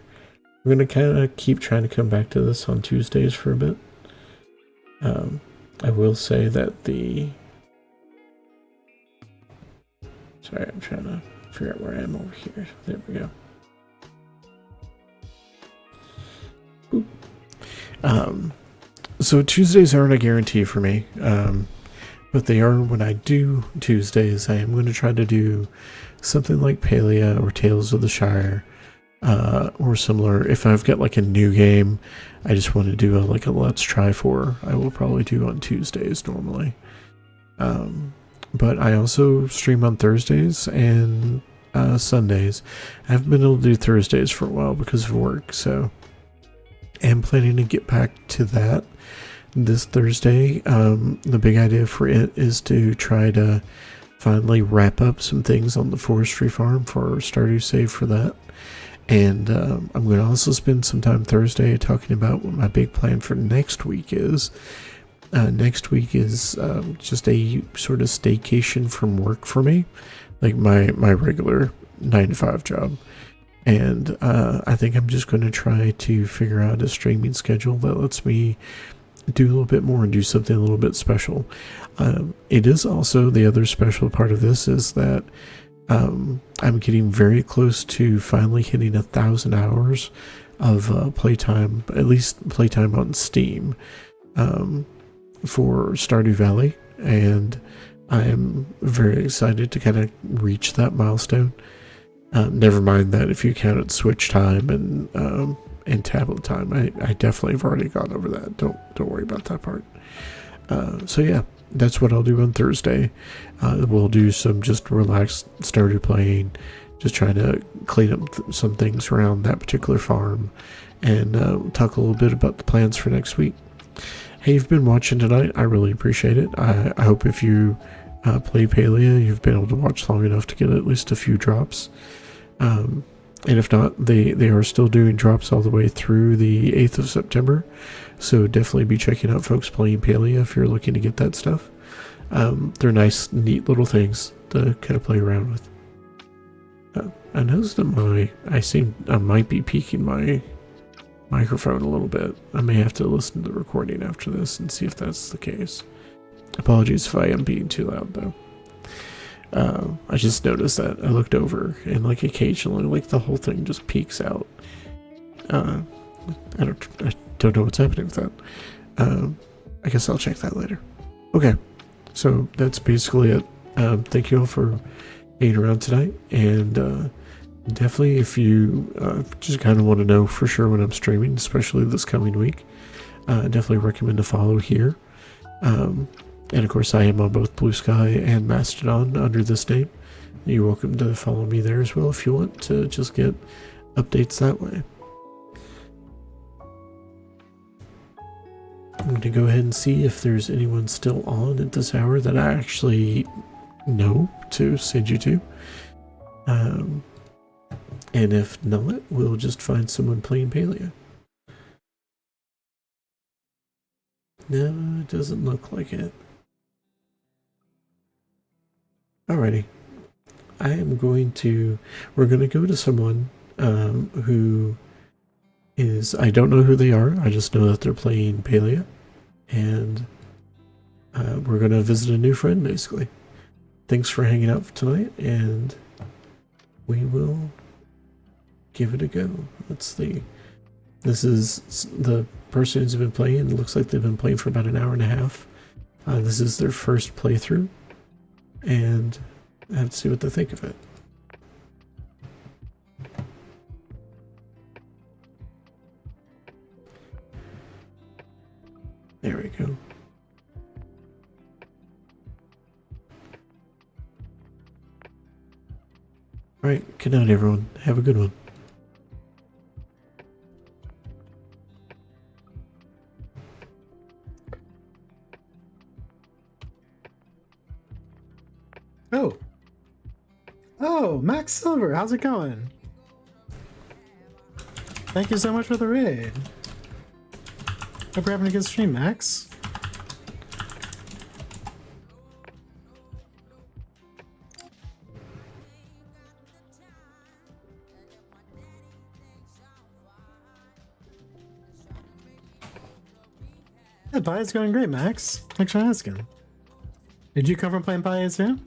we're going to kind of keep trying to come back to this on Tuesdays for a bit. I will say that sorry, I'm trying to figure out where I am over here. There we go. Boop. So Tuesdays aren't a guarantee for me, but they are when I do Tuesdays. I am going to try to do something like Palia or Tales of the Shire. Or similar. If I've got like a new game I just want to do a let's try for, I will probably do on Tuesdays normally. But I also stream on Thursdays and Sundays. I haven't been able to do Thursdays for a while because of work, so I'm planning to get back to that this Thursday. The big idea for it is to try to finally wrap up some things on the forestry farm for our Stardew save for that. And I'm going to also spend some time Thursday talking about what my big plan for next week is. Next week is just a sort of staycation from work for me, like my regular 9-to-5 job. And I think I'm just going to try to figure out a streaming schedule that lets me do a little bit more and do something a little bit special. It is also, the other special part of this is that I'm getting very close to finally hitting 1,000 hours of playtime, at least playtime on Steam, for Stardew Valley, and I am very excited to kind of reach that milestone. Never mind that if you count it Switch time and in tablet time. I definitely have already gone over that. Don't worry about that part. So yeah, that's what I'll do on Thursday. We'll do some just relaxed starter playing, just trying to clean up some things around that particular farm, and talk a little bit about the plans for next week. Hey, you've been watching tonight. I really appreciate it. I hope if you play Palia, you've been able to watch long enough to get at least a few drops. And if not, they are still doing drops all the way through the 8th of September. So definitely be checking out folks playing Palia if you're looking to get that stuff. They're nice, neat little things to kind of play around with. I noticed that I might be peaking my microphone a little bit. I may have to listen to the recording after this and see if that's the case. Apologies if I am being too loud though. I just noticed that I looked over and like occasionally like the whole thing just peaks out. I don't know what's happening with that. I guess I'll check that later. Okay, so that's basically it. Thank you all for hanging around tonight, and definitely if you just kind of want to know for sure when I'm streaming, especially this coming week, definitely recommend to follow here. And of course, I am on both Blue Sky and Mastodon under this name. You're welcome to follow me there as well if you want to just get updates that way. I'm going to go ahead and see if there's anyone still on at this hour that I actually know to send you to. And if not, we'll just find someone playing Palia. No, it doesn't look like it. Alrighty. We're going to go to someone who is, I don't know who they are, I just know that they're playing Palia, and we're going to visit a new friend, basically. Thanks for hanging out tonight, and we will give it a go. Let's see. This is the person who's been playing. It looks like they've been playing for about an hour and a half. This is their first playthrough, and let's see what they think of it. There we go. Alright, good night everyone. Have a good one. Oh, Max Silver, how's it going? Thank you so much for the raid. Hope you're having a good stream, Max. Yeah, Paya's going great, Max. Thanks for asking. Did you come from playing Paya too?